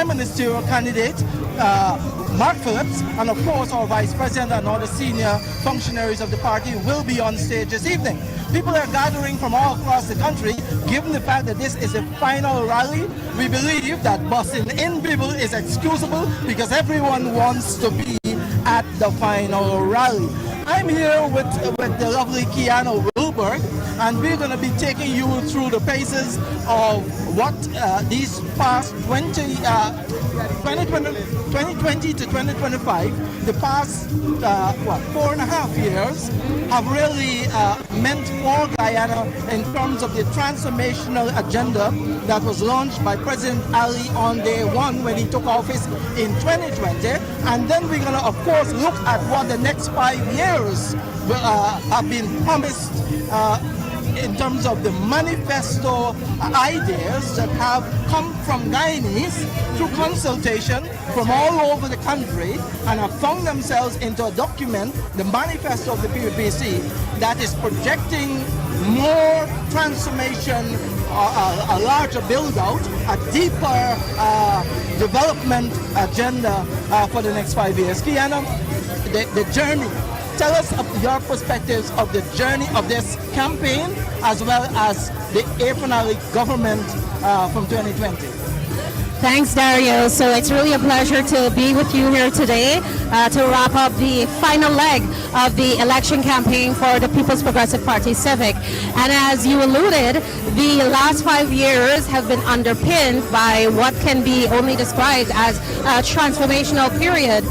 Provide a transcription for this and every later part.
Prime Ministerial candidate, Mark Phillips, and of course our Vice President and other senior functionaries of the party will be on stage this evening. People are gathering from all across the country. Given the fact that this is a final rally, we believe that busing in people is excusable because everyone wants to be at the final rally. I'm here with the lovely Guyana, and we're going to be taking you through the paces of what these past 2020 to 2025, the past 4.5 years have really meant for Guyana in terms of the transformational agenda that was launched by President Ali on day one when he took office in 2020. And then we're going to, of course, look at what the next 5 years have been promised in terms of the manifesto ideas that have come from Guyanese through consultation from all over the country and have found themselves into a document, the manifesto of the PPPC, that is projecting more transformation, a larger build-out, a deeper development agenda for the next 5 years. Guyana, the journey. Tell us your perspectives of the journey of this campaign as well as the A.N. government from 2020. Thanks, Dario. So it's really a pleasure to be with you here today to wrap up the final leg of the election campaign for the People's Progressive Party Civic. And as you alluded, the last 5 years have been underpinned by what can be only described as a transformational period,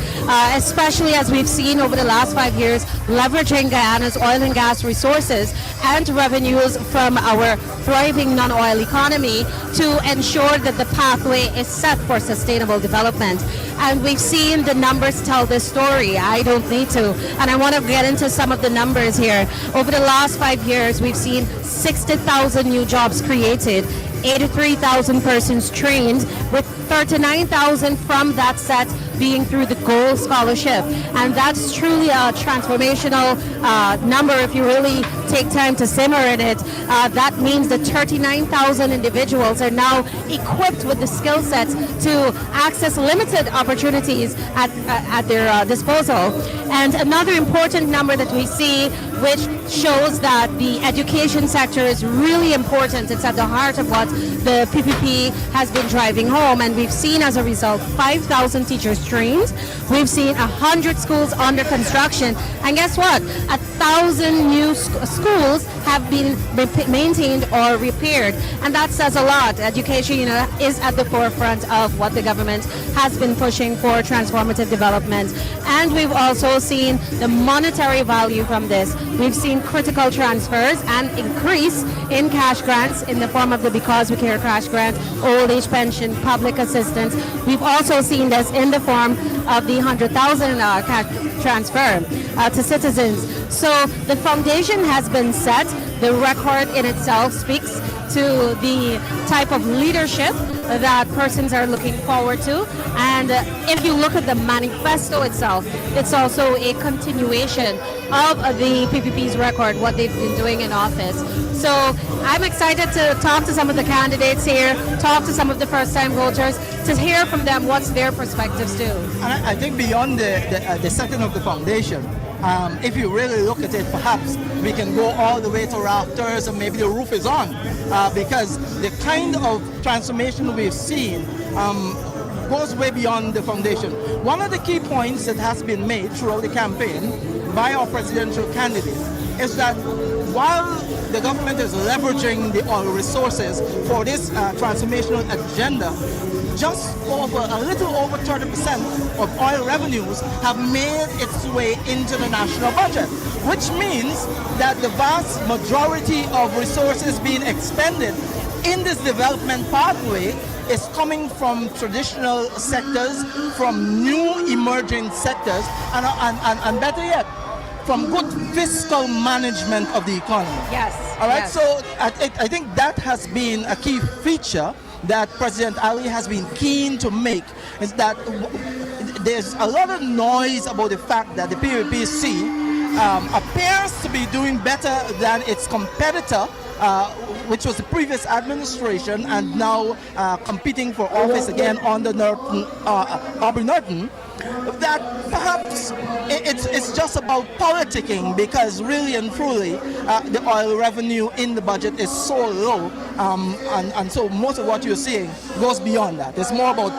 especially as we've seen over the last 5 years, leveraging Guyana's oil and gas resources and revenues from our thriving non-oil economy to ensure that the pathway is set for sustainable development. And we've seen the numbers tell this story. I don't need to. And I want to get into some of the numbers here. Over the last 5 years, we've seen 60,000 new jobs created, 83,000 persons trained, with 39,000 from that set being through the Gold Scholarship. And that's truly a transformational number if you really take time to simmer in it. That means that 39,000 individuals are now equipped with the skill sets to access limited opportunities at their disposal. And another important number that we see, which shows that the education sector is really important. It's at the heart of what the PPP has been driving home, and we've seen as a result 5,000 teachers trained. We've seen 100 schools under construction, and guess what? 1,000 new schools have been maintained or repaired, and that says a lot. Education, is at the forefront of what the government has been pushing for transformative development. And we've also seen the monetary value from this. We've seen critical transfers and increase in cash grants in the form of the Because We Care cash grant, old age pension, public assistance. We've also seen this in the form of the 100,000 cash transfer to citizens. So the foundation has been set. The record in itself speaks to the type of leadership that persons are looking forward to. And if you look at the manifesto itself, it's also a continuation of the PPP's record, what they've been doing in office. So I'm excited to talk to some of the candidates here, talk to some of the first-time voters, to hear from them what's their perspectives too. And I think beyond the setting of the foundation, if you really look at it, perhaps we can go all the way to rafters and maybe the roof is on, because the kind of transformation we've seen goes way beyond the foundation. One of the key points that has been made throughout the campaign by our presidential candidate is that while the government is leveraging the oil resources for this transformational agenda, just a little over 30% of oil revenues have made its way into the national budget, which means that the vast majority of resources being expended in this development pathway is coming from traditional sectors, from new emerging sectors, and better yet, from good fiscal management of the economy. Yes. All right. Yes. So I think that has been a key feature that President Ali has been keen to make, is that there's a lot of noise about the fact that the PPPC appears to be doing better than its competitor which was the previous administration, and now competing for office again under Aubrey Norton, that perhaps it's just about politicking, because really and truly the oil revenue in the budget is so low, and so most of what you're seeing goes beyond that. It's more about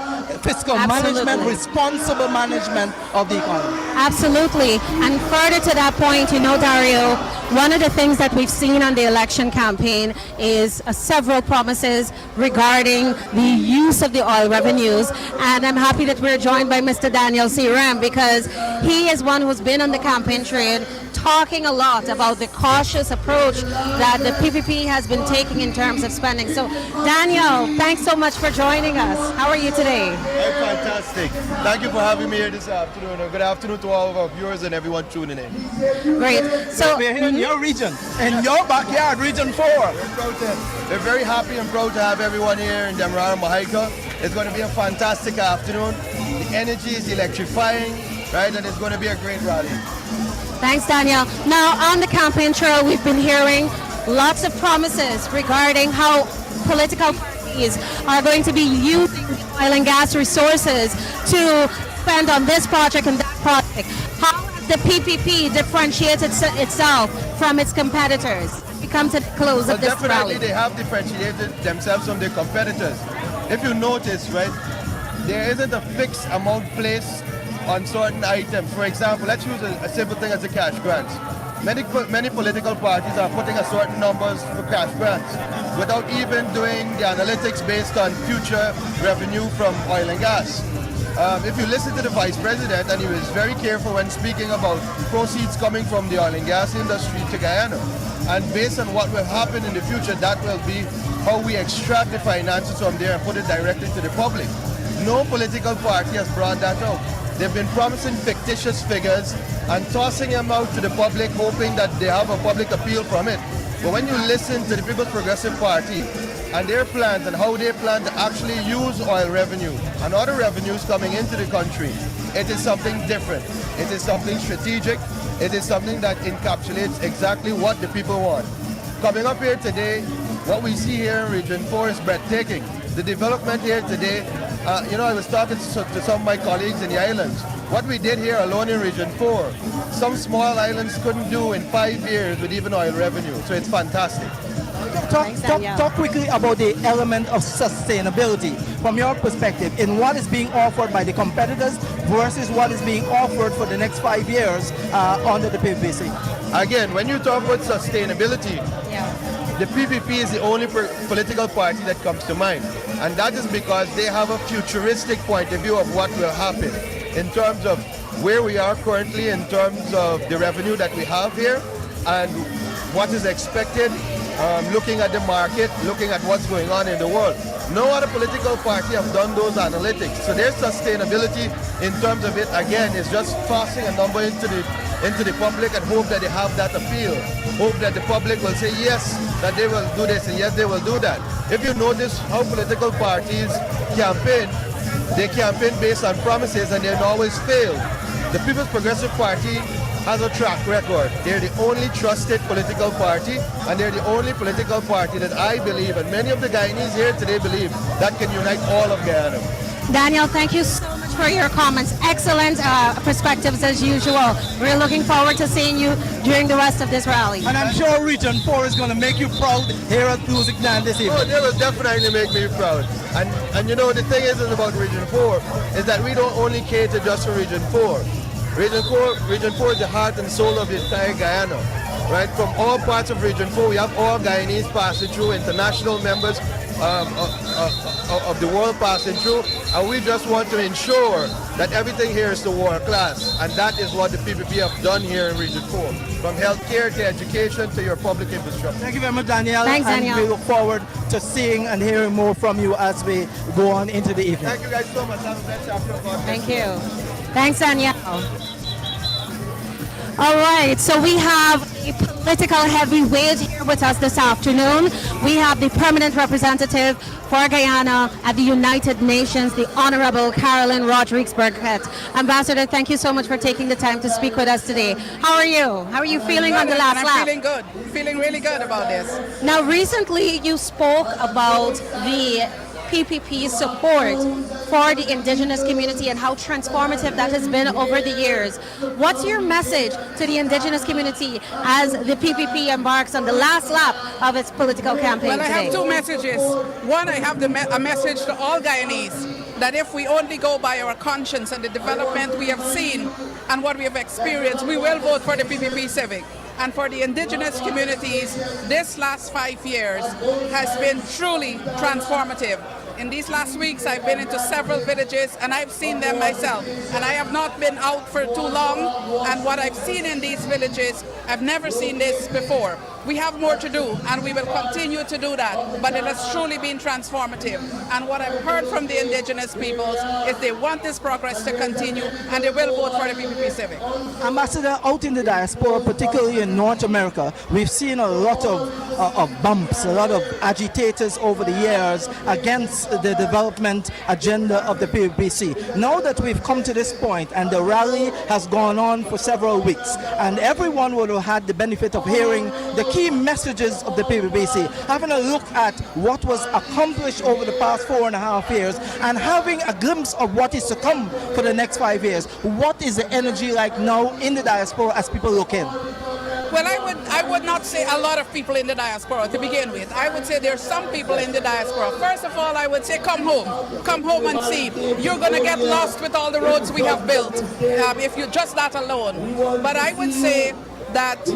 fiscal management, responsible management of the economy. Absolutely. And further to that point, Dario, one of the things that we've seen on the election campaign is several promises regarding the use of the oil revenues. And I'm happy that we're joined by Mr. Daniel C. Ram, because he is one who's been on the campaign trail talking a lot about the cautious approach that the PPP has been taking in terms of spending. So, Daniel, thanks so much for joining us. How are you today? Hey, fantastic. Thank you for having me here this afternoon. And good afternoon to all of our viewers and everyone tuning in. Great. So we're here in your region, in your backyard, Region 4. We're very happy and proud to have everyone here in Demerara, Mahaica. It's going to be a fantastic afternoon. The energy is electrifying, right? And it's going to be a great rally. Thanks, Daniel. Now, on the campaign trail, we've been hearing lots of promises regarding how political parties are going to be using the oil and gas resources to spend on this project and that project. How has the PPP differentiated itself from its competitors? We come to the close of this definitely rally. They have differentiated themselves from their competitors. If you notice, right, there isn't a fixed amount placed on certain items. For example, let's use a simple thing as the cash grants. Many political parties are putting a certain numbers for cash grants without even doing the analytics based on future revenue from oil and gas. If you listen to the Vice President, and he was very careful when speaking about proceeds coming from the oil and gas industry to Guyana, and based on what will happen in the future, that will be how we extract the finances from there and put it directly to the public. No political party has brought that out. They've been promising fictitious figures and tossing them out to the public, hoping that they have a public appeal from it. But when you listen to the People's Progressive Party and their plans and how they plan to actually use oil revenue and other revenues coming into the country, it is something different. It is something strategic. It is something that encapsulates exactly what the people want. Coming up here today, what we see here in Region 4 is breathtaking. The development here today, I was talking to some of my colleagues in the islands. What we did here alone in Region 4, some small islands couldn't do in 5 years with even oil revenue. So it's fantastic. Talk quickly about the element of sustainability from your perspective in what is being offered by the competitors versus what is being offered for the next 5 years under the PPC. Again, when you talk about sustainability, the PPP is the only political party that comes to mind. And that is because they have a futuristic point of view of what will happen in terms of where we are currently, in terms of the revenue that we have here, and what is expected, looking at the market, looking at what's going on in the world. No other political party have done those analytics. So their sustainability in terms of it, again, is just tossing a number into the public and hope that they have that appeal. Hope that the public will say yes, that they will do this, and yes, they will do that. If you notice how political parties campaign, they campaign based on promises and they always fail. The People's Progressive Party has a track record. They're the only trusted political party, and they're the only political party that I believe, and many of the Guyanese here today believe, that can unite all of Guyana. Daniel, thank you so much for your comments. Excellent perspectives as usual. We're looking forward to seeing you during the rest of this rally. And I'm sure Region 4 is going to make you proud here at Lusignan this evening. Oh, they will definitely make me proud. And the thing is about Region 4 is that we don't only cater just for Region 4. Region 4 is the heart and soul of the entire Guyana. Right? From all parts of Region 4, we have all Guyanese passing through, international members of the world passing through, and we just want to ensure that everything here is to world class, and that is what the PPP have done here in Region 4, from healthcare to education to your public infrastructure. Thank you very much, Daniel. Thanks, Daniel. And we look forward to seeing and hearing more from you as we go on into the evening. Thank you guys so much. Have a blessed afternoon. Thank you. Thanks, Daniel. All right, so we have a political heavyweight here with us this afternoon. We have the permanent representative for Guyana at the United Nations, the Honorable Carolyn Rodrigues Burkett. Ambassador, thank you so much for taking the time to speak with us today. How are you? How are you feeling on the last lap? I'm feeling good. Feeling really good about this. Now, recently you spoke about the PPP support for the indigenous community and how transformative that has been over the years. What's your message to the indigenous community as the PPP embarks on the last lap of its political campaign Well, I today? have two messages. One, I have a message to all Guyanese that if we only go by our conscience and the development we have seen and what we have experienced, we will vote for the PPP Civic. And for the indigenous communities, this last 5 years has been truly transformative. In these last weeks, I've been into several villages and I've seen them myself. And I have not been out for too long. And what I've seen in these villages, I've never seen this before. We have more to do and we will continue to do that. But it has truly been transformative. And what I've heard from the indigenous peoples is they want this progress to continue and they will vote for the PPP Civic. Ambassador, out in the diaspora, particularly in North America, we've seen a lot of bumps, a lot of agitators over the years against the development agenda of the PPPC. Now that we've come to this point and the rally has gone on for several weeks and everyone would have had the benefit of hearing the key messages of the PPPC, having a look at what was accomplished over the past 4.5 years and having a glimpse of what is to come for the next 5 years, what is the energy like now in the diaspora as people look in? Well, I would not say a lot of people in the diaspora to begin with. I would say there's some people in the diaspora. First of all, I would say come home and see. You're going to get lost with all the roads we have built if you're just that alone. But I would say that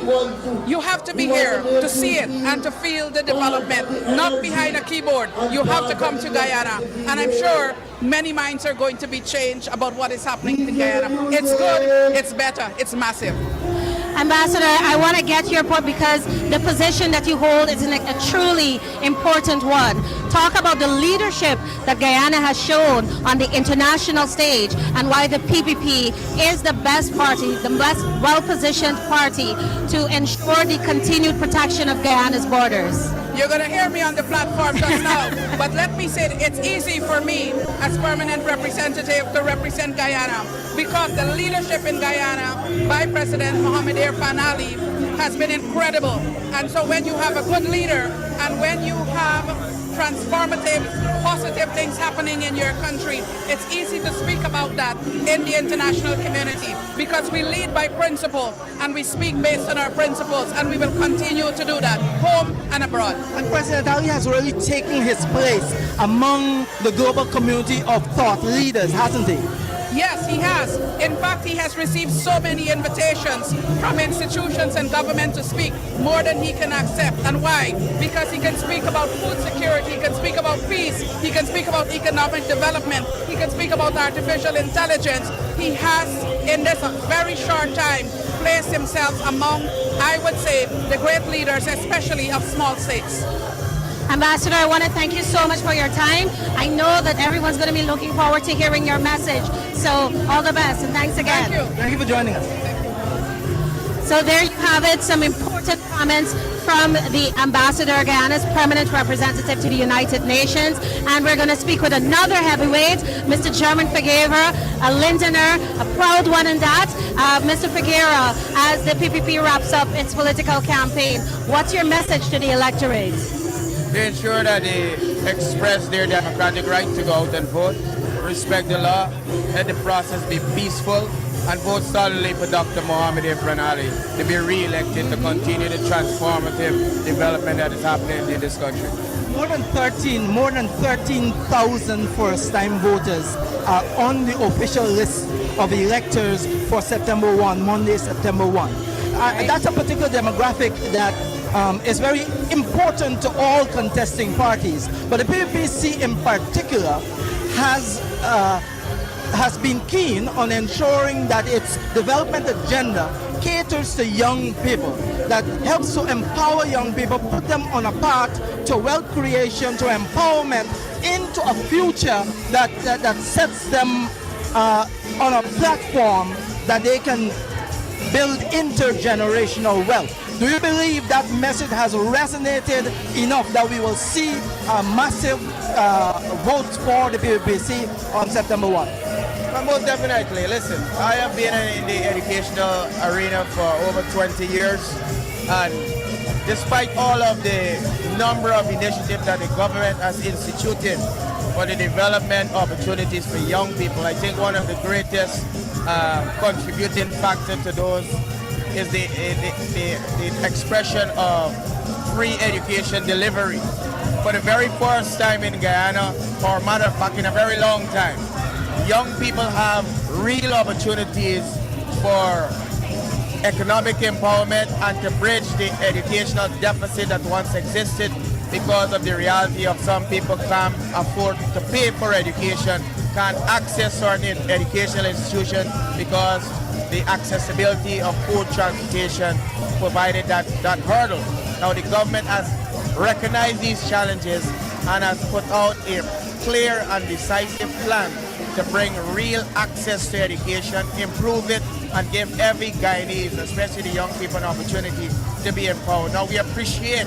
you have to be here to see it and to feel the development, not behind a keyboard. You have to come to Guyana. And I'm sure many minds are going to be changed about what is happening in Guyana. It's good, it's better, it's massive. Ambassador, I want to get your point because the position that you hold is a truly important one. Talk about the leadership that Guyana has shown on the international stage and why the PPP is the best party, the best well-positioned party to ensure the continued protection of Guyana's borders. You're going to hear me on the platform just now, but let me say it's easy for me as permanent representative to represent Guyana because the leadership in Guyana by President Mohamed Ali has been incredible. And so when you have a good leader and when you have transformative, positive things happening in your country, it's easy to speak about that in the international community because we lead by principle and we speak based on our principles and we will continue to do that, home and abroad. And President Ali has really taken his place among the global community of thought leaders, hasn't he? Yes, he has. In fact, he has received so many invitations from institutions and government to speak more than he can accept. And why? Because he can speak about food security, he can speak about peace, he can speak about economic development, he can speak about artificial intelligence. He has, in this very short time, placed himself among, I would say, the great leaders, especially of small states. Ambassador, I want to thank you so much for your time. I know that everyone's going to be looking forward to hearing your message. So all the best and thanks again. Thank you. Thank you for joining us. So there you have it, some important comments from the Ambassador, Guyana's permanent representative to the United Nations. And we're going to speak with another heavyweight, Mr. German Figueira, a Lindoner, a proud one in that. Mr. Figueira, as the PPP wraps up its political campaign, what's your message to the electorate? To ensure that they express their democratic right to go out and vote, respect the law, let the process be peaceful, and vote solidly for Dr. Mohamed Ali to be re-elected to continue the transformative development that is happening in this country. More than 13,000 first-time voters are on the official list of electors for September 1, Monday, September 1. That's a particular demographic that is very important to all contesting parties. But the PPPC in particular has been keen on ensuring that its development agenda caters to young people, that helps to empower young people, put them on a path to wealth creation, to empowerment, into a future that sets them on a platform that they can build intergenerational wealth. Do you believe that message has resonated enough that we will see a massive vote for the PPPC on September 1? Well, most definitely. Listen, I have been in the educational arena for over 20 years, and despite all of the number of initiatives that the government has instituted for the development opportunities for young people, I think one of the greatest contributing factors to those is the expression of free education delivery. For the very first time in Guyana, or matter of fact in a very long time, young people have real opportunities for economic empowerment and to bridge the educational deficit that once existed because of the reality of some people can't afford to pay for education, can't access certain educational institutions because the accessibility of food transportation provided that hurdle. Now the government has recognized these challenges and has put out a clear and decisive plan to bring real access to education, improve it, and give every Guyanese, especially the young people, an opportunity to be empowered. Now, we appreciate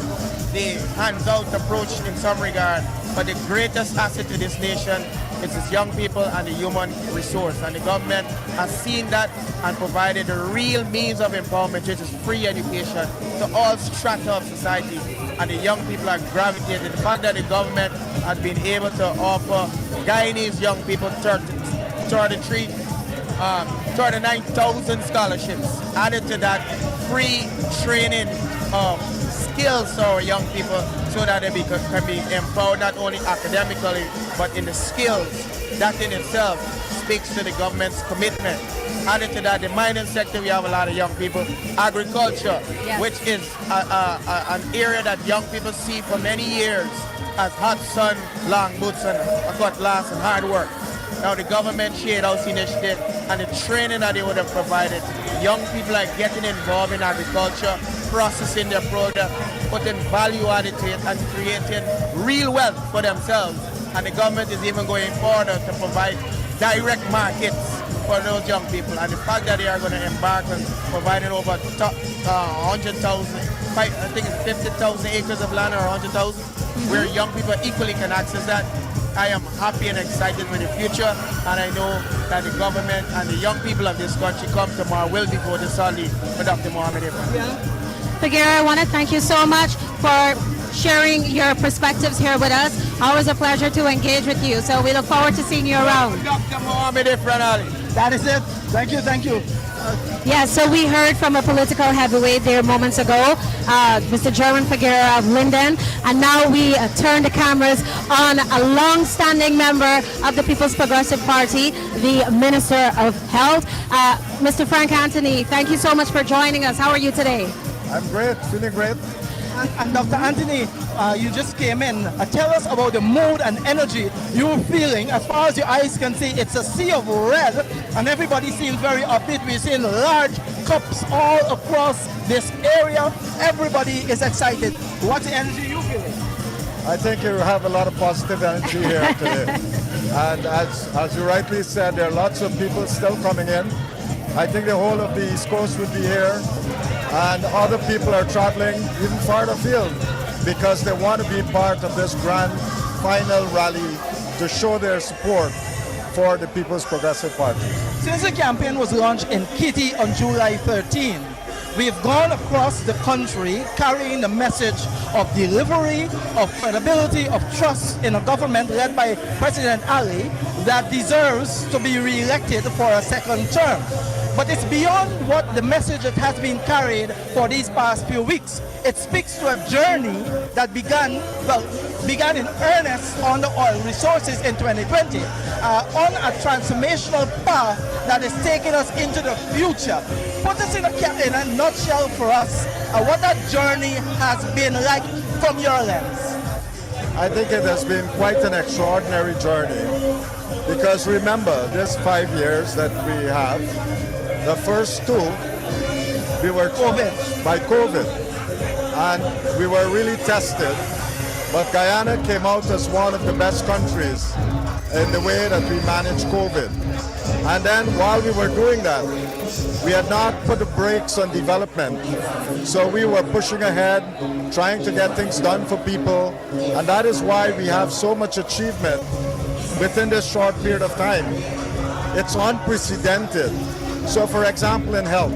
the hands-out approach in some regard, but the greatest asset to this nation is its young people and the human resource. And the government has seen that and provided a real means of empowerment, which is free education to all strata of society. And the young people are gravitating. The fact that the government has been able to offer Guyanese young people 39,000 scholarships. Added to that, free training of skills for our young people so that they can be empowered not only academically but in the skills. That in itself speaks to the government's commitment. Added to that, the mining sector, we have a lot of young people. Agriculture, yes, which is an area that young people see for many years as hot sun, long boots, and cutlass and hard work. Now the government Shade House initiative and the training that they would have provided, young people are getting involved in agriculture, processing their product, putting value added to it and creating real wealth for themselves. And the government is even going further to provide direct markets for those young people. And the fact that they are going to embark on providing over 100,000, I think it's 50,000 acres of land or 100,000, where young people equally can access that. I am happy and excited with the future, and I know that the government and the young people of this country come tomorrow will be voting solidly for Dr. Mohamed Ibrahim. Figueroa, I want to thank you so much for sharing your perspectives here with us. Always a pleasure to engage with you, so we look forward to seeing you around. Dr. Mohamed Ibrahim. That is it. Thank you, thank you. Yeah, so we heard from a political heavyweight there moments ago, Mr. German Figueroa of Linden, and now we turn the cameras on a long-standing member of the People's Progressive Party, the Minister of Health, Mr. Frank Anthony. Thank you so much for joining us. How are you today? I'm great, feeling great. And Dr. Anthony, you just came in. Tell us about the mood and energy you're feeling. As far as your eyes can see, it's a sea of red, and everybody seems very upbeat. We're seeing large cups all across this area. Everybody is excited. What's the energy you feeling? I think you have a lot of positive energy here today. And as you rightly said, there are lots of people still coming in. I think the whole of the East Coast would be here, and other people are traveling even farther afield because they want to be part of this grand final rally to show their support for the People's Progressive Party. Since the campaign was launched in Kitty on July 13, we've gone across the country carrying the message of delivery, of credibility, of trust in a government led by President Ali that deserves to be re-elected for a second term. But it's beyond what the message that has been carried for these past few weeks. It speaks to a journey that began in earnest on the oil resources in 2020, on a transformational path that is taking us into the future. Put this in a nutshell for us, what that journey has been like from your lens. I think it has been quite an extraordinary journey because remember, this 5 years that we have, the first two, we were by COVID, and we were really tested. But Guyana came out as one of the best countries in the way that we manage COVID. And then while we were doing that, we had not put the brakes on development. So we were pushing ahead, trying to get things done for people. And that is why we have so much achievement within this short period of time. It's unprecedented. So for example, in health,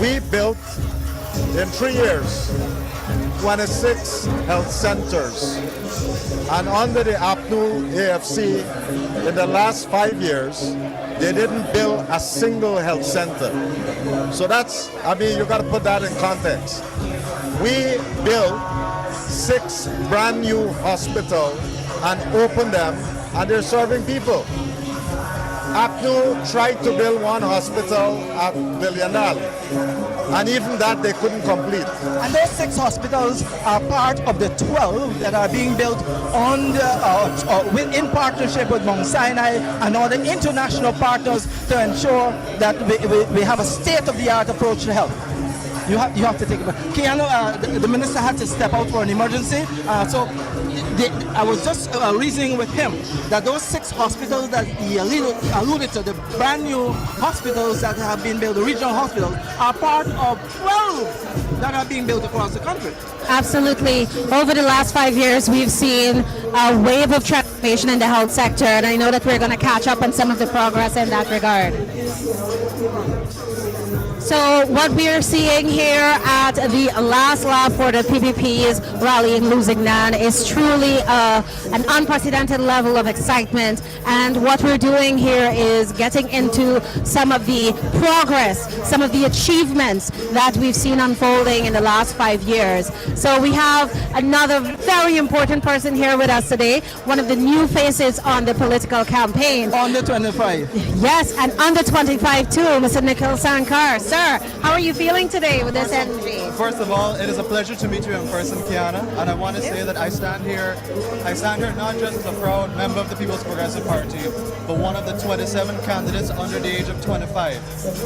we built in 3 years 26 health centers. And under the APNU AFC, in the last 5 years, they didn't build a single health center. So that's, I mean, you got to put that in context. We built 6 brand new hospitals and opened them, and they're serving people. APNU tried to build 1 hospital at Guyana, and even that they couldn't complete. And those 6 hospitals are part of the 12 that are being built on the, in partnership with Mount Sinai and other international partners to ensure that we have a state-of-the-art approach to health. You have to take it back. Keanu, the minister had to step out for an emergency, so I was just reasoning with him that those 6 hospitals that he alluded to, the brand new hospitals that have been built, the regional hospitals, are part of 12 that are being built across the country. Absolutely. Over the last 5 years, we've seen a wave of transformation in the health sector, and I know that we're going to catch up on some of the progress in that regard. So what we are seeing here at the last lap for the PPP's rally in Lusignan is truly an unprecedented level of excitement. And what we're doing here is getting into some of the progress, some of the achievements that we've seen unfolding in the last 5 years. So we have another very important person here with us today, one of the new faces on the political campaign. Under 25. Yes, and under 25 too, Mr. Nikhil Sankar. Sir, how are you feeling today with this energy? First of all, it is a pleasure to meet you in person, Kiana, and I want to say that I stand here not just as a proud member of the People's Progressive Party, but one of the 27 candidates under the age of 25.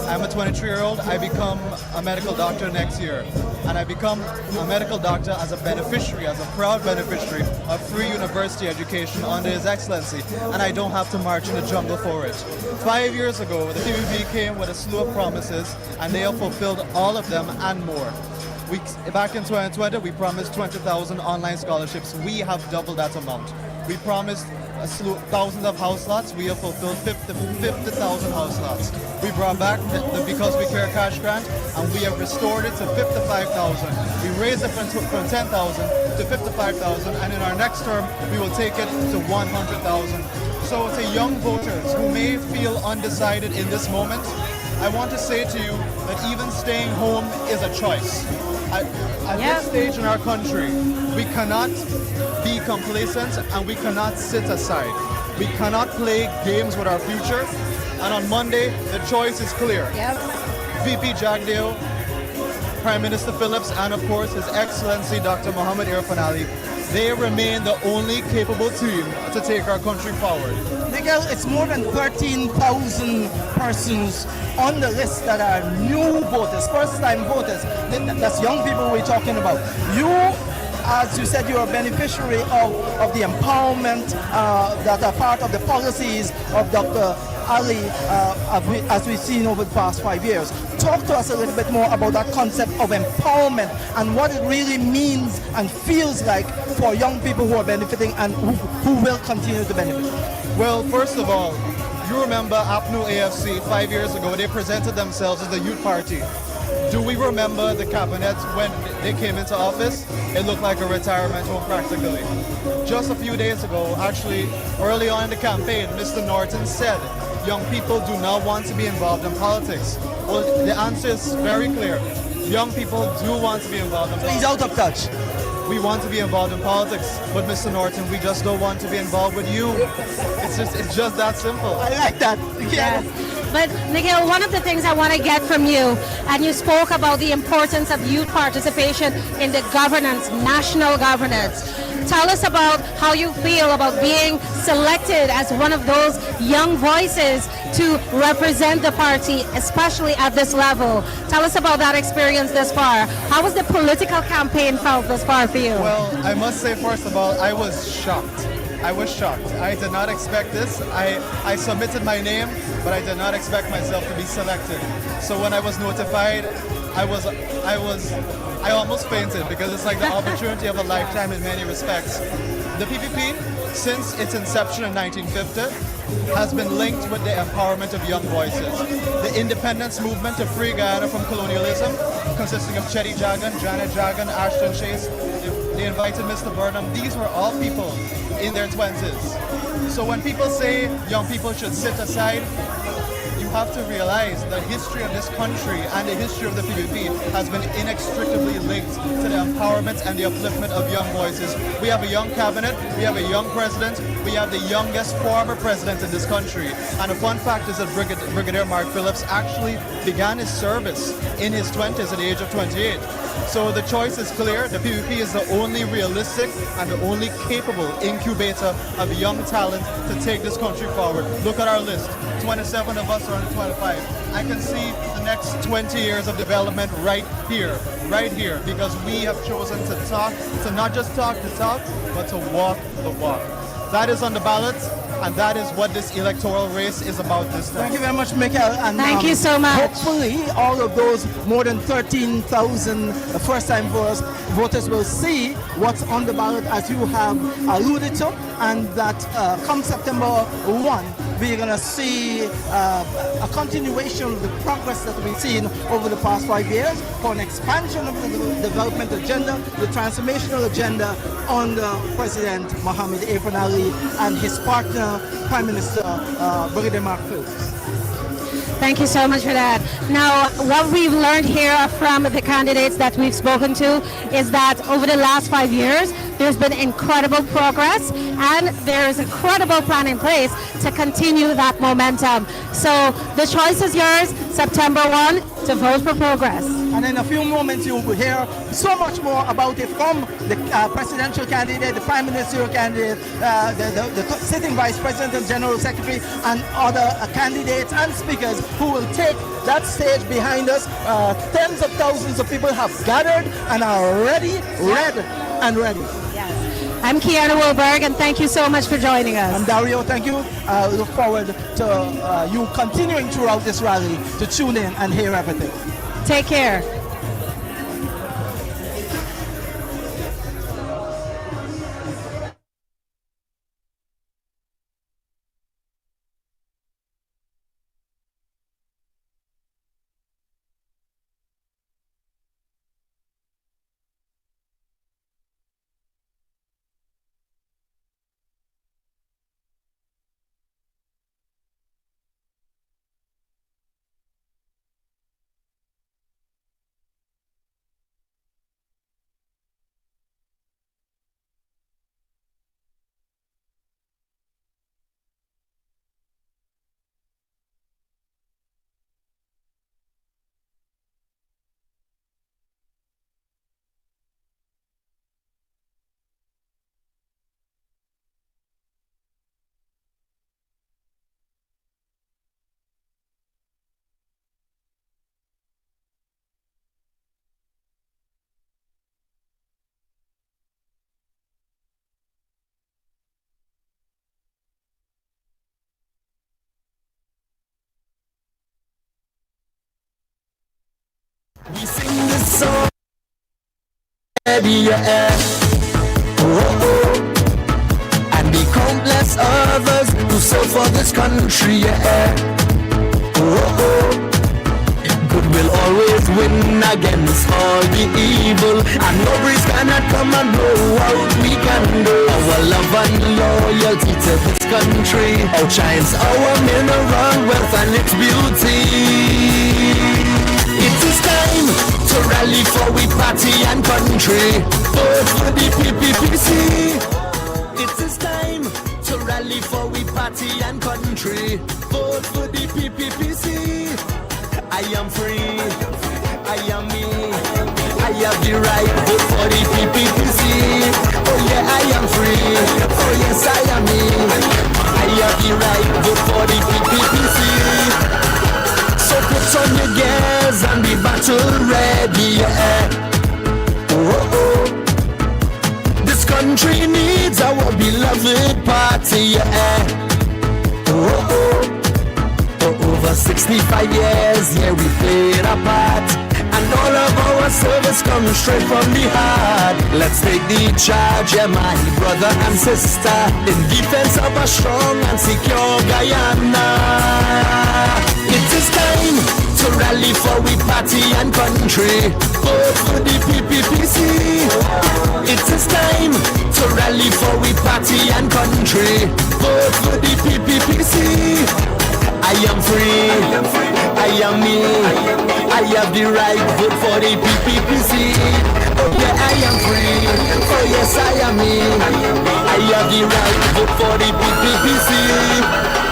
I'm a 23-year-old. I become a medical doctor next year, and I become a medical doctor as a beneficiary, as a proud beneficiary of free university education under His Excellency, and I don't have to march in the jungle for it. 5 years ago, the PPP came with a slew of promises, and they have fulfilled all of them and more. Back in 2020, we promised 20,000 online scholarships. We have doubled that amount. We promised thousands of house lots. We have fulfilled 50,000 house lots. We brought back the Because We Care cash grant, and we have restored it to 55,000. We raised it from 10,000 to 55,000, and in our next term, we will take it to 100,000. So to young voters who may feel undecided in this moment, I want to say to you that even staying home is a choice. At this stage in our country, we cannot be complacent and we cannot sit aside. We cannot play games with our future. And on Monday, the choice is clear. VP Jagdeo, Prime Minister Phillips, and of course His Excellency Dr. Mohamed Irfan Ali, they remain the only capable team to take our country forward. Miguel, it's more than 13,000 persons on the list that are new voters, first-time voters. That's young people we're talking about. You, as you said, you're a beneficiary of the empowerment that are part of the policies of Dr. Ali, as we've seen over the past 5 years. Talk to us a little bit more about that concept of empowerment and what it really means and feels like for young people who are benefiting and who will continue to benefit. Well, first of all, you remember APNU AFC 5 years ago, they presented themselves as the youth party. Do we remember the cabinet when they came into office? It looked like a retirement home practically. Just a few days ago, actually, early on in the campaign, Mr. Norton said young people do not want to be involved in politics. Well, the answer is very clear. Young people do want to be involved in politics. He's out of touch. We want to be involved in politics, but Mr. Norton, we just don't want to be involved with you. It's just that simple. I like that. Yes. But Nikhil, one of the things I want to get from you, and you spoke about the importance of youth participation in the governance, national governance. Tell us about how you feel about being selected as one of those young voices to represent the party, especially at this level. Tell us about that experience thus far. How was the political campaign felt thus far for you? Well, I must say, first of all, I was shocked. I was shocked. I did not expect this. I submitted my name, but I did not expect myself to be selected. So when I was notified, I almost fainted because it's like the opportunity of a lifetime in many respects. The PPP, since its inception in 1950, has been linked with the empowerment of young voices. The independence movement to free Guyana from colonialism, consisting of Chetty Jagan, Janet Jagan, Ashton Chase, they invited Mr. Burnham. These were all people in their 20s. So when people say young people should sit aside, you have to realize the history of this country and the history of the PPP has been inextricably linked to the empowerment and the upliftment of young voices. We have a young cabinet, we have a young president, we have the youngest former president in this country. And a fun fact is that Brigadier Mark Phillips actually began his service in his 20s at the age of 28. So the choice is clear. The PPP is the only realistic and the only capable incubator of young talent to take this country forward. Look at our list. 27 of us are under 25. I can see the next 20 years of development right here, because we have chosen to talk, to not just talk the talk, but to walk the walk. That is on the ballot, and that is what this electoral race is about this time. Thank you very much, Michael. And Thank you so much. Hopefully, all of those more than 13,000 first-time voters will see what's on the ballot, as you have alluded to, and that come September 1, we're going to see a continuation of the progress that we've seen over the past 5 years for an expansion of the development agenda, the transformational agenda under President Mohamed Ian Alleyne and his partner, Prime Minister Brigadier Mark Phillips. Thank you so much for that. Now, what we've learned here from the candidates that we've spoken to is that over the last 5 years, there's been incredible progress and there is a credible plan in place to continue that momentum. So the choice is yours, September 1, to vote for progress. And in a few moments you will hear so much more about it from the presidential candidate, the prime ministerial candidate, the sitting vice president and general secretary, and other candidates and speakers who will take that stage behind us. Tens of thousands of people have gathered and are ready, and ready. Yes. I'm Kiana Wilberg, and thank you so much for joining us. I'm Dario, thank you. Look forward to you continuing throughout this rally to tune in and hear everything. Take care. We sing this song, yeah. And the countless others who serve for this country, yeah. Good will always win against all the evil, and no breeze cannot come and blow out we can do. Our love and loyalty to this country outshines our mineral wealth and its beauty. It is time to rally for we party and country. Vote for the PPPC. It is time to rally for we party and country. Vote for the PPPC. I am free, I am me, I have the right. Vote for the PPPC. Oh yeah, I am free. Oh yes, I am me. I have the right. Vote for the PPPC. So put on your gears and be battle ready, yeah. This country needs our beloved party, yeah. For over 65 years, yeah, we played our part, and all of our service comes straight from the heart. Let's take the charge, yeah, my brother and sister, in defense of a strong and secure Guyana. It is time to rally for we party and country, vote for the PPPC. It is time to rally for we party and country, vote for the PPPC. I am free, I am me, I have the right vote for the PPPC. Oh yeah, I am free, oh yes I am me, I have the right vote for the PPPC.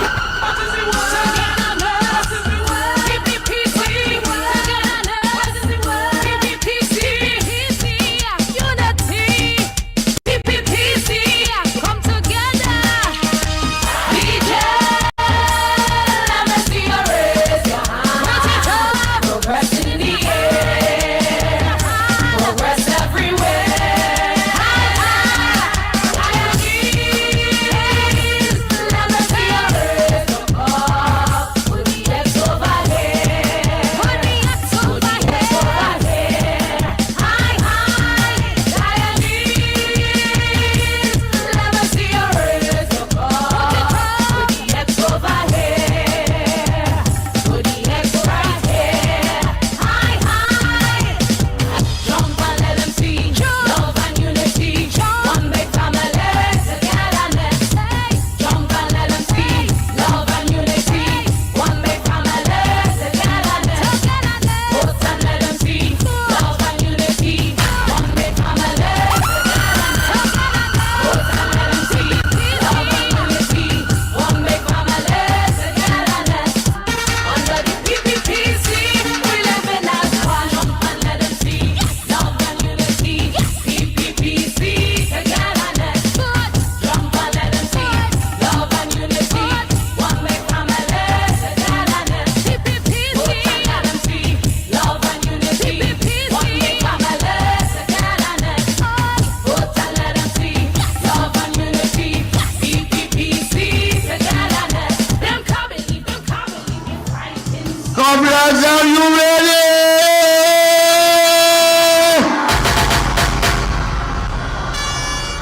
Comrades, are you ready?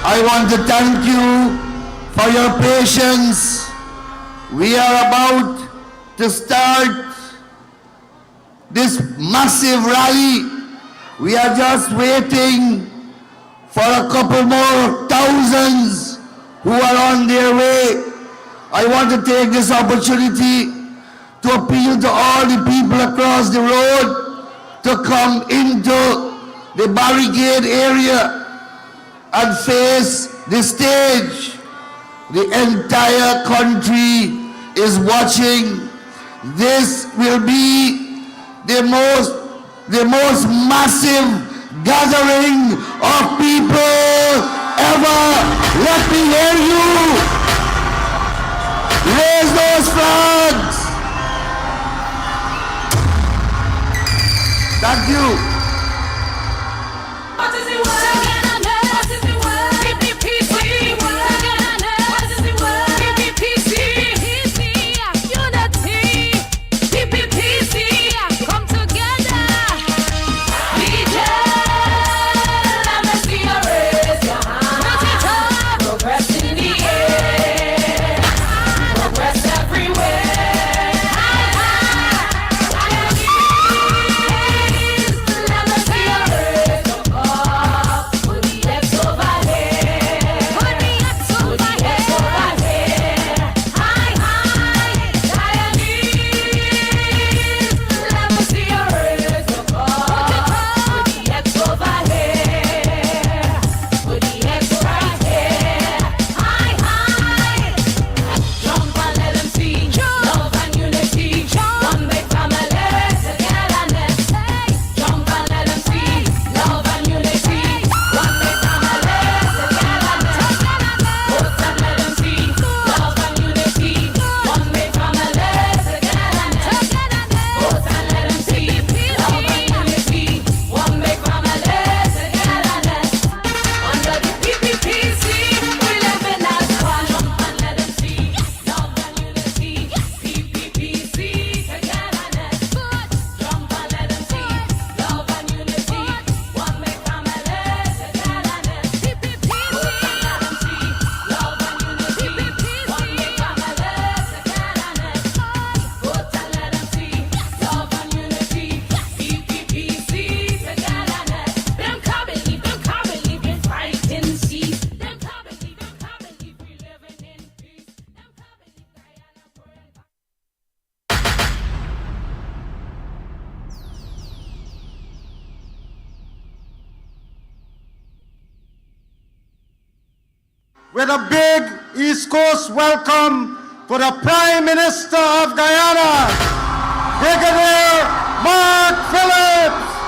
I want to thank you for your patience. We are about to start this massive rally. We are just waiting for a couple more thousands who are on their way. I want to take this opportunity to appeal to all the people across the road to come into the barricade area and face the stage. The entire country is watching. This will be the most massive gathering of people ever. Let me hear you. Raise those flags. Thank you. with a big East Coast welcome for the Prime Minister of Guyana, Brigadier Mark Phillips.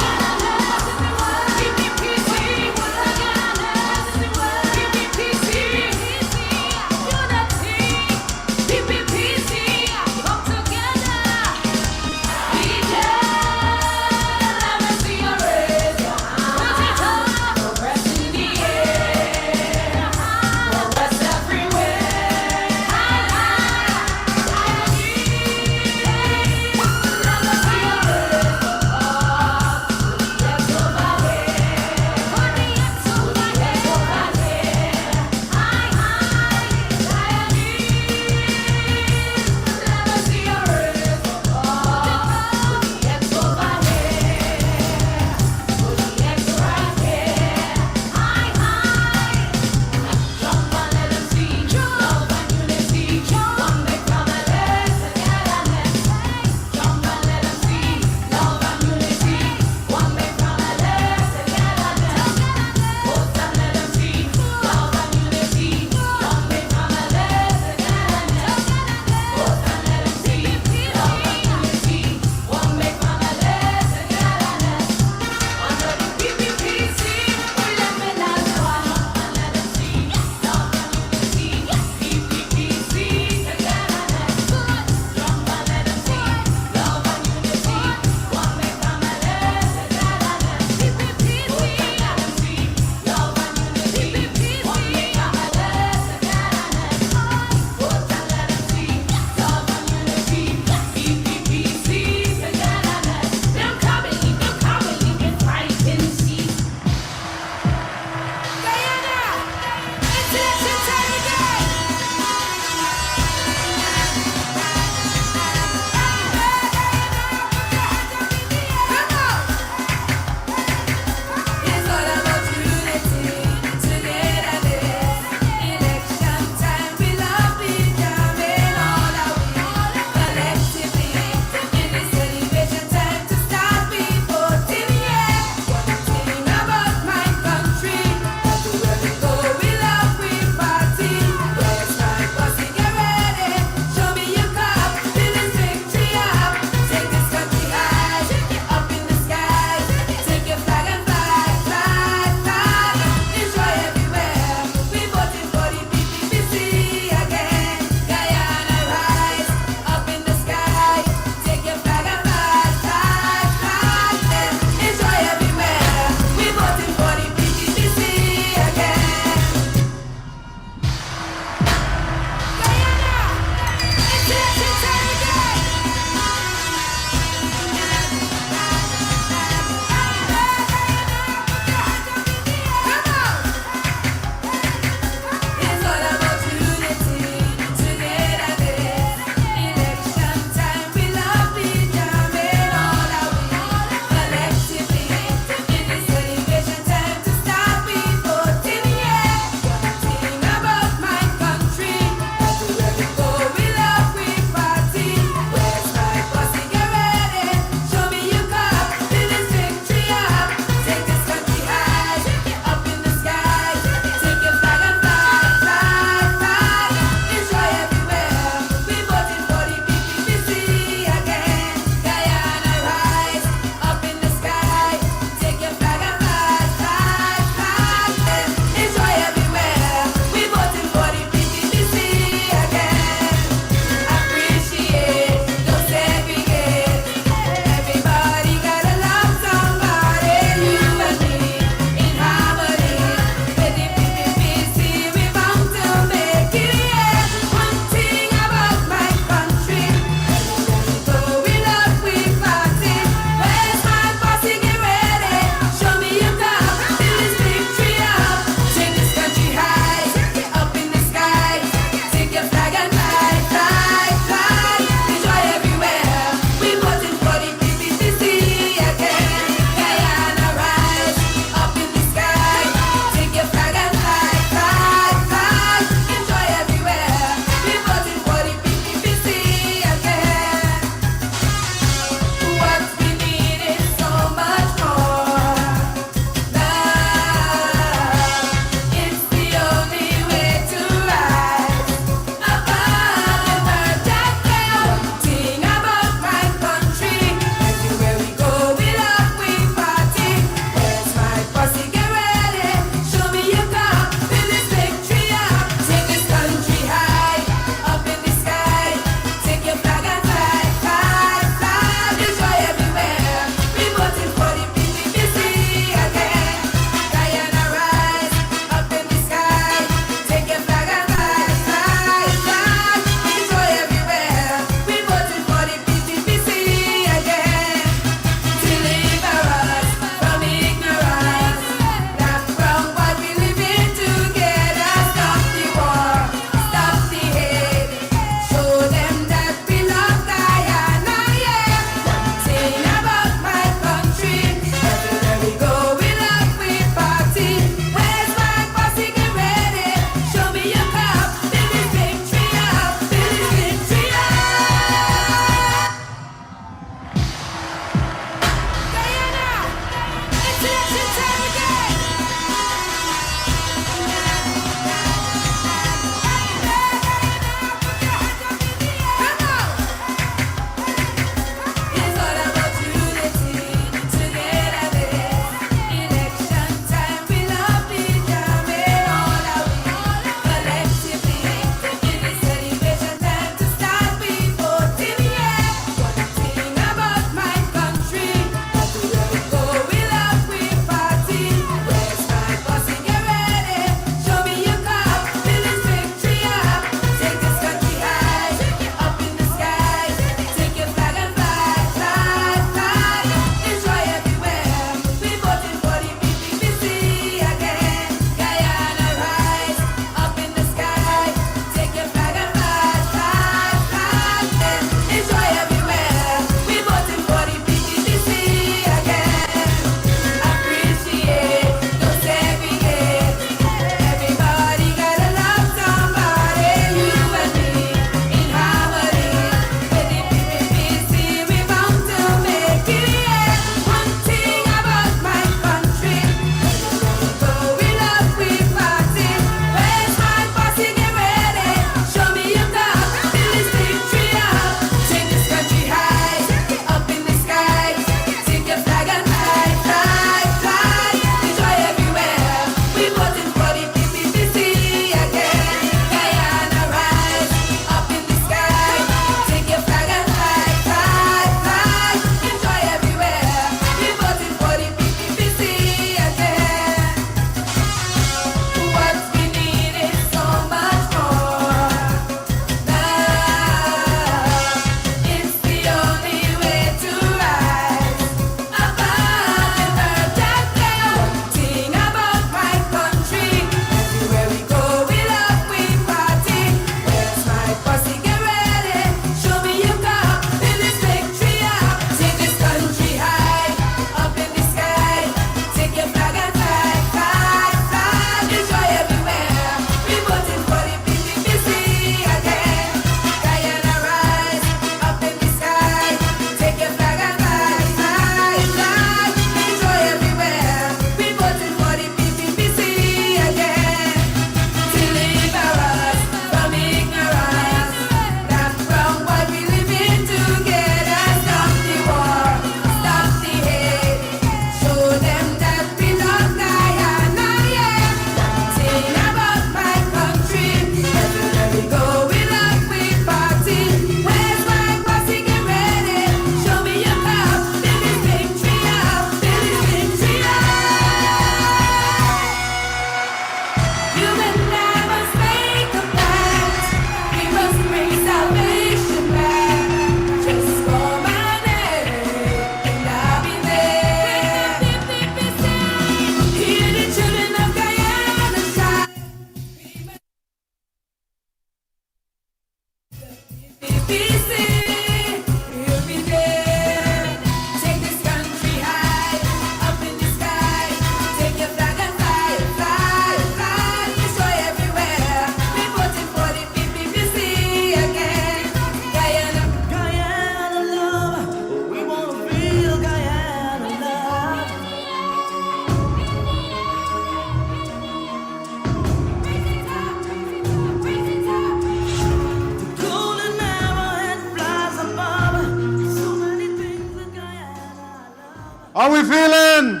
How we feeling?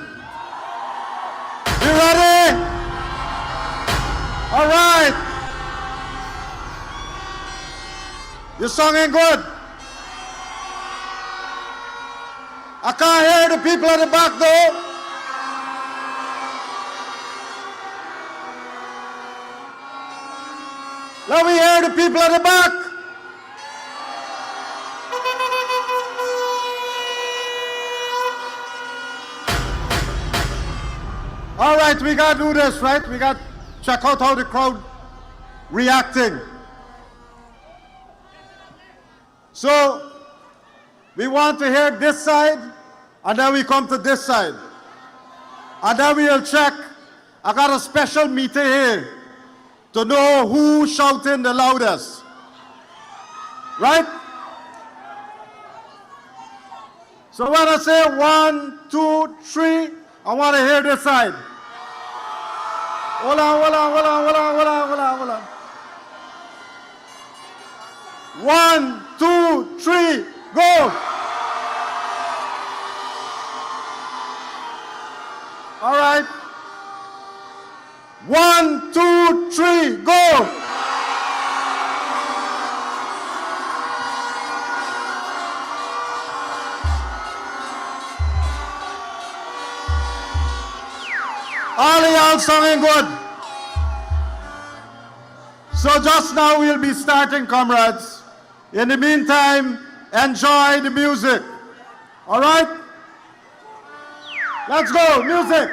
You ready? All right. Your song ain't good. I can't hear the people at the back though. Let me hear the people at the back. All right, we gotta do this, right? We gotta check out how the crowd reacting. So, we want to hear this side, and then we come to this side. And then we'll check. I got a special meter here to know who's shouting the loudest. Right? So when I say 1, 2, 3, I want to hear this side. Hold on, hold on, hold on, hold on, hold on, hold on, hold on. 1, 2, 3, go! All right. 1, 2, 3, go! All of y'all singing good. So just now we'll be starting, comrades. In the meantime, enjoy the music. All right? Let's go, music.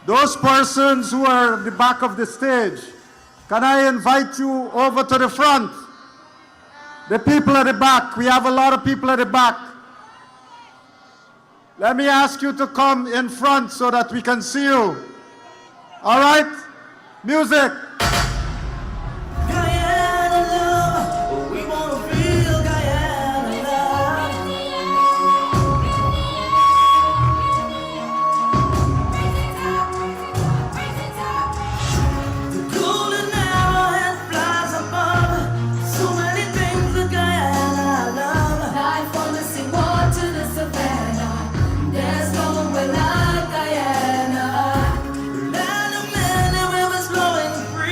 Those persons who are at the back of the stage, can I invite you over to the front? The people at the back, we have a lot of people at the back. Let me ask you to come in front so that we can see you. All right? Music. Flowing free.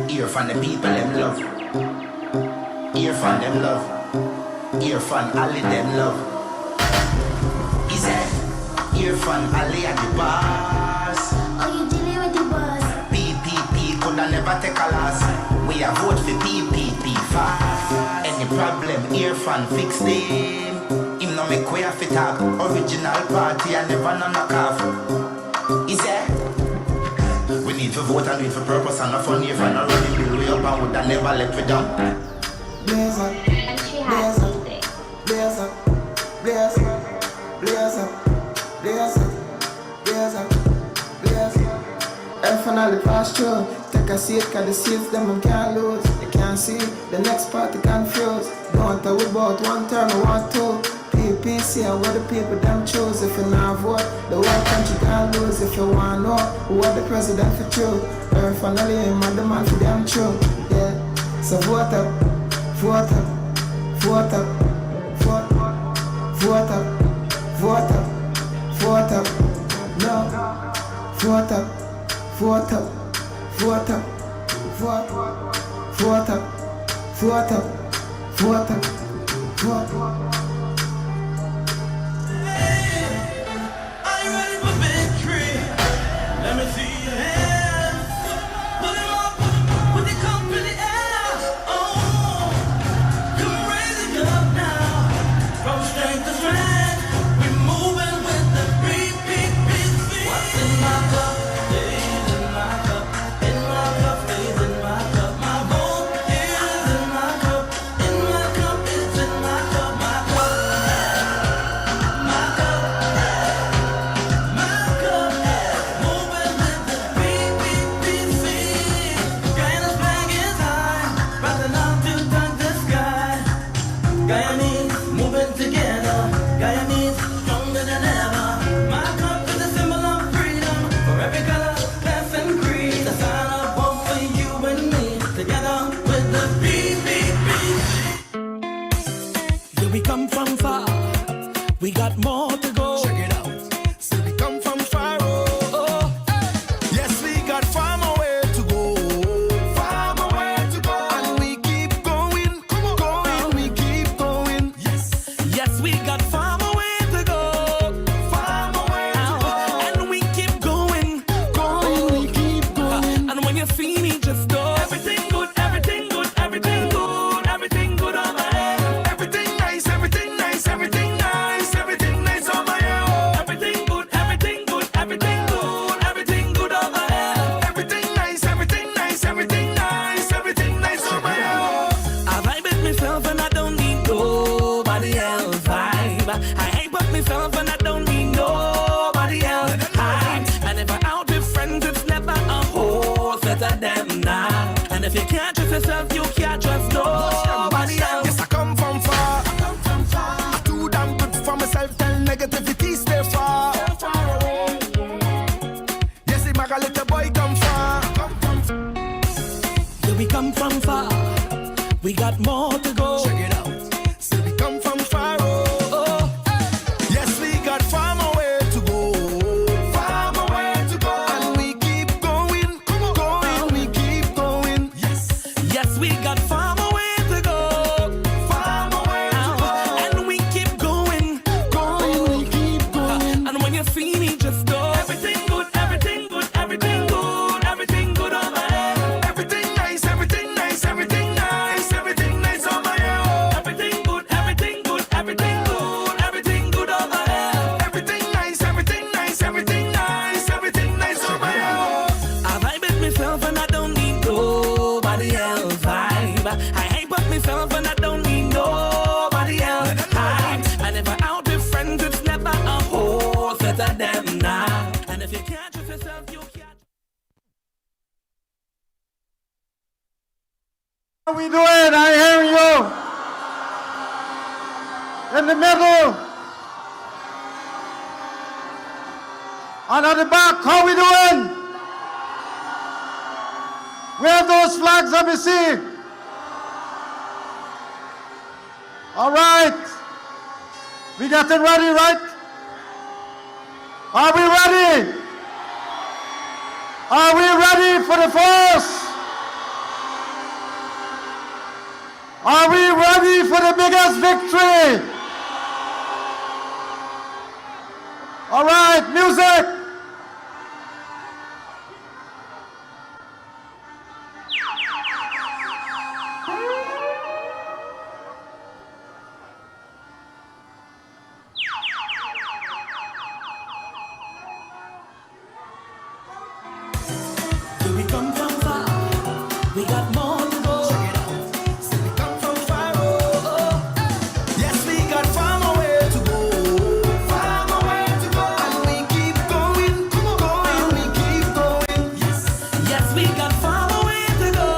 Hear from the people them love. Hear from them love. Hear from Ali them love. He said, hear from Ali and the boss. Oh, you dealing with the boss? PPP coulda never take a loss. We a vote for PPP fast. Any problem, hear from fix them. Him no make way fit talk. Original party and never no knock off. He said, we need to vote and do it for purpose and not for near for no running bill way up and woulda never let we down. Blaze up, and she has something. Blaze up, blaze up, blaze up, blaze up, blaze up, blaze up. Finally pass through. Take a seat, cause the seats them can't lose. They can't see, the next party confused. Don't tell we about one term, I want two. PPC and what the people them choose. If you not vote, the whole country can't lose. If you want to know who are the president for true, finally I'm the man for them true. Yeah, so vote up, vote up, vote up, vote up, vote up, vote up, vote up, no, vote up, vote up, vote up, vote up, vote up, vote up, vote up, vote up. Are you ready for victory? Let me see your hands. Put them up, put the cup in the air. Oh, come raise it up now. From strength to strength, we're moving with the PPPC. What's in my cup? Stays in my cup. In my cup, stays in my cup. My vote is in my cup. In my cup, it's in my cup. My cup. My cup. Guyana's flag is high, rising up to touch the sky. Guyanese moving together, Guyanese stronger than ever. My cup is a symbol of freedom for every color, class, and creed. A sign of hope for you and me, together with the PPP. Yeah, we come from far, we got more to go. Check it out. So we come from far, oh. Yes, we got far more way to go. Far more way to go. And we keep going, going, we keep going. Yes, yes, we got far more way to go. Far more way to go. And we keep going, going, we keep going. And when you see me, just go. Everything good, everything good, everything good, everything good on my head. Everything nice, everything nice, everything nice, everything nice on my head. Everything good, everything good, everything good, everything good on my head. Everything nice, everything nice, everything nice, everything nice on my head. I vibe with myself and I don't need nobody else vibe. I hate with myself and I don't need nobody else hype. And if I'm out with friends, it's never a whole set of them now. And if you can't trust yourself, you can't trust nobody else. Yes, I come from far. I too damn good for myself, tell negativity stay far. Yes, the maga little boy come far. Yeah, we come from far. We got more to go. Check it out. So we come from far, oh. Yes, we got far more way to go. Far more way to go. And we keep going, going, we keep going. Yes, yes, we got far more way to go. Far more way to go. And we keep going, going, we keep going. And when you see me, just go. Everything good, everything good, everything good, everything good on my head. Everything nice, everything nice, everything nice, everything nice on my head. Everything good, everything good, everything good, everything good on my head. Everything nice, everything nice, everything nice, everything nice on my head. I vibe with myself and I don't need nobody else vibe. I hate with myself and I don't need nobody else hype. And if I'm out with friends, it's never a whole set of them now. And if you can't trust yourself, you can't. How we doing? I hear you. In the middle. And at the back, how we doing? Where those flags? Let me see. All right. We getting ready, right? Are we ready? Are we ready for the first? Are we ready for the biggest victory? All right, music. We come from far, we got more to go. Check it out. So we come from far, yes, we got far more way to go. Far more way to go. And we keep going, going, we keep going. Yes, we got far more way to go.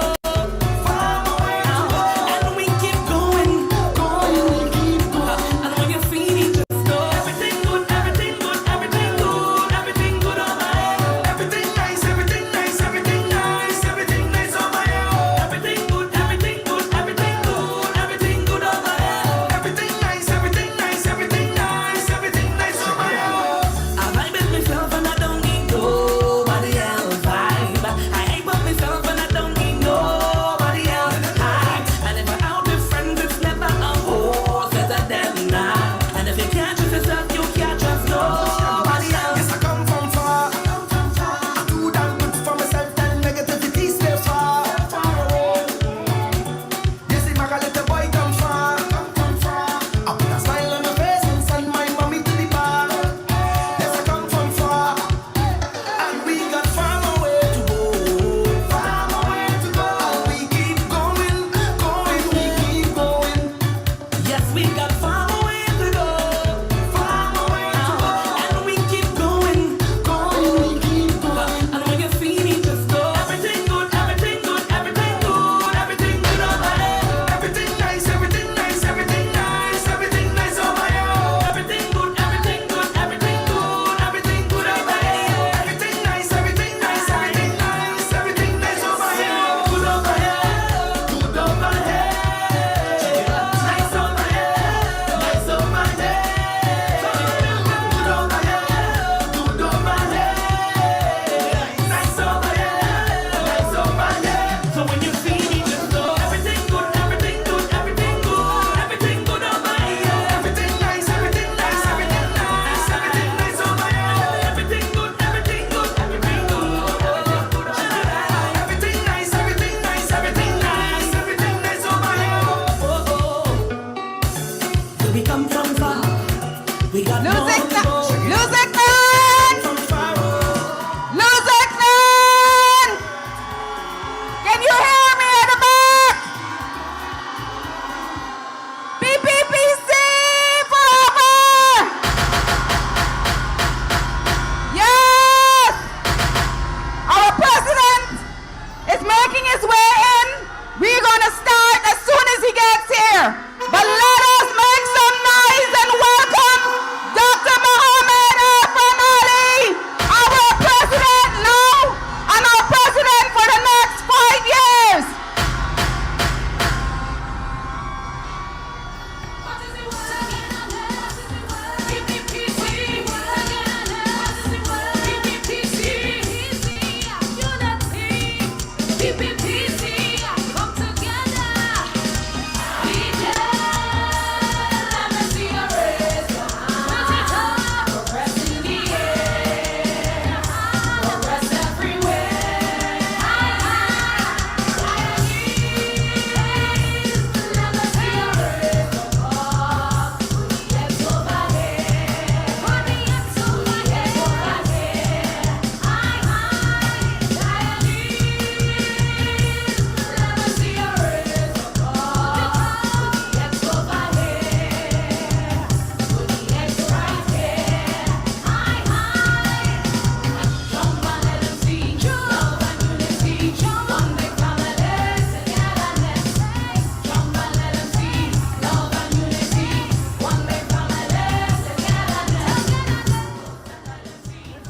Far more way to go. And we keep going, going, we keep going. And when you feel it, just know everything good, everything good, everything good, everything good on my head. Everything nice, everything nice, everything nice, everything nice on my head. Everything good, everything good, everything good, everything good on my head. Everything nice, everything nice, everything nice, everything nice on my head. I vibe with myself and I don't need nobody else vibe. I hate with myself and I don't need nobody else hype. And if we're out with friends, it's never a horse, it's a damn night. And if you can't trust yourself, you can't trust nobody else. Yes, I come from far. I do damn good for myself, then negativity stay far, far away. You see my little boy come far. I put a smile on my face and send my mommy to the bar. Yes, I come from far. And we got far more way to go. Far more way to go. And we keep going, going, we keep going. Yes, we got far more way to go. Far more way to go. And we keep going, going, we keep going. And when you feel it, just know everything good, everything good, everything good, everything good on my head. Everything nice, everything nice, everything nice, everything nice on my head. Everything good, everything good, everything good, everything good on my head. Everything nice, everything nice, everything nice, everything nice on my head. Good on my head, good on my head. Nice on my head, nice on my head. Good on my head, good on my head. Nice on my head, nice on my head. So when you feel it, just know everything good, everything good, everything good, everything good on my head. Everything nice, everything nice, everything nice, everything nice on my head. Everything good, everything good, everything good, everything nice, everything nice, everything nice, everything nice on my head. So we come from far, we got more to go. Lusignan! From far, Lusignan! Can you hear me at the back? PPPC forever! Yes! Our president is making his way in. We're going to start as soon as he gets here. But let us make some noise and welcome Dr. Mohammed Ali, our president now and our president for the next 5 years.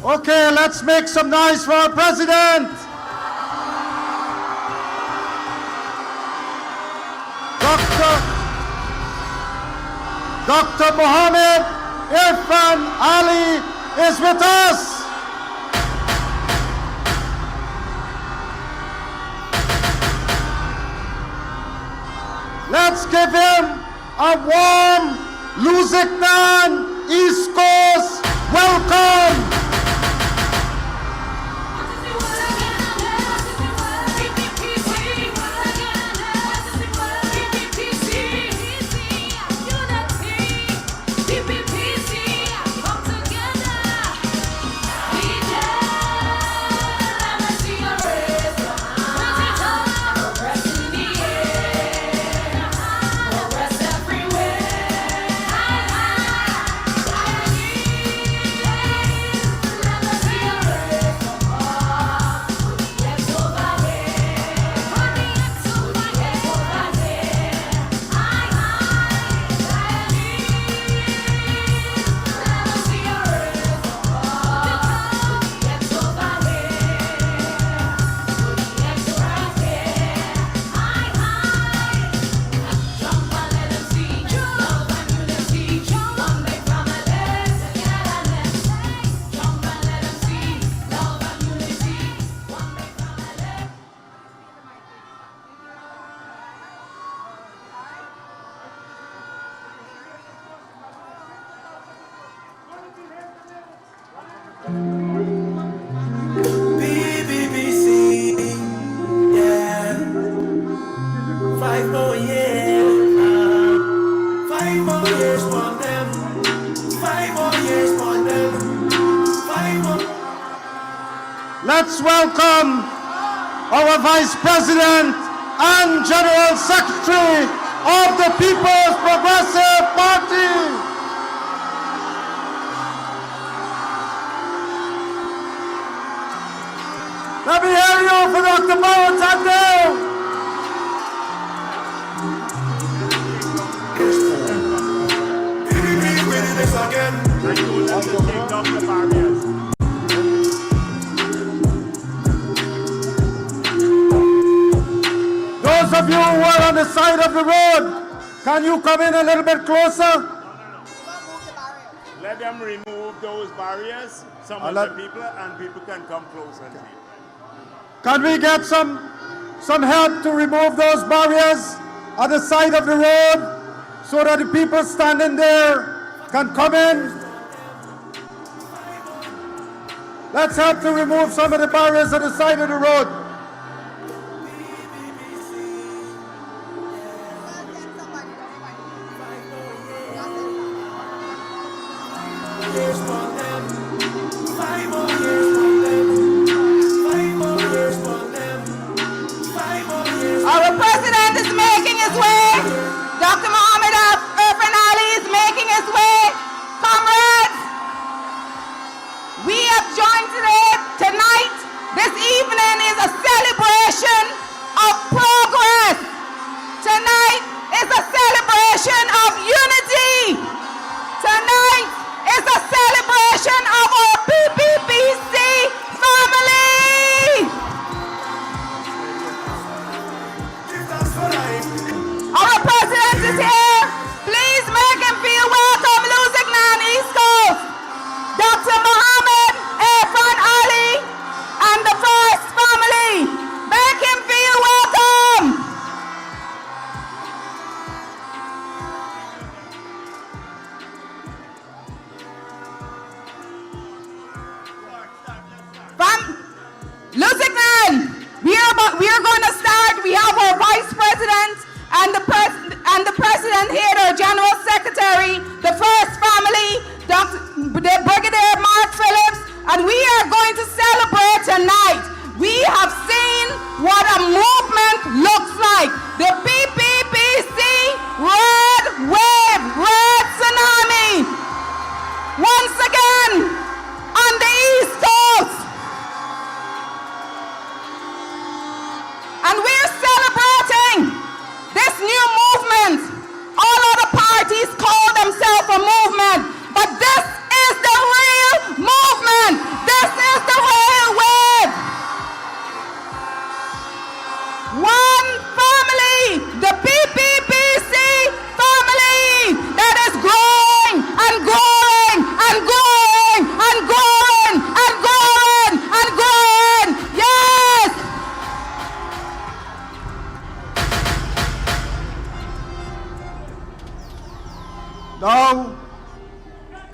Okay, let's make some noise for our president. Dr. Mohammed Irfan Ali is with us. Let's give him a warm Lusignan East Coast welcome. Let's welcome our Vice President and General Secretary of the People's Progressive Party. Let me hear you for Dr. Barbados. Those of you who are on the side of the road, can you come in a little bit closer? Let them remove those barriers, some of the people, and people can come closer and see. Can we get some help to remove those barriers on the side of the road so that the people standing there can come in? Let's help to remove some of the barriers on the side of the road. Our president is making his way. Dr. Ian Alleyne is making his way. Comrades, we have joined tonight. This evening is a celebration of progress. Tonight is a celebration of unity. Tonight is a celebration of our PPPC family. Our president is here. Please make him feel welcome, Lusignan East Coast. Dr. A.A.N and the first family. Make him feel welcome. Lusignan, we are going to start. We have our vice president and the president here, our general secretary, the first family, the Brigadier Mark Phillips, and we are going to celebrate tonight. We have seen what a movement looks like. The PPPC Red Wave, Red Tsunami. Once again, on the East Coast. And we're celebrating this new movement. All other parties call themselves a movement, but this is the real movement. This is the real wave.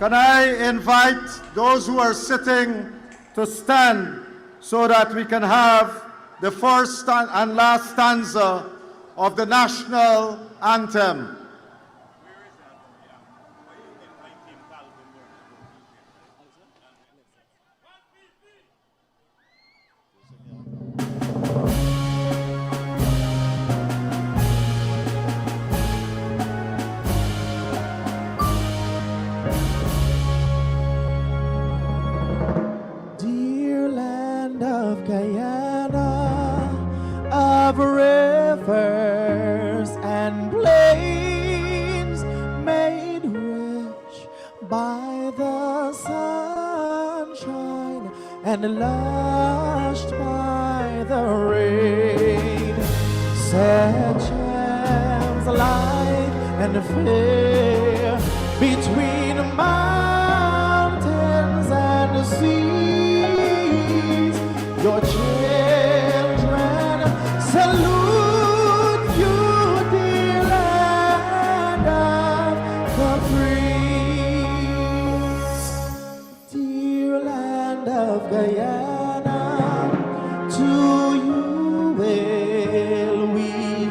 Can I invite those who are sitting to stand so that we can have the first and last stanza of the national anthem. Dear land of Guyana, of rivers and plains, made rich by the sunshine and lushed by the rain, set gems light and fair between mountains and seas. Your children salute you, dear land of the free. Dear land of Guyana, to you will we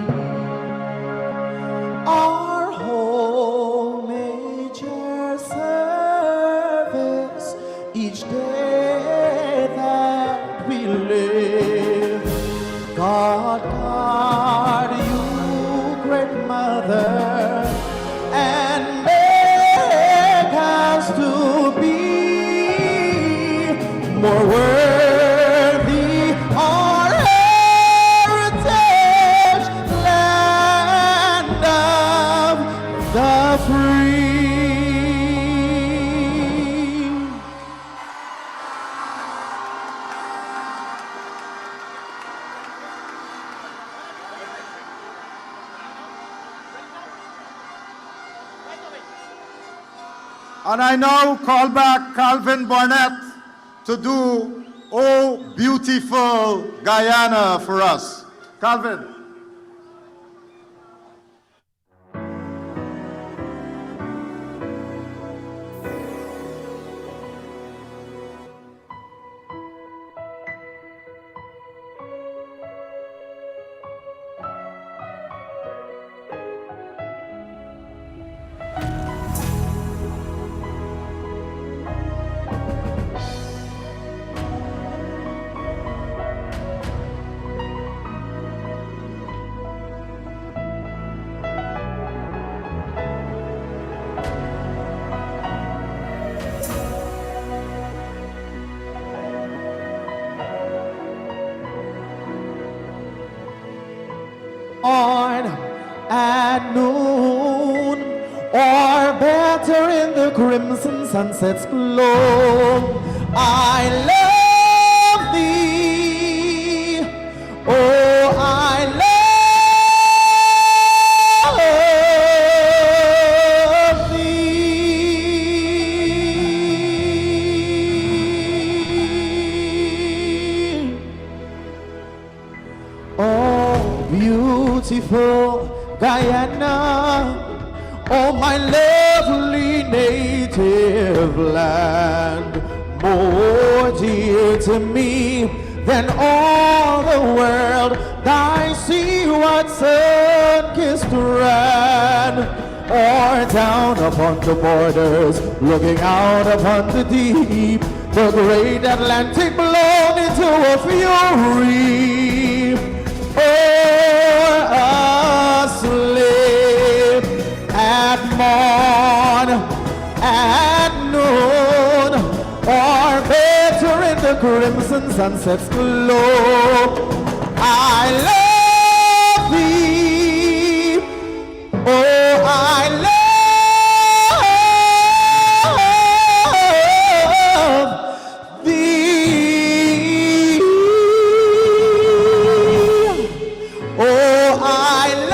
our whole major service each day that we live. God guard you, great mother, and make us to be more worthy our heritage, land of the free. And I now call back Calvin Barnett to do Oh Beautiful Guyana for us. Calvin. On at noon, or better in the crimson sunset's glow, I love thee, oh I love thee. Oh beautiful Guyana, oh my lovely native land, more dear to me than all the world, thy seaward sun-kissed strand, or down upon the borders, looking out upon the deep, the great Atlantic blown into a fury, or asleep at morn, at noon, or better in the crimson sunset's glow. I love thee, oh I love thee, oh I love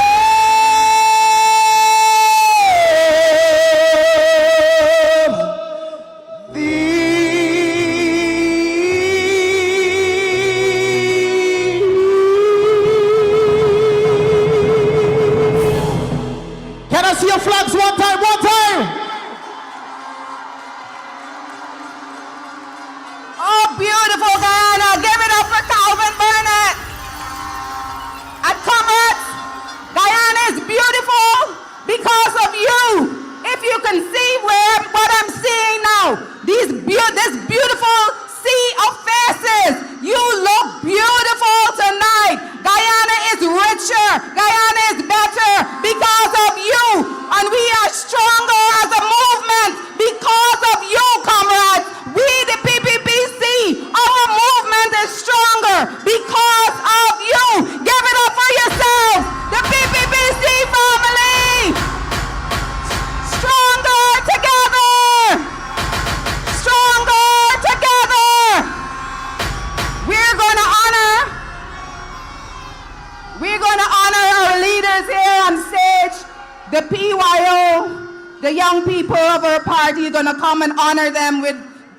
the PYO, the young people of our party, are going to come and honor them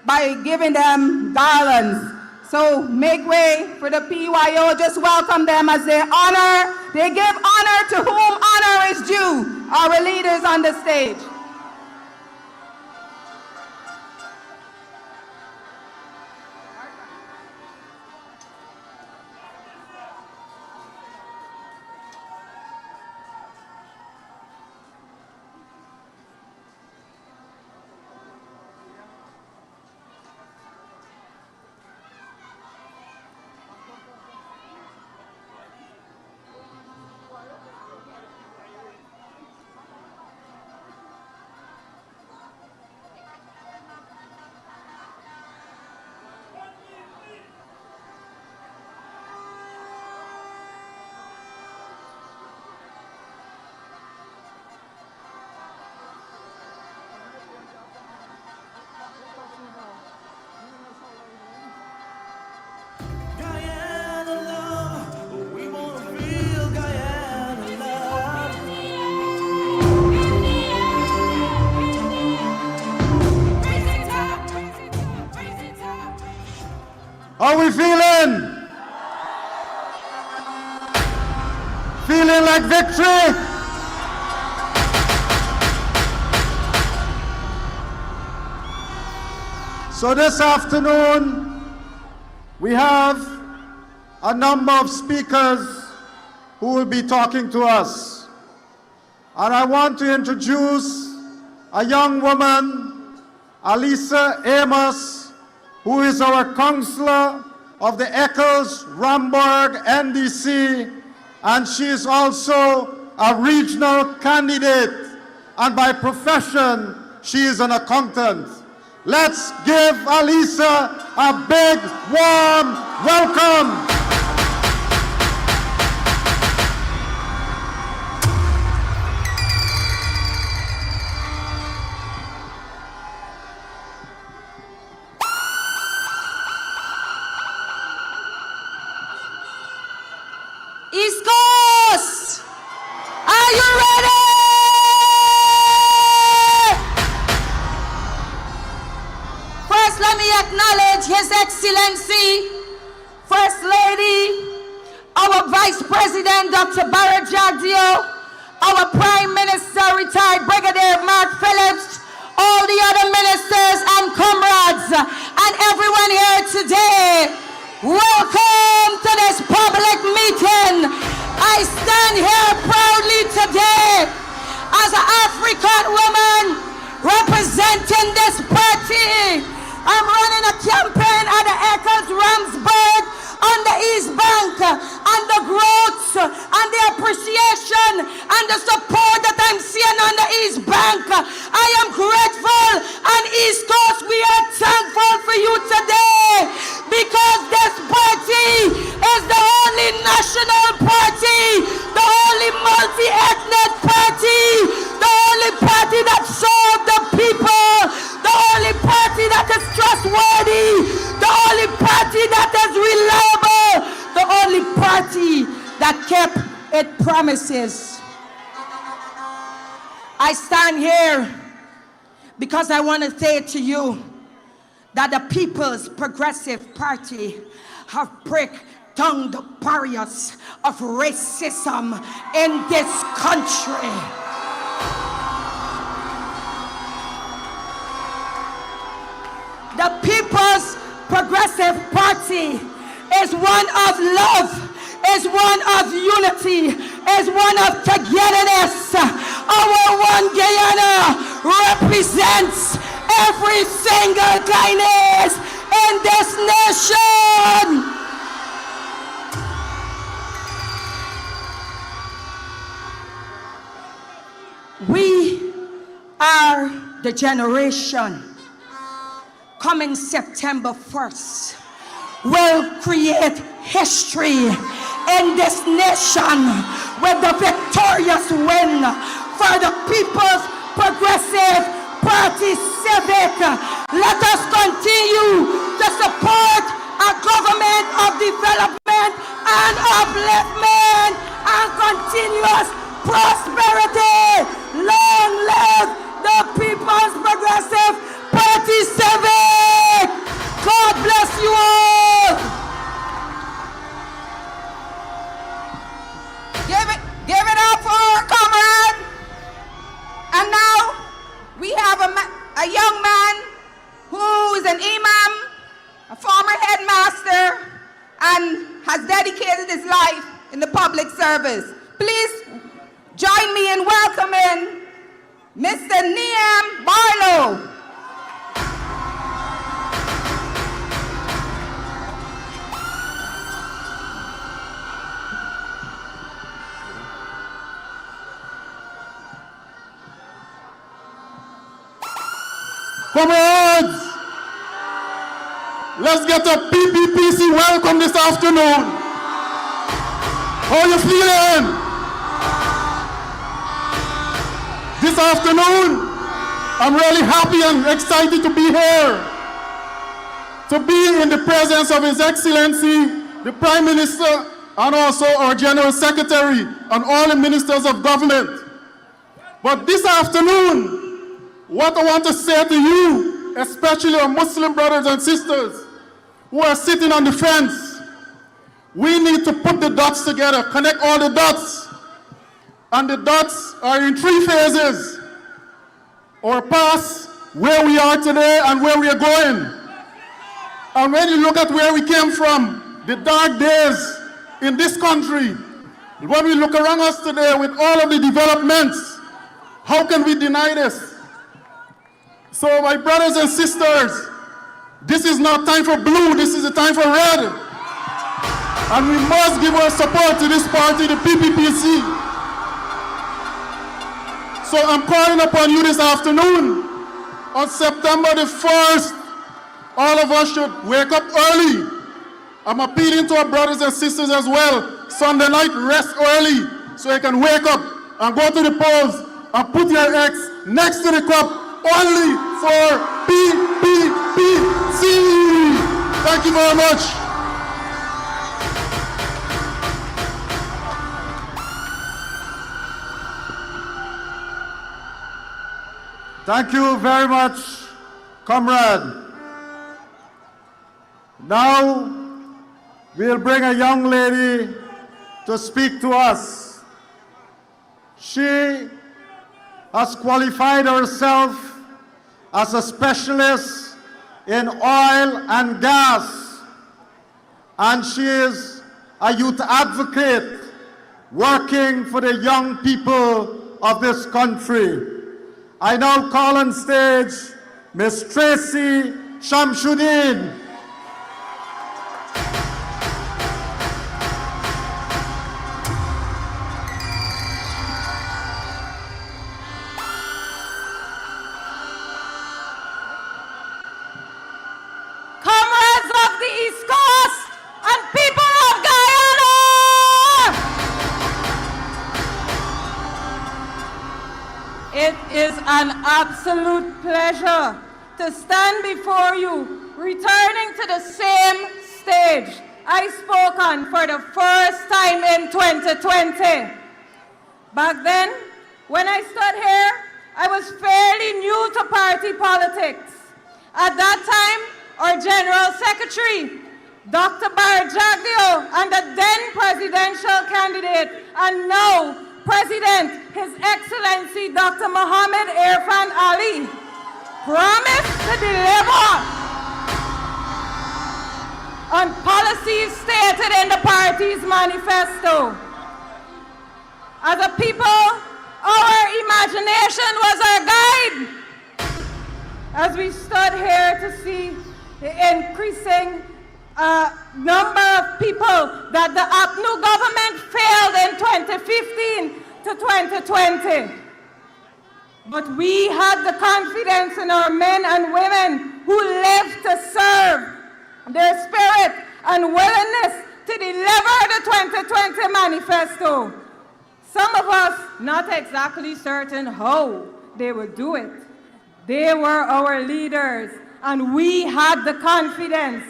by giving them garlands. So make way for the PYO. Just welcome them as they give honor to whom honor is due, our leaders on the stage. How we feeling? Feeling like victory? So this afternoon, we have a number of speakers who will be talking to us. And I want to introduce a young woman, Alisa Amos, who is our councillor of the Eccles Ramburg NDC, and she is also a regional candidate, and by profession, she is an accountant. Let's give Alisa a big, warm welcome. East Coast, are you ready? First, let me acknowledge His Excellency, First Lady, our Vice President, Dr. Barrett Jagdeo, our Prime Minister, retired Brigadier Mark Phillips, all the other ministers and comrades, and everyone here today. Welcome to this public meeting. I stand here proudly today as an African woman representing this party. I'm running a campaign at the Eccles Ramsburg on the East Bank, and the growth and the appreciation and the support that I'm seeing on the East Bank. I am grateful, and East Coast, we are thankful for you today, because this party is the only national party, the only multi-ethnic party, the only party that serves the people, the only party that is trustworthy, the only party that is reliable, the only party that kept its promises. I stand here because I want to say to you that the People's Progressive Party have break down the barriers of racism in this country. The People's Progressive Party is one of love, is one of unity, is one of togetherness. Our one Guyana represents every single Guyanese in this nation. We are the generation coming September 1st will create history in this nation with the victorious win for the People's Progressive Party Civic. Let us continue to support a government of development and upliftment and continuous prosperity Long live the People's Progressive Party Civic! God bless you all! Give it up for our comrade. And now we have a young man who is an imam, a former headmaster, and has dedicated his life in the public service. Please join me in welcoming Mr. Niam Barlow. Comrades, let's get a PPPC welcome this afternoon. How you feeling? This afternoon, I'm really happy and excited to be here. To be in the presence of His Excellency, the Prime Minister, and also our General Secretary and all the ministers of government. But this afternoon, what I want to say to you, especially our Muslim brothers and sisters who are sitting on the fence, we need to put the dots together, connect all the dots. And the dots are in 3 phases. Our past, where we are today, and where we are going. And when you look at where we came from, the dark days in this country, when we look around us today with all of the developments, how can we deny this? So my brothers and sisters, this is not time for blue, this is a time for red. And we must give our support to this party, the PPPC. So I'm calling upon you this afternoon, on September the 1st, all of us should wake up early. I'm appealing to our brothers and sisters as well. Sunday night, rest early, so you can wake up and go to the polls and put your X next to the cup only for PPPC. Thank you very much. Thank you very much, comrade. Now, we'll bring a young lady to speak to us. She has qualified herself as a specialist in oil and gas, and she is a youth advocate working for the young people of this country. I now call on stage Miss Tracy Shamsuddin. Comrades of the East Coast and people of Guyana! It is an absolute pleasure to stand before you, returning to the same stage I spoke on for the first time in 2020. Back then, when I stood here, I was fairly new to party politics. At that time, our General Secretary, Dr. Barbados, and the then presidential candidate, and now President, His Excellency Dr. Mohammed Irfan Ali, promised to deliver on policies stated in the party's manifesto. As a people, our imagination was our guide. As we stood here to see the increasing number of people that the APNU government failed in 2015 to 2020. But we had the confidence in our men and women who lived to serve. Their spirit and willingness to deliver the 2020 manifesto. Some of us not exactly certain how they would do it. They were our leaders, and we had the confidence,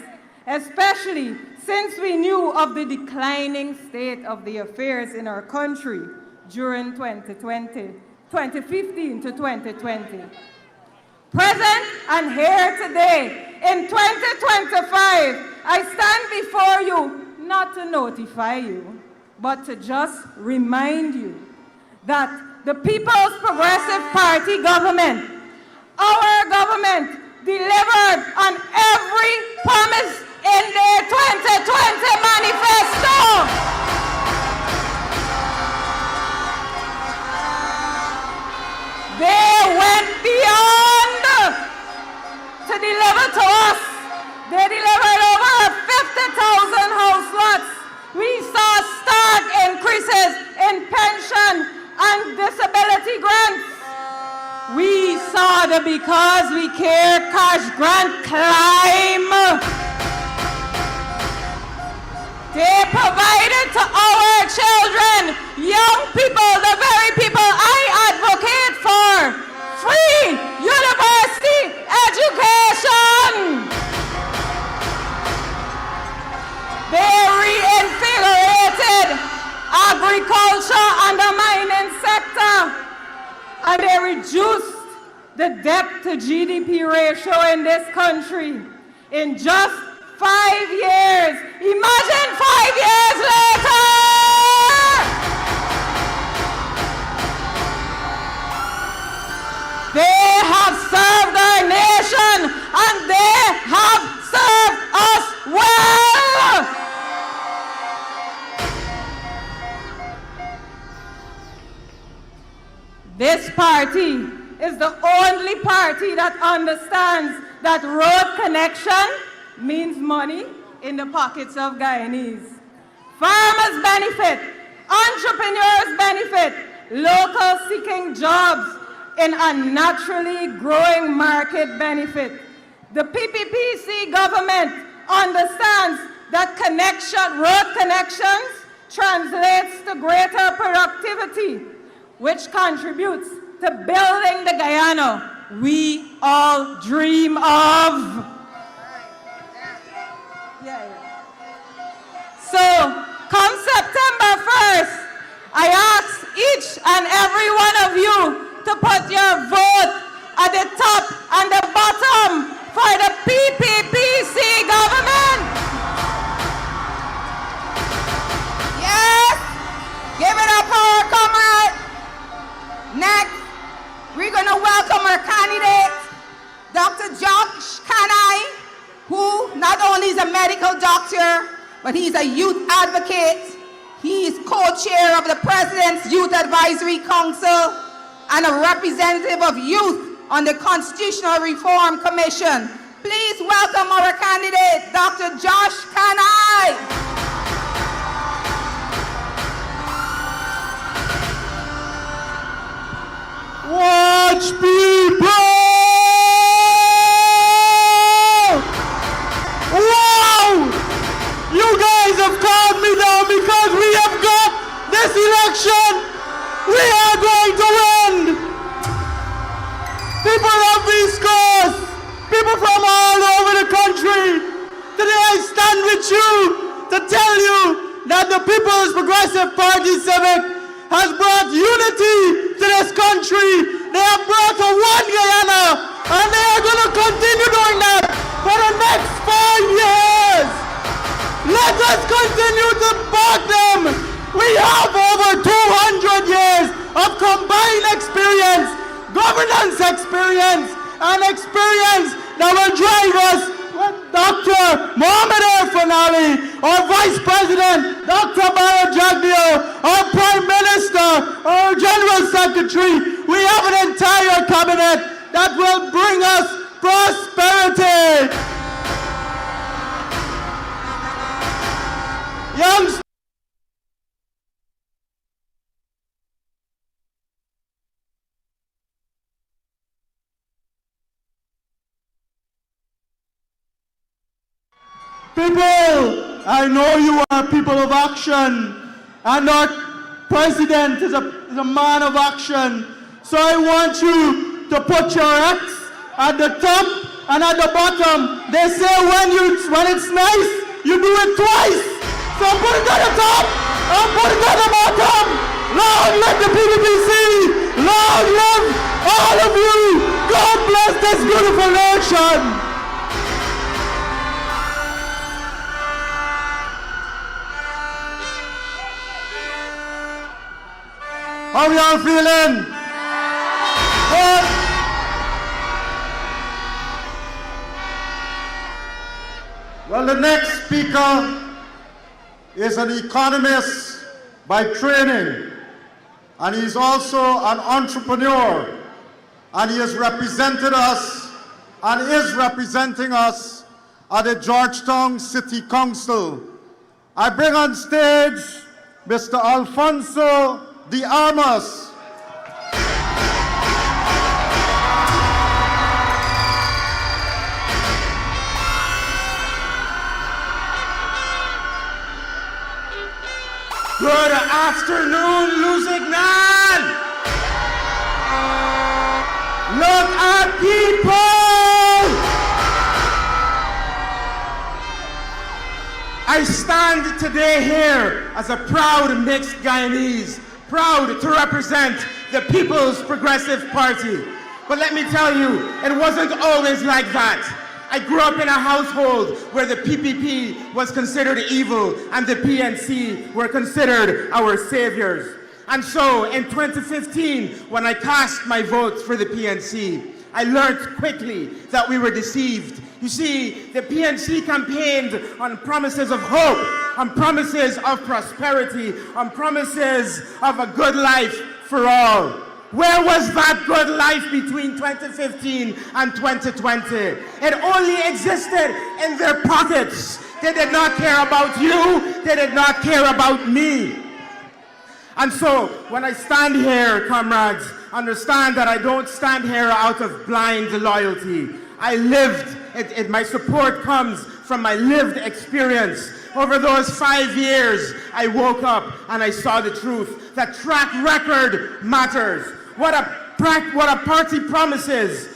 especially since we knew of the declining state of the affairs in our country during 2020, 2015 to 2020. Present and here today, in 2025, I stand before you not to notify you, but to just remind you that the People's Progressive Party government, our government, delivered on every promise in their 2020 manifesto. They went beyond to deliver to us. They delivered over 50,000 house lots. We saw stark increases in pension and disability grants. We saw the Because We Care cash grant climb. They provided to our children, young people, the very people I advocate for, free university education. They reinvigorated agriculture and the mining sector, and they reduced the debt to GDP ratio in this country in just 5 years. Imagine 5 years later! They have served our nation and they have served us well! This party is the only party that understands that road connection means money in the pockets of Guyanese. Farmers benefit, entrepreneurs benefit, locals seeking jobs in a naturally growing market benefit. The PPPC government understands that road connections translates to greater productivity, which contributes to building the Guyana we all dream of. So, come September 1st, I ask each and every one of you to put your vote at the top and the bottom for the PPPC government. Yes, give it up for our comrade. Next, we're going to welcome our candidate, Dr. Josh Kanai, who not only is a medical doctor, but he's a youth advocate. He's co-chair of the President's Youth Advisory Council and a representative of youth on the Constitutional Reform Commission. Please welcome our candidate, Dr. Josh Kanai. Watch people! Wow! You guys have calmed me down because we have got this election. We are going to win. People of East Coast, people from all over the country, today I stand with you to tell you that the People's Progressive Party Civic has brought unity to this country. They have brought a one Guyana, and they are going to continue doing that for the next 5 years. Let us continue to back them. We have over 200 years of combined experience, governance experience, and experience that will drive us with Dr. ADVERTISE, our Vice President, Dr. Barbados, our Prime Minister, our General Secretary. We have an entire cabinet that will bring us prosperity. Youngsters, people, I know you are people of action, and our president is a man of action. So I want you to put your X at the top and at the bottom. They say when it's nice, you do it twice. So put it at the top and put it at the bottom. Long live the PPPC! Long this beautiful nation. How y'all feeling? Good? Well, the next speaker is an economist by training, and he's also an entrepreneur, and he has represented us and is representing us at the Georgetown City Council. I bring on stage Mr. Alfonso de Armas. Good afternoon, Lusignan. Look at people. I stand today here as a proud mixed Guyanese, proud to represent the People's Progressive Party. But let me tell you, it wasn't always like that. I grew up in a household where the PPP was considered evil and the PNC were considered our saviors. And so in 2015, when I cast my vote for the PNC, I learned quickly that we were deceived. You see, the PNC campaigned on promises of hope, on promises of prosperity, on promises of a good life for all. Where was that good life between 2015 and 2020? It only existed in their pockets. They did not care about you. They did not care about me. And so, when I stand here, comrades, understand that I don't stand here out of blind loyalty. I lived, my support comes from my lived experience. Over those 5 years, I woke up and I saw the truth, that track record matters. What a party promises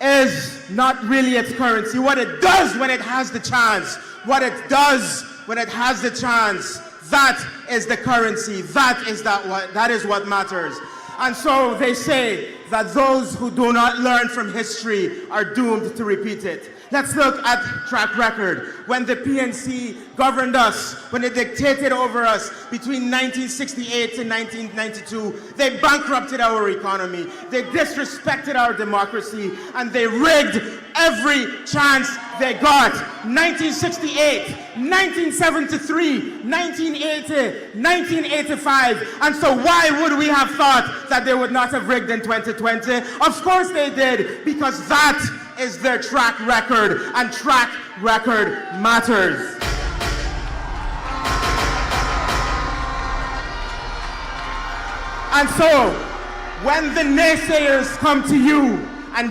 is not really its currency. What it does when it has the chance, what it does when it has the chance, that is the currency. That is what matters. And so they say that those who do not learn from history are doomed to repeat it. Let's look at track record. When the PNC governed us, when it dictated over us between 1968 and 1992, they bankrupted our economy, they disrespected our democracy, and they rigged every chance they got. 1968, 1973, 1980, 1985. And so why would we have thought that they would not have rigged in 2020? Of course they did, because that is their track record, and track record matters. And so, when the naysayers come to you, and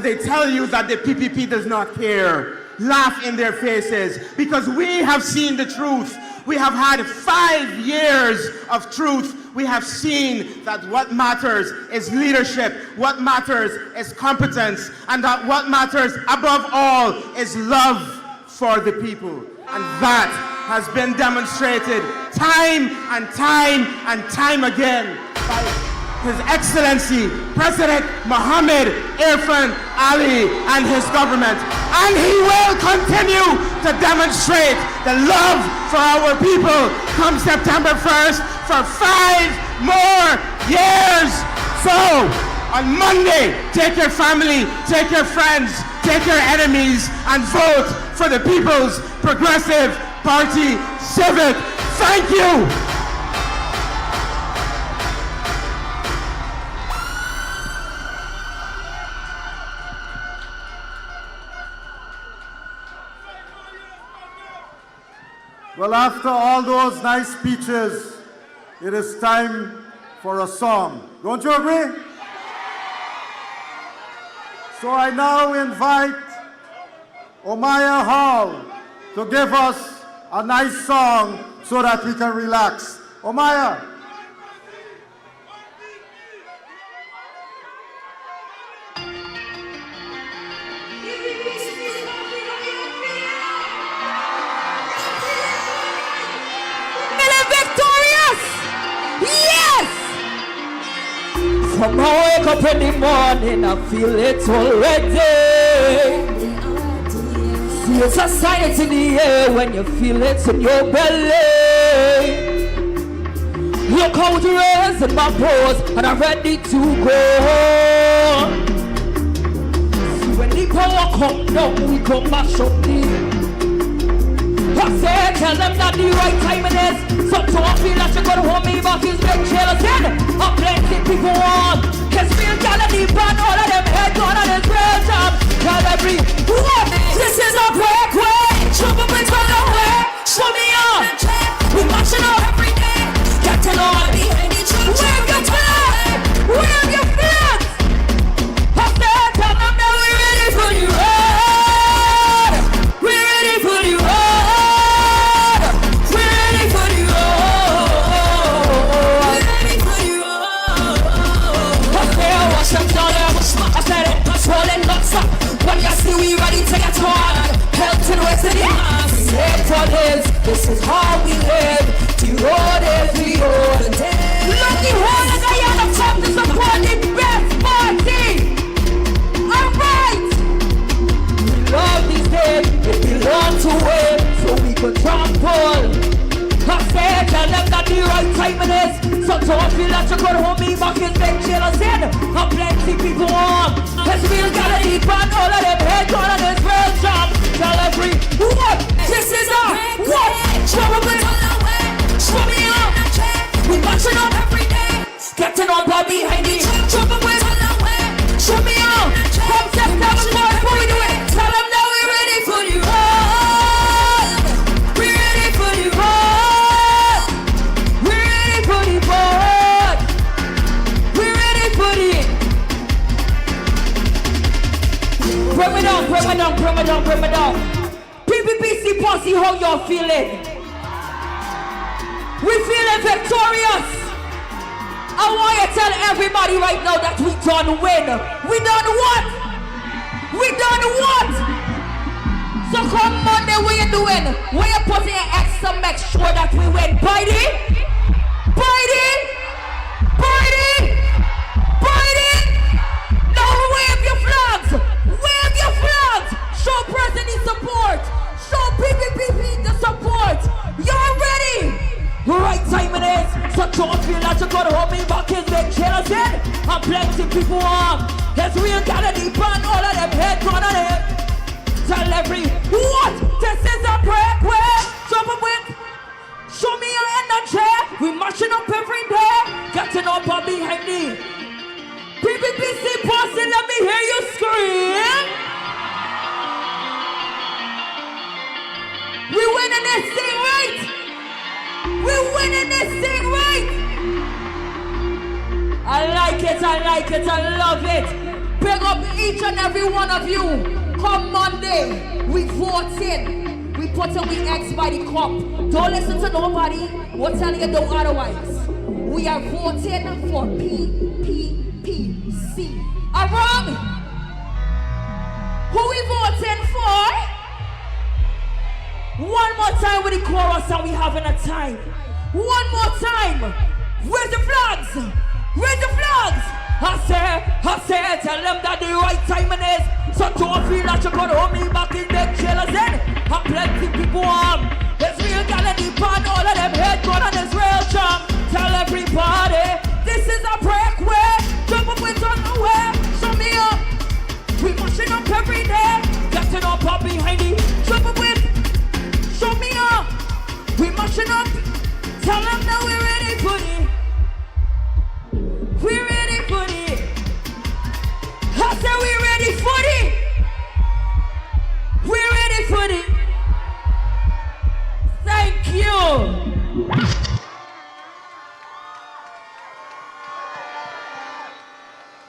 they tell you that the PPP does not care, laugh in their faces, because we have seen the truth. We have had 5 years of truth. We have seen that what matters is leadership, what matters is competence, and that what matters above all is love for the people. And that has been demonstrated time and time again by His Excellency President Mohammed Irfan Ali and his government. And he will continue to demonstrate the love for our people come September 1st for 5 more years. So, on Monday, take your family, take your friends, take your enemies, and vote for the People's Progressive Party Civic. Thank you. Well, after all those nice speeches, it is time for a song. Don't you agree? So I now invite Omaya Hall to give us a nice song so that we can relax. Omaya. Victorious! Yes! From I wake up in the morning, I feel it already. See, it's a sign in the air when you feel it in your belly. Look how the rays in my pores and I'm ready to go. See, when the power come down, we come mash up the. I said, tell them that the right time it is. So don't feel that you're gonna hold me back, is big jealous in. I'm plenty people want. Cause real gal and deep and all of them head gone on this real job. Tell every what? This is a break way. Trouble with on the way. Show me on. We marching out every day. Got to know what behind each other. Where have you been? Where have you been? I said, tell them that we're ready for the road. We're ready for the road. We're ready for the road. We're ready for the road. I said, I wash them down there. I said it, swollen nuts up. When you see we ready to get on. Help to the west of the house. This is how we live. The road is the road. Lucky whole of Guyana come to support the best party. Alright. We love this day. It belongs to him, so we can trample. I said, tell them that the right time it is. So don't feel that you're gonna hold me back in big jealous in. And plenty people want. Cause we'll get a deep and all of them head on this real job. Tell every what? This is a what? Trouble with on the way. Show me up. We marching up every day. Getting on by behind the trouble with on the way. Show me up. From September 4th, what we doing? Tell them that we're ready for the road. We're ready for the road. We're ready for the road. We're ready for the. Bring me down, bring me down, bring me down, bring me down. PPPC posse, how y'all feeling? We feeling victorious. I want you to tell everybody right now that we done win. We done what? We done what? So come Monday, what you doing? What you putting your X to make sure that we win? Bidey? Bidey? Bidey? Bidey? Now wave your flags. Wave your flags. Show President support. Show PPP the support. You're ready. The right time it is. So don't feel like you're gonna hold me back in the jealous in. And plenty people want. There's real gal and deep and all of them head on it. Tell every what? This is a breakaway. Trouble with. Show me your energy. We marching up every day. Getting up on behind me. PPPC bossing, let me hear you scream. We winning this thing right. We're winning this thing right. I like it, I like it, I love it. Bring up each and every one of you. Come Monday, we vote in. We put in we X by the cup. Don't listen to nobody. We're telling you no otherwise. We are voting for PPPC. I'm wrong? Who we voting for? One more time with the chorus and we having a time. One more time. Where's the flags? Where's the flags? I say, tell them that the right time it is. So don't feel that you're gonna hold me back in the jealous in. And plenty people want. There's real gal and deep and all of them head going on this real jump. Tell everybody, this is a breakaway. Jump up with on the way. Show me up. We marching up every day. Getting up behind it. Jump up with. Show me up. We marching up. Tell them that we're ready for it. We're ready for it. I said we're ready for it. We're ready for it. Thank you.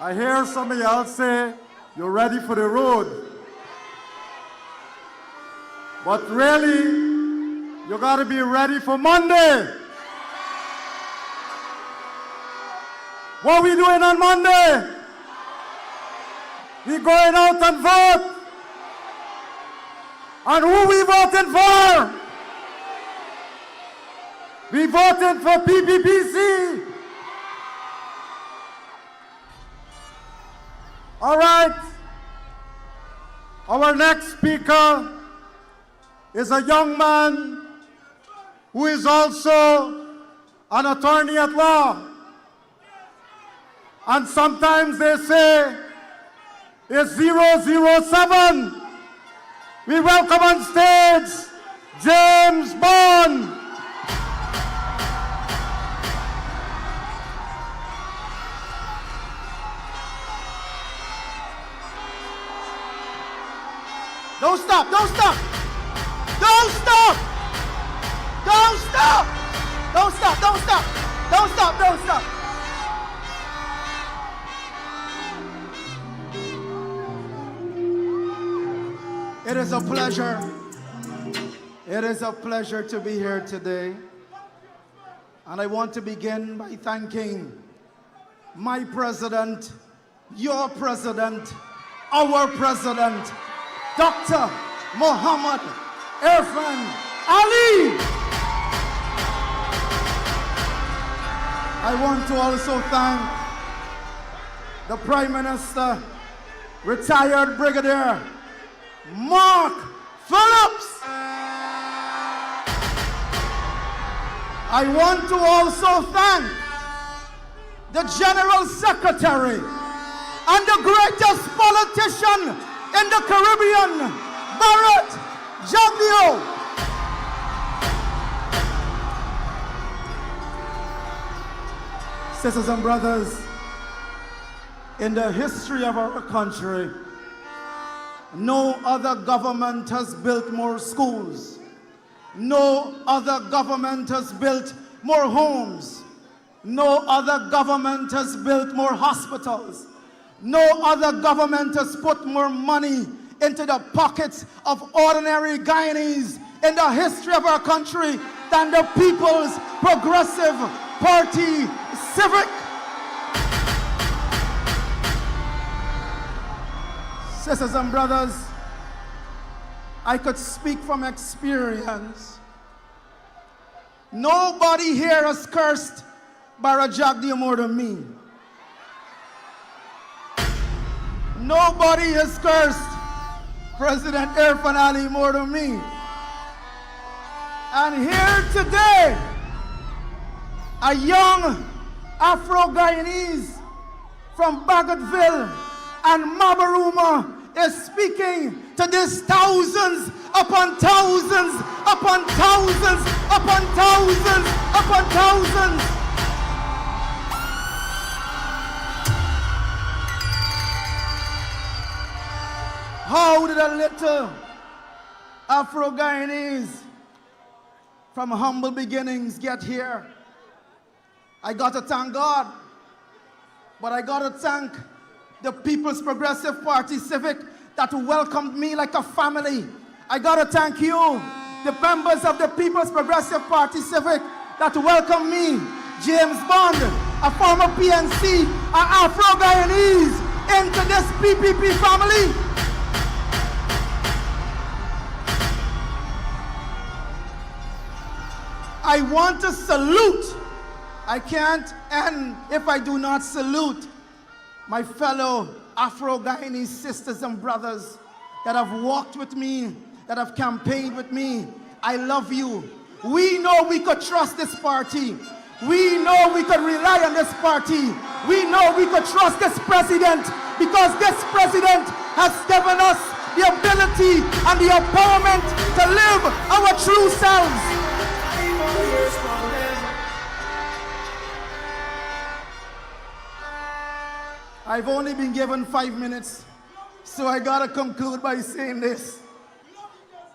I hear some of y'all say you're ready for the road. But really, you gotta be ready for Monday. What we doing on Monday? We going out and vote. And who we voting for? We voting for PPPC. All right. Our next speaker is a young man who is also an attorney at law. And sometimes they say it's 007. We welcome on stage James Bond. Don't stop, don't stop. Don't stop. Don't stop. Don't stop, don't stop. Don't stop, don't stop. It is a pleasure. It is a pleasure to be here today. And I want to begin by thanking my president, your president, our president, Dr. Muhammad Irfan Ali. I want to also thank the Prime Minister, retired Brigadier Mark Phillips. I want to also thank the General Secretary and the greatest politician in the Caribbean, Barrett Jagdio. Sisters and brothers, in the history of our country, no other government has built more schools. No other government has built more homes. No other government has built more hospitals. No other government has put more money into the pockets of ordinary Guyanese in the history of our country than the People's Progressive Party Civic. Sisters and brothers, I could speak from experience. Nobody here has cursed Barra Jagdio more than me. Nobody has cursed President Irfan Ali more than me. And here today, a young Afro-Guyanese from Bagotville and Mabaruma is speaking to these thousands upon thousands upon thousands upon thousands upon thousands. How did a little Afro-Guyanese from humble beginnings get here? I got to thank God, but I got to thank the People's Progressive Party Civic that welcomed me like a family. I got to thank you, the members of the People's Progressive Party Civic that welcomed me, James Bond, a former PNC, an Afro-Guyanese, into this PPP family. I want to salute. I can't end if I do not salute my fellow Afro-Guyanese sisters and brothers that have walked with me, that have campaigned with me. I love you. We know we could trust this party. We know we could rely on this party. We know we could trust this president because this president has given us the ability and the empowerment to live our true selves. I've only been given 5 minutes, so I gotta conclude by saying this.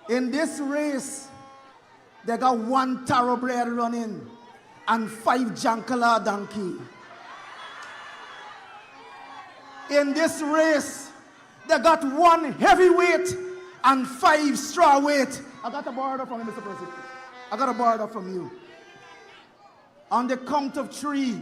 In this race, they got 1 thoroughbred running and 5 Jankala donkey. In this race, they got 1 heavyweight and 5 strawweight. I got a border from you, Mr. President. I got a border from you. On the count of 3,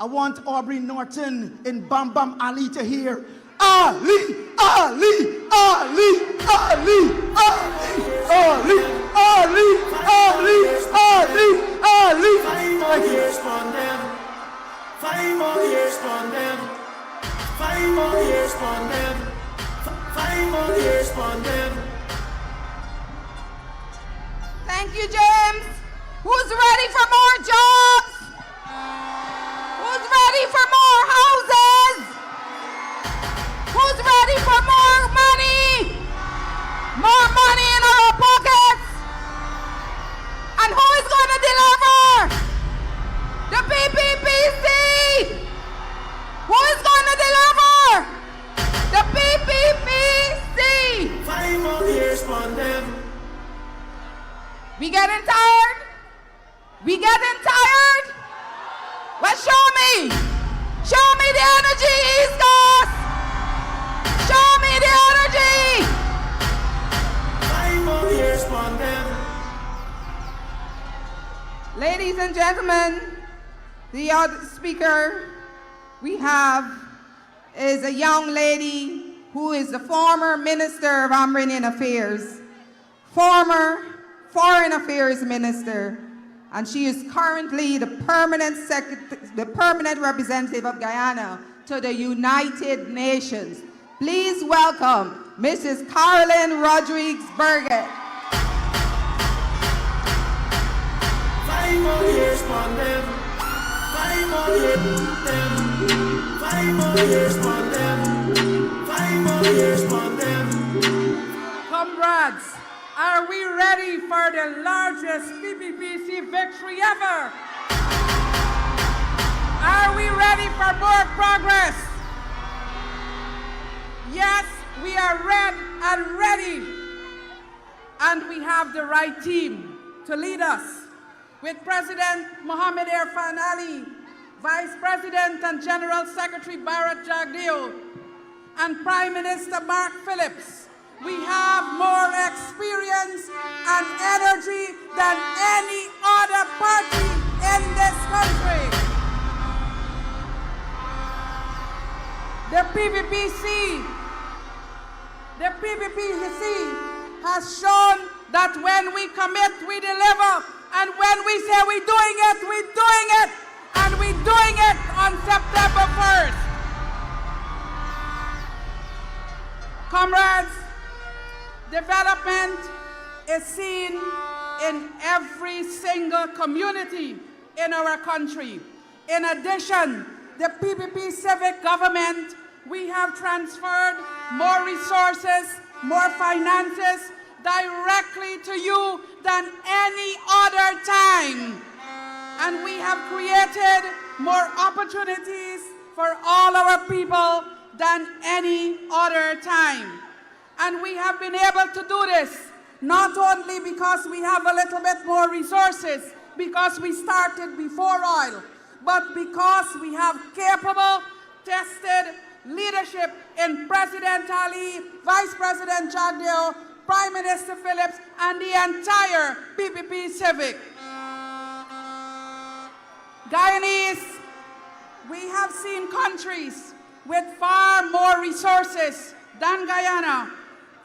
I want Aubrey Norton in Bam Bam Ali to hear Ali, Ali, Ali, Ali, Ali, Ali, Ali, Ali, Ali, Ali. 5 more years on them. 5 more years on them. 5 more years for them. 5 more years for them. Thank you, James. Who's ready for more jobs? Who's ready for more houses? Who's ready for more money? More money in our pockets? And who is going to deliver? The PPPC. Who is going to deliver? The PPPC. 5 more years for them. We getting tired? We getting tired? Well, show me. Show me the energy, East Coast. Show me the energy. 5 more years for them. Ladies and gentlemen, the other speaker we have is a young lady who is the former Minister of Armenian Affairs, former Foreign Affairs Minister, and she is currently the permanent representative of Guyana to the United Nations. Please welcome Mrs. Caroline Rodrigues Burgett. 5 more years for them. 5 more years for them. 5 more years for them. 5 more years for them. Comrades, are we ready for the largest PPPC victory ever? Are we ready for more progress? Yes, we are red and ready. And we have the right team to lead us. With President Mohamed Irfan Ali, Vice President and General Secretary Barbados Jagdeo, and Prime Minister Mark Phillips, we have more experience and energy than any other party in this country. The PPPC has shown that when we commit, we deliver. And when we say we're doing it, we're doing it. And we're doing it on September 1st. Comrades, development is seen in every single community in our country. In addition, the PPP civic government, we have transferred more resources, more finances directly to you than any other time. And we have created more opportunities for all our people than any other time. And we have been able to do this not only because we have a little bit more resources, because we started before oil, but because we have capable, tested leadership in President Ali, Vice President Jagdeo, Prime Minister Phillips, and the entire PPP Civic. Guyanese, we have seen countries with far more resources than Guyana.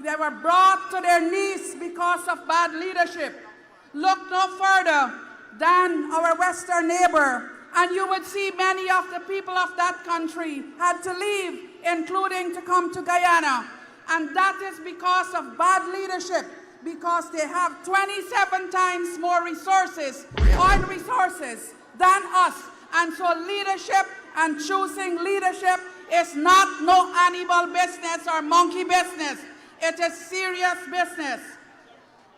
They were brought to their knees because of bad leadership. Look no further than our Western neighbor, and you would see many of the people of that country had to leave, including to come to Guyana. And that is because of bad leadership, because they have 27 times more resources, oil resources, than us. And so leadership and choosing leadership is not no animal business or monkey business. It is serious business.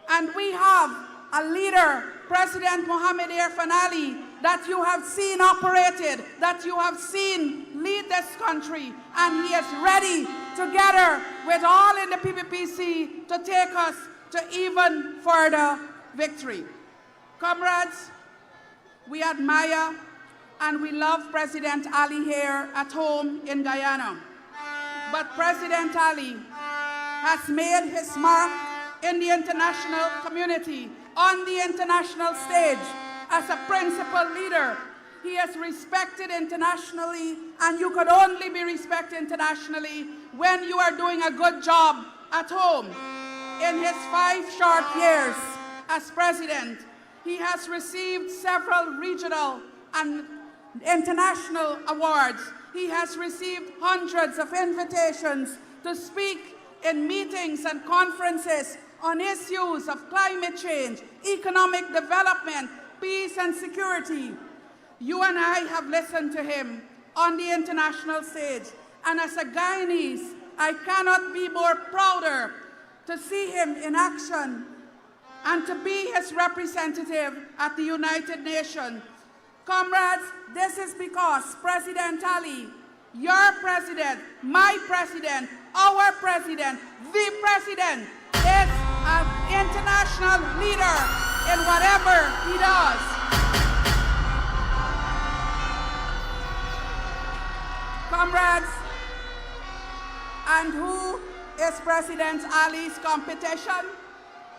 And we have a leader, President Mohamed Irfan Ali, that you have seen operated, that you have seen lead this country, and he is ready, together with all in the PPPC, to take us to even further victory. Comrades, we admire and we love President Ali here at home in Guyana. But President Ali has made his mark in the international community, on the international stage, as a principal leader. He is respected internationally, and you could only be respected internationally when you are doing a good job at home. In his 5 short years as president, he has received several regional and international awards. he has received hundreds of invitations to speak in meetings and conferences on issues of climate change, economic development, peace and security. You and I have listened to him on the international stage, and as a Guyanese, I cannot be more prouder to see him in action and to be his representative at the United Nations. Comrades, this is because President Ali, your president, my president, our president, the president, is an international leader in whatever he does. Comrades, and who is President Ali's competition?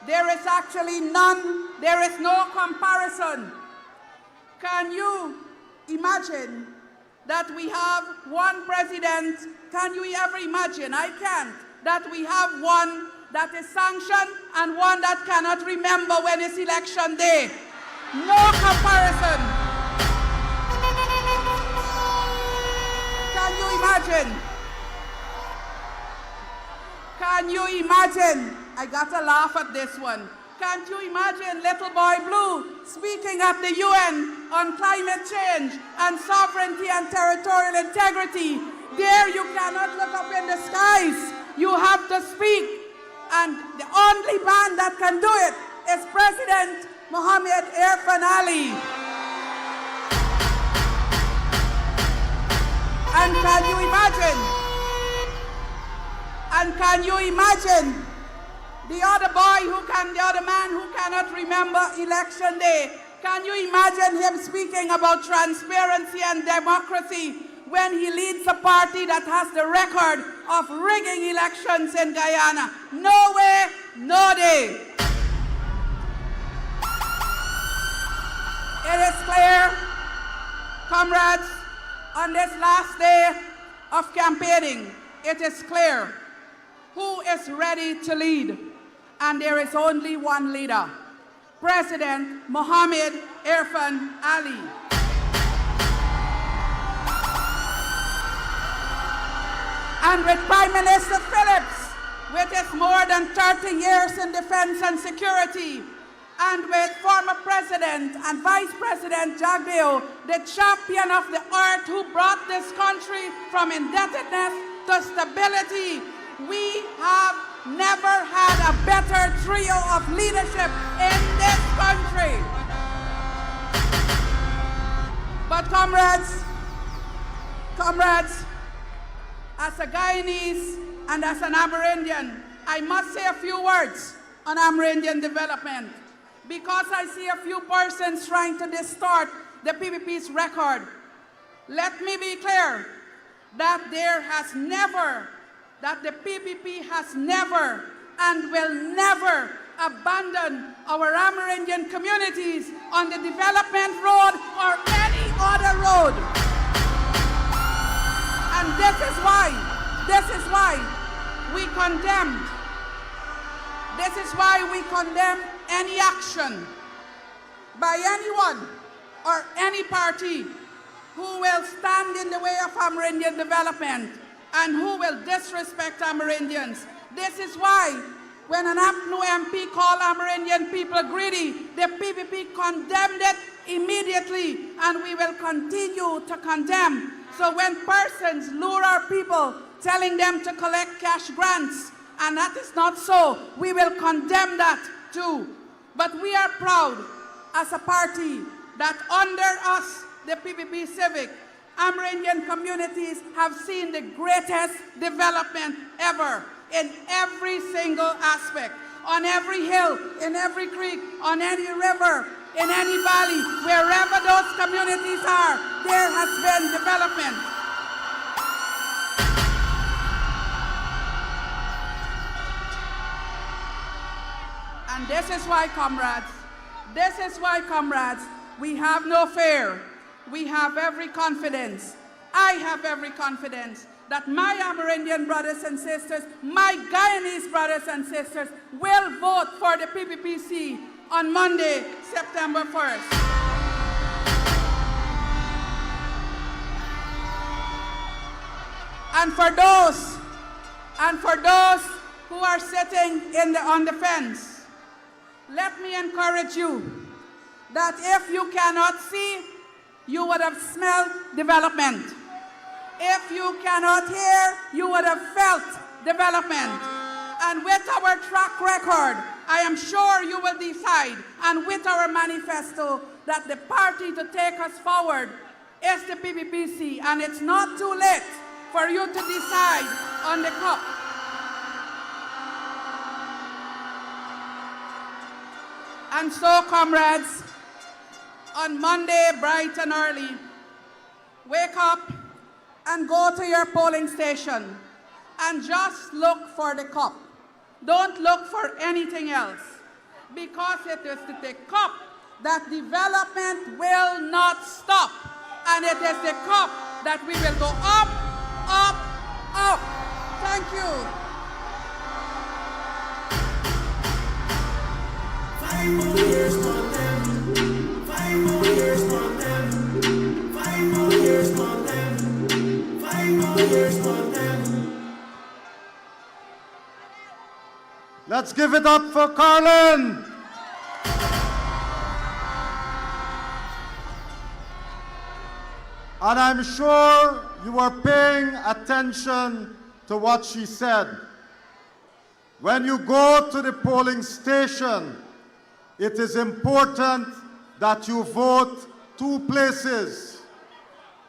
There is actually none, there is no comparison. Can you imagine that we have one president? Can you ever imagine? I can't. That we have one that is sanctioned and one that cannot remember when it's election day. No comparison. Can you imagine? Can you imagine? I gotta laugh at this one. Can't you imagine little boy Blue speaking at the UN on climate change and sovereignty and territorial integrity? There you cannot look up in the skies. You have to speak. And the only man that can do it is President Mohammed Irfan Ali. And can you imagine? And can you imagine the other man who cannot remember election day? Can you imagine him speaking about transparency and democracy when he leads a party that has the record of rigging elections in Guyana? No way, no day. It is clear, comrades, on this last day of campaigning, it is clear who is ready to lead. And there is only one leader, President Mohammed Irfan Ali. And with Prime Minister Phillips, with his more than 30 years in defense and security, and with former President and Vice President Jagdeo, the champion of the earth who brought this country from indebtedness to stability, we have never had a better trio of leadership in this country. But comrades, as a Guyanese and as an Amerindian, I must say a few words on Amerindian development, because I see a few persons trying to distort the PPP's record. Let me be clear that the PPP has never and will never abandon our Amerindian communities on the development road or any other road. And this is why we condemn any action by anyone or any party who will stand in the way of Amerindian development and who will disrespect Amerindians. This is why when an APNU MP called Amerindian people greedy, the PPP condemned it immediately, and we will continue to condemn. So when persons lure our people, telling them to collect cash grants, and that is not so, we will condemn that too. But we are proud as a party that under us, the PPP Civic, Amerindian communities have seen the greatest development ever in every single aspect. On every hill, in every creek, on any river, in any valley, wherever those communities are, there has been development. And this is why, comrades, we have no fear. We have every confidence. I have every confidence that my Amerindian brothers and sisters, my Guyanese brothers and sisters will vote for the PPPC on Monday, September 1st. And for those who are sitting on the fence, let me encourage you that if you cannot see, you would have smelled development. If you cannot hear, you would have felt development. And with our track record, I am sure you will decide, and with our manifesto, that the party to take us forward is the PPPC, and it's not too late for you to decide on the cup. And so, comrades, on Monday, bright and early, wake up and go to your polling station and just look for the cup. Don't look for anything else, because it is the cup that development will not stop. And it is the cup that we will go up, up, up. Thank you. 5 more years on them. 5 more years on them. 5 more years on them. 5 more years on them. Let's give it up for Carlin. And I'm sure you were paying attention to what she said. When you go to the polling station, it is important that you vote 2 places,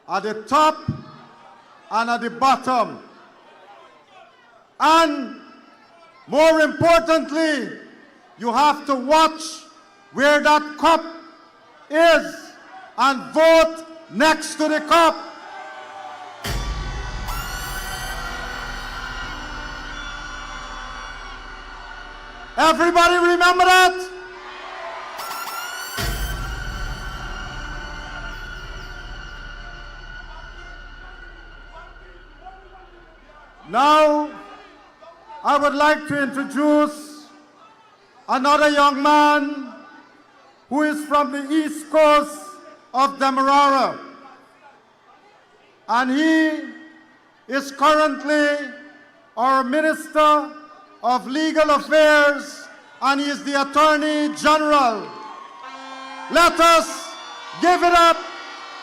at the top and at the bottom. And more importantly, you have to watch where that cup is and vote next to the cup. Everybody remember that? Now, I would like to introduce another young man who is from the east coast of Demerara, and he is currently our Minister of Legal Affairs, and he is the Attorney General. Let us give it up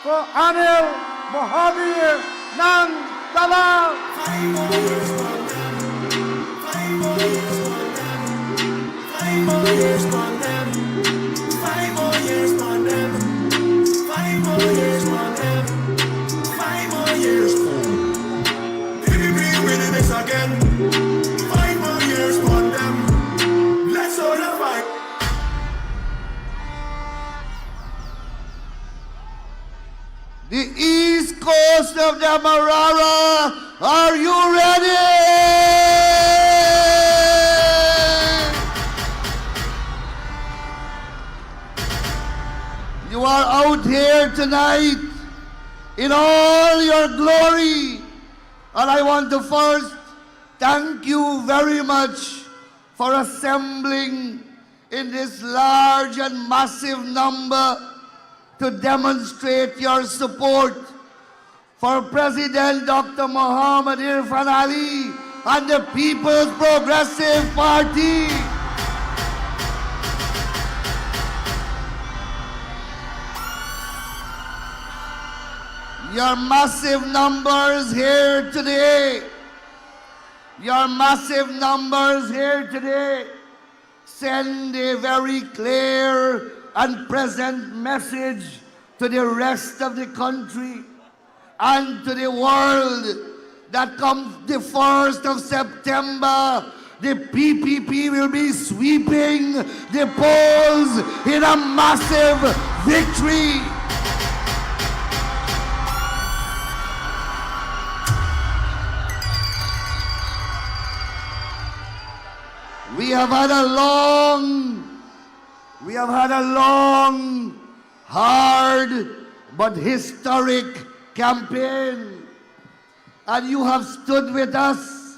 for Anil Mohammed Nandala. 5 more years on them. 5 more years on them. 5 more years on them. 5 more years on them. 5 more years on them. 5 more years on them. PPP winning this again. 5 more years on them. Let's all fight. The east coast of Demerara, are you ready? You are out here tonight in all your glory, and I want to first thank you very much for assembling in this large and massive number to demonstrate your support for President Dr. Mohammed Irfan Ali and the People's Progressive Party. Your massive numbers here today, send a very clear and present message to the rest of the country and to the world that comes the 1st of September, the PPP will be sweeping the polls in a massive victory. We have had a long, hard, but historic campaign. And you have stood with us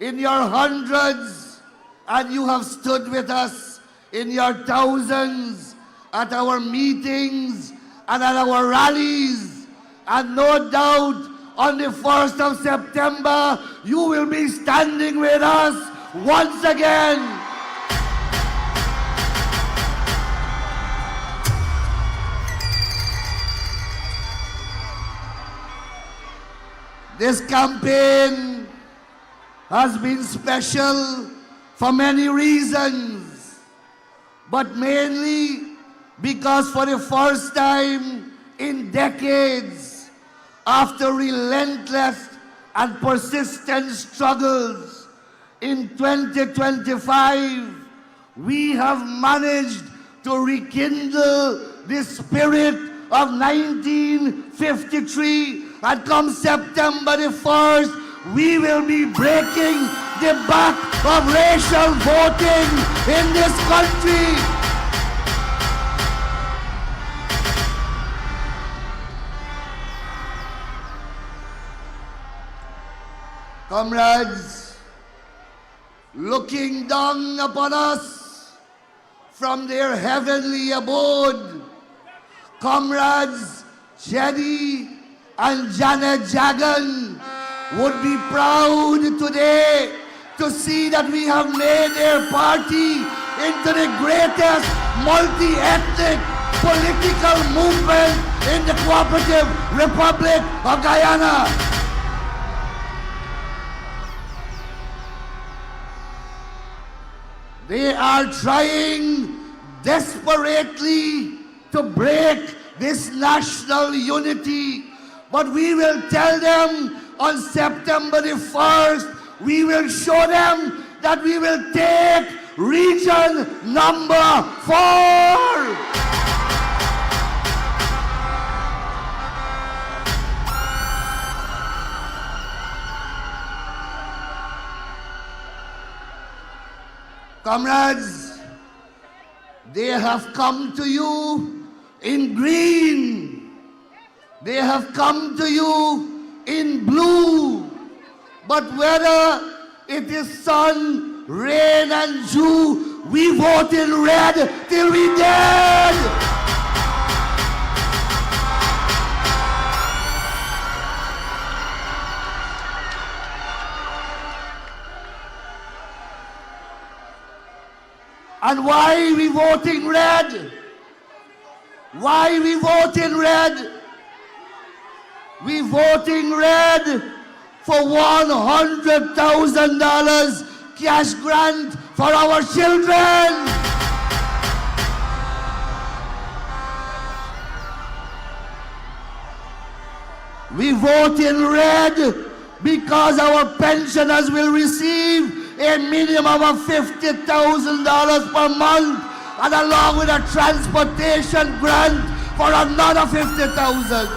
in your hundreds, and you have stood with us in your thousands at our meetings and at our rallies. And no doubt, on the 1st of September, you will be standing with us once again. This campaign has been special for many reasons, but mainly because for the first time in decades, after relentless and persistent struggles, in 2025, we have managed to rekindle the spirit of 1953, and come September the 1st, we will be breaking the back of racial voting in this country. Comrades, looking down upon us from their heavenly abode, comrades Jenny and Janet Jagan would be proud today to see that we have made their party into the greatest multi-ethnic political movement in the Cooperative Republic of Guyana. They are trying desperately to break this national unity, but we will tell them on September the 1st, we will show them that we will take region number 4. Comrades, they have come to you in green. They have come to you in blue. But whether it is sun, rain, and dew, we vote in red till we dead. And why we vote in red? Why we vote in red? We vote in red for $100,000 cash grant for our children. We vote in red because our pensioners will receive a minimum of $50,000 per month, and along with a transportation grant for another $50,000.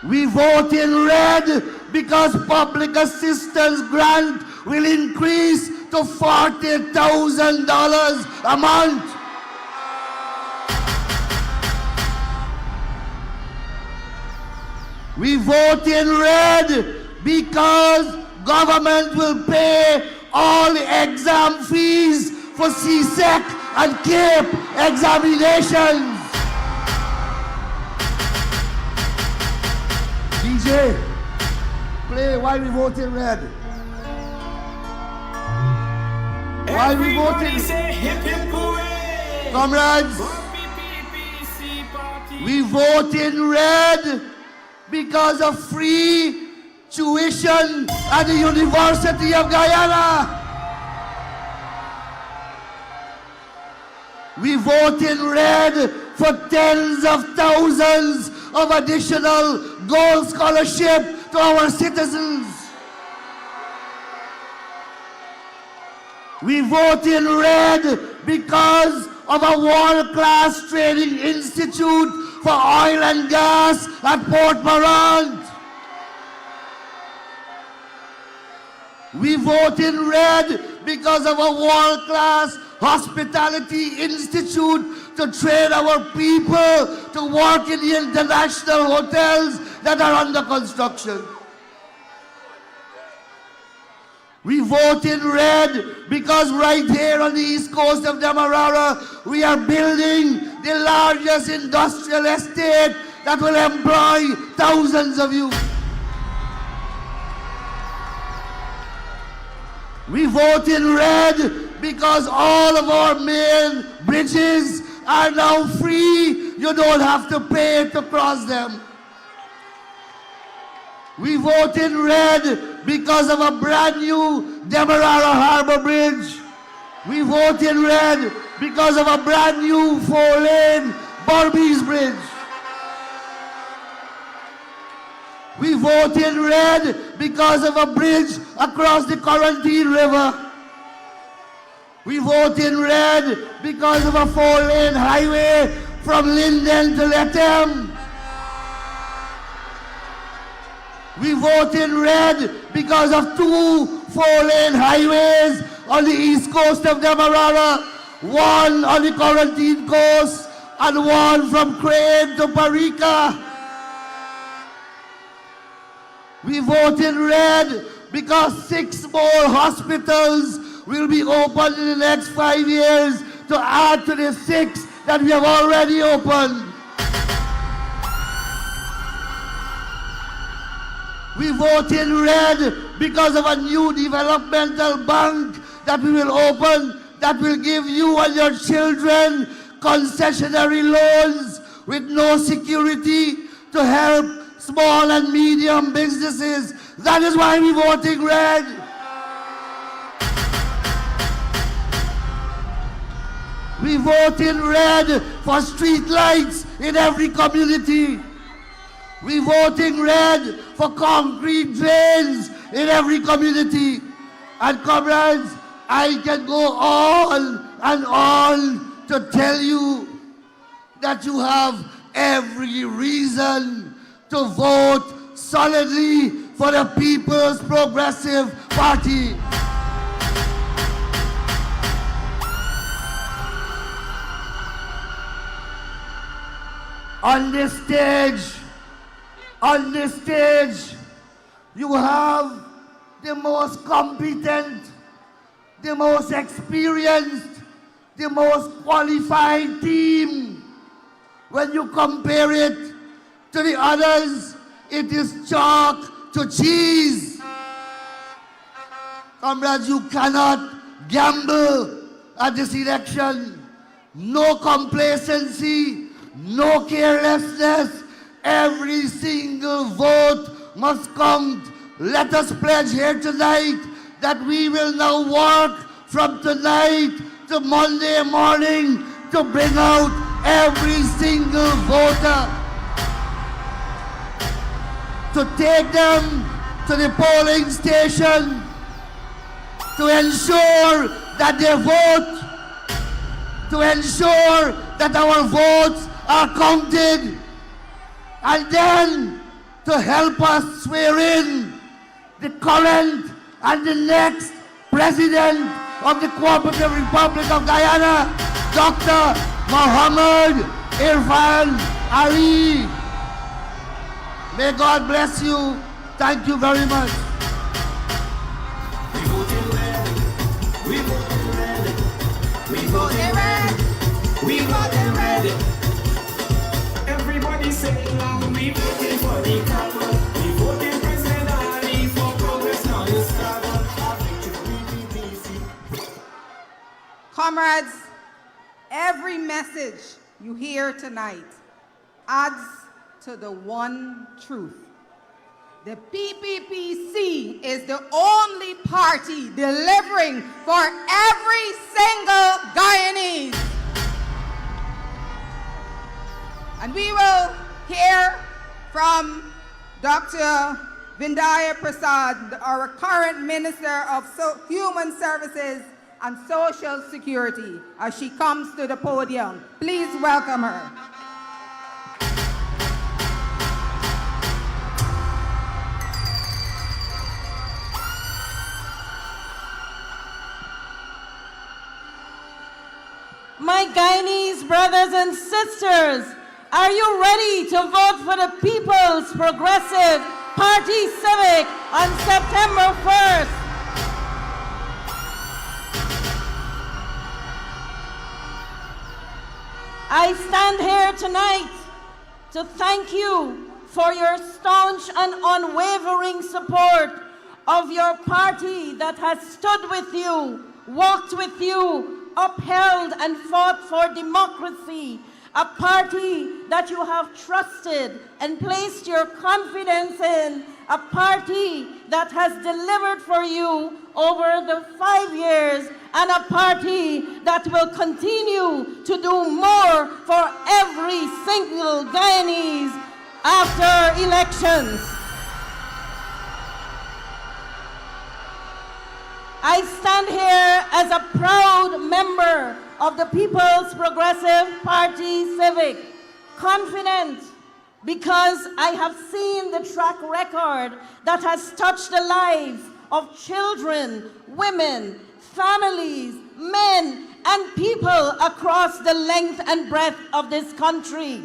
We vote in red because public assistance grant will increase to $40,000 a month. We vote in red because government will pay all the exam fees for CSEC and CAPE examinations. DJ, play Why We Vote in Red. Why we vote in red? Comrades, we vote in red because of free tuition at the University of Guyana. We vote in red for tens of thousands of additional gold scholarship to our citizens. We vote in red because of a world-class training institute for oil and gas at Port Morant. We vote in red because of a world-class hospitality institute to train our people to work in the international hotels that are under construction. We vote in red because right here on the east coast of Demerara, we are building the largest industrial estate that will employ thousands of you. We vote in red because all of our main bridges are now free. You don't have to pay to cross them. We vote in red because of a brand new Demerara Harbor Bridge. We vote in red because of a brand new 4-lane Barbados Bridge. We vote in red because of a bridge across the Quarantine River. We vote in red because of a 4-lane highway from Linden to Lethem. We vote in red because of 2 4-lane highways on the east coast of Demerara, one on the Quarantine coast, and one from Crane to Parika. We vote in red because 6 more hospitals will be opened in the next 5 years to add to the 6 that we have already opened. We vote in red because of a new developmental bank that we will open that will give you and your children concessionary loans with no security to help small and medium businesses. That is why we're voting red. We vote in red for street lights in every community. We voting red for concrete drains in every community. And comrades, I can go on and on to tell you that you have every reason to vote solidly for the People's Progressive Party. On this stage, you have the most competent, the most experienced, the most qualified team. When you compare it to the others, it is chalk to cheese. Comrades, you cannot gamble at this election. No complacency, no carelessness. Every single vote must count. Let us pledge here tonight that we will now work from tonight to Monday morning to bring out every single voter, to take them to the polling station, to ensure that they vote, to ensure that our votes are counted, and then to help us swear in the current and the next President of the Cooperative Republic of Guyana, Dr. Mohammed Irfan Ali. May God bless you. Thank you very much. We vote in red. We vote in red. We vote in red. We vote in red. Everybody say it loud. We voting for the couple. We voting President Ali for progress. Now you start. Comrades, every message you hear tonight adds to the one truth. The PPPC is the only party delivering for every single Guyanese. And we will hear from Dr. Vindaya Prasad, our current Minister of Human Services and Social Security, as she comes to the podium. Please welcome her. My Guyanese brothers and sisters, are you ready to vote for the People's Progressive Party Civic on September 1st? I stand here tonight to thank you for your staunch and unwavering support of your party that has stood with you, walked with you, upheld and fought for democracy, a party that you have trusted and placed your confidence in, a party that has delivered for you over the 5 years, and a party that will continue to do more for every single Guyanese after elections. I stand here as a proud member of the People's Progressive Party Civic, confident because I have seen the track record that has touched the lives of children, women, families, men, and people across the length and breadth of this country.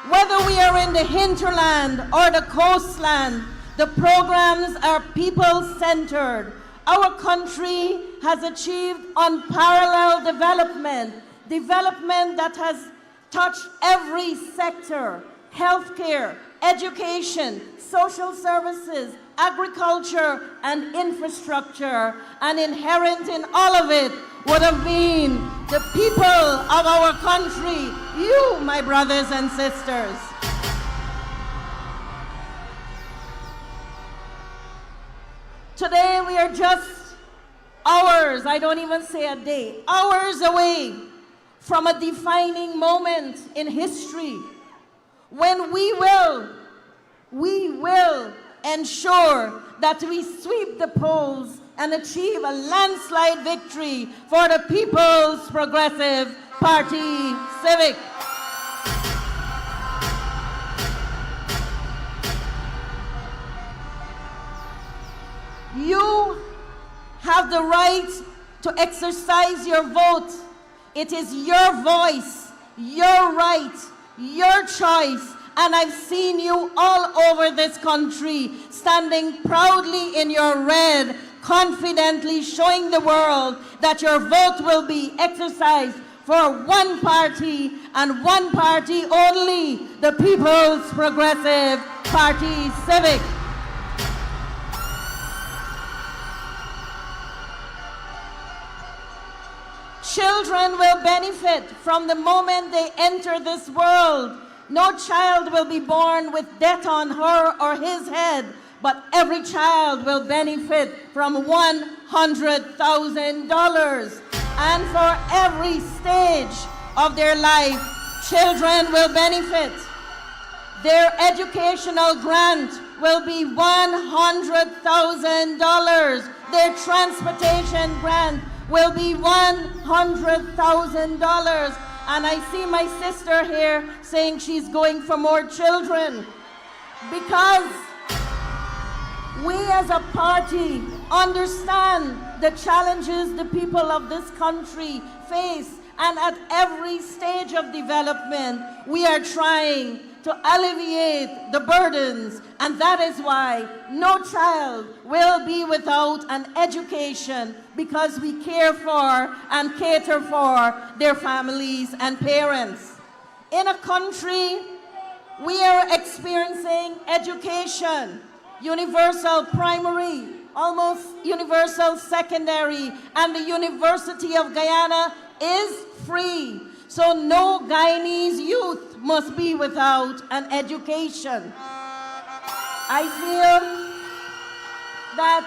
Whether we are in the hinterland or the coastland, the programs are people-centered. Our country has achieved unparalleled development that has touched every sector: healthcare, education, social services, agriculture, and infrastructure. And inherent in all of it would have been the people of our country, you, my brothers and sisters. Today we are just hours, I don't even say a day, hours away from a defining moment in history when we will ensure that we sweep the polls and achieve a landslide victory for the People's Progressive Party Civic. You have the right to exercise your vote. It is your voice, your right, your choice, and I've seen you all over this country standing proudly in your red, confidently showing the world that your vote will be exercised for one party and one party only, the People's Progressive Party Civic. Children will benefit from the moment they enter this world. No child will be born with debt on her or his head, but every child will benefit from $100,000. And for every stage of their life, children will benefit. Their educational grant will be $100,000. Their transportation grant will be $100,000. And I see my sister here saying she's going for more children, because we as a party understand the challenges the people of this country face, and at every stage of development we are trying to alleviate the burdens, and that is why no child will be without an education, because we care for and cater for their families and parents. In a country, we are experiencing education, universal primary, almost universal secondary, and the University of Guyana is free. So no Guyanese youth must be without an education. I feel that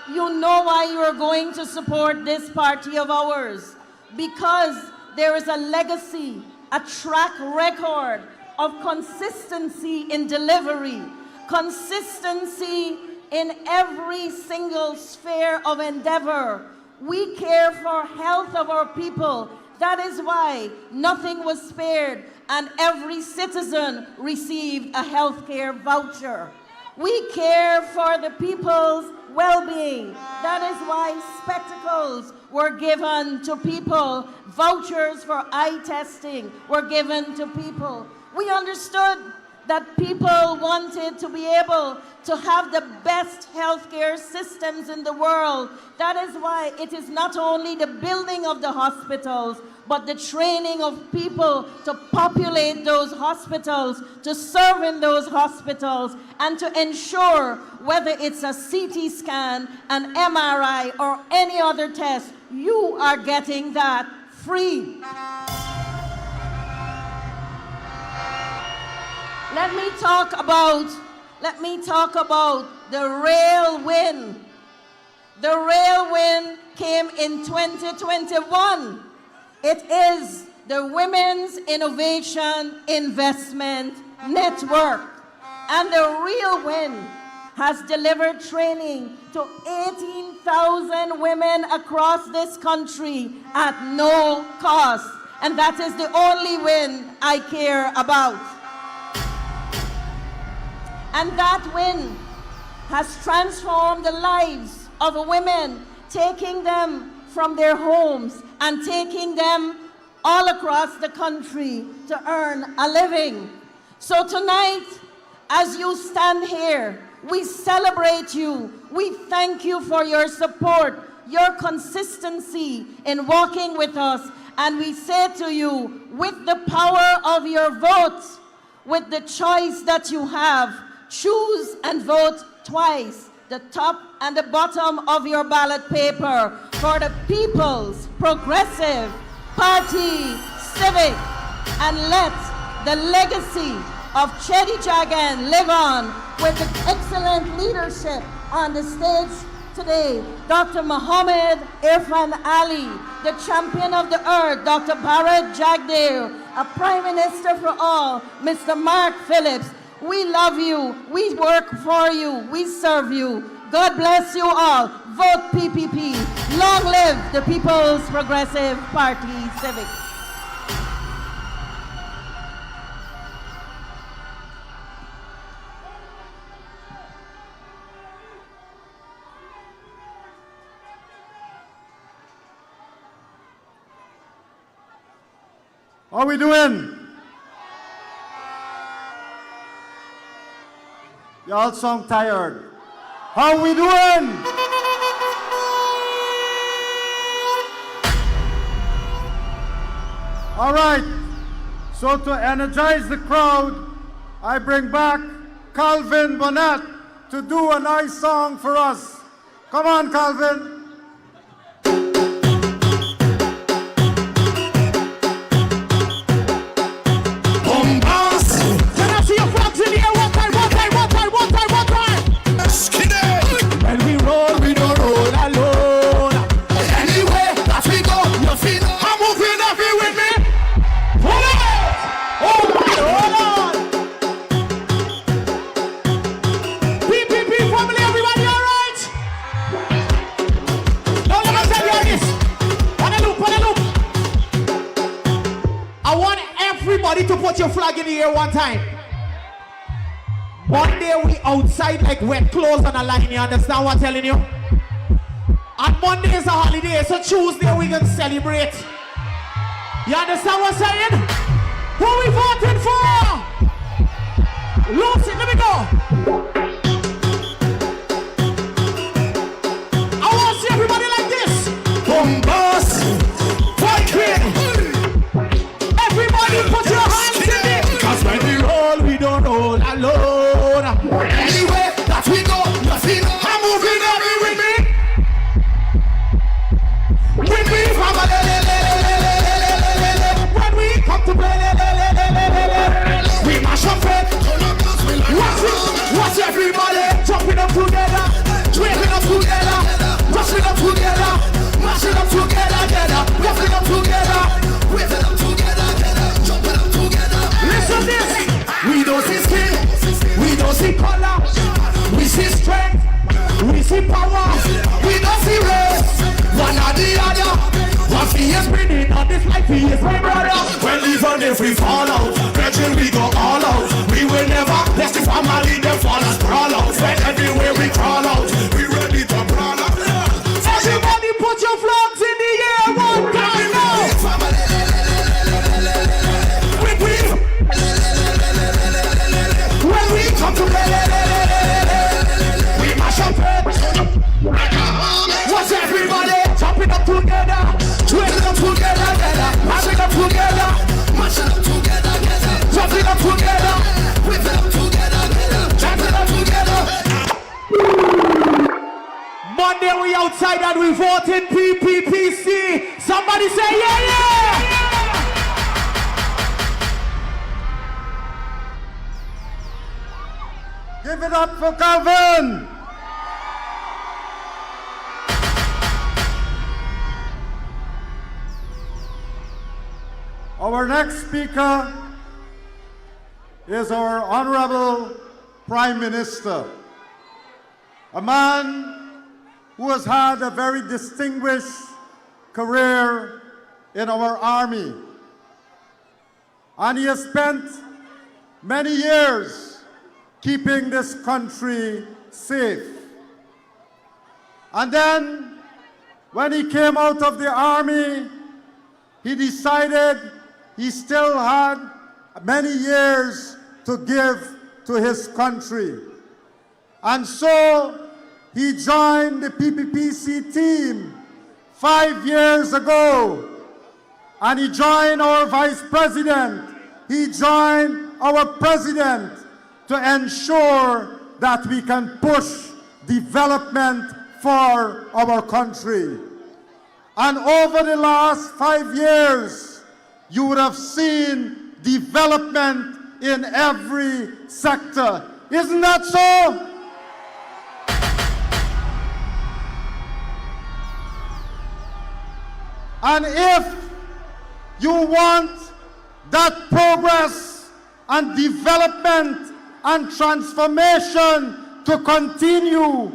you know why you are going to support this party of ours, because there is a legacy, a track record of consistency in delivery, consistency in every single sphere of endeavor. We care for health of our people. That is why nothing was spared and every citizen received a health care voucher. We care for the people's well-being. That is why spectacles were given to people. Vouchers for eye testing were given to people. We understood that people wanted to be able to have the best healthcare systems in the world. That is why it is not only the building of the hospitals, but the training of people to populate those hospitals, to serve in those hospitals, and to ensure whether it's a CT scan, an MRI, or any other test, you are getting that free. Let me talk about the rail win. The rail win came in 2021. It is the Women's Innovation Investment Network. And the real win has delivered training to 18,000 women across this country at no cost. And that is the only win I care about. And that win has transformed the lives of women, taking them from their homes and taking them all across the country to earn a living. So tonight, as you stand here, we celebrate you. We thank you for your support, your consistency in walking with us. And we say to you, with the power of your vote, with the choice that you have, choose and vote twice, the top and the bottom of your ballot paper, for the People's Progressive Party Civic, and let the legacy of Chedi Jagan live on with the excellent leadership on the stage today. Dr. Mohammed Irfan Ali, the champion of the earth, Dr. Bharat Jagdev, a Prime Minister for all, Mr. Mark Phillips. We love you, we work for you, we serve you. God bless you all. Vote PPP. Long live the People's Progressive Party Civic. How we doing? Y'all sound tired. How we doing? All right. So to energize the crowd, I bring back Calvin Bonnet to do a nice song for us. Come on, Calvin. To put your flag in the air one time. One day we outside like wet clothes on a line, you understand what I'm telling you? And Monday is a holiday, so Tuesday we can celebrate. You understand what I'm saying? Who we voting for? Lucy, let me go. I want to see everybody like this. Bombas, fight queen. Everybody put your hands in it. Cause when we roll, we don't roll alone. Anywhere that we go, nothing. I'm moving every with me. With me, when we come to play, we mash up it. Watch everybody jumping up together, waving up together, rushing up together, mashing up together, ruffling up together, waving up together. Listen this, we don't see skin, we don't see color, we see strength, we see power, we don't see race, one or the other, what he is bringing on this life, he is my brother. Well, even if we fall out, virgin we go all out, we will never let the family them fall and sprawl out, when everywhere we crawl out, we ready to brawl out. Everybody put your flags in the air one time now. When we come to play, we mash up it. Watch everybody jumping up together, twisting up together, and we voted PPPC. Somebody say yeah, yeah! Give it up for Calvin! Our next speaker is our Honorable Prime Minister, a man who has had a very distinguished career in our army. And he has spent many years keeping this country safe. And then, when he came out of the army, he decided he still had many years to give to his country. And so, he joined the PPPC team 5 years ago. And he joined our Vice President. He joined our President to ensure that we can push development for our country. And over the last 5 years, you would have seen development in every sector. Isn't that so? And if you want that progress and development and transformation to continue,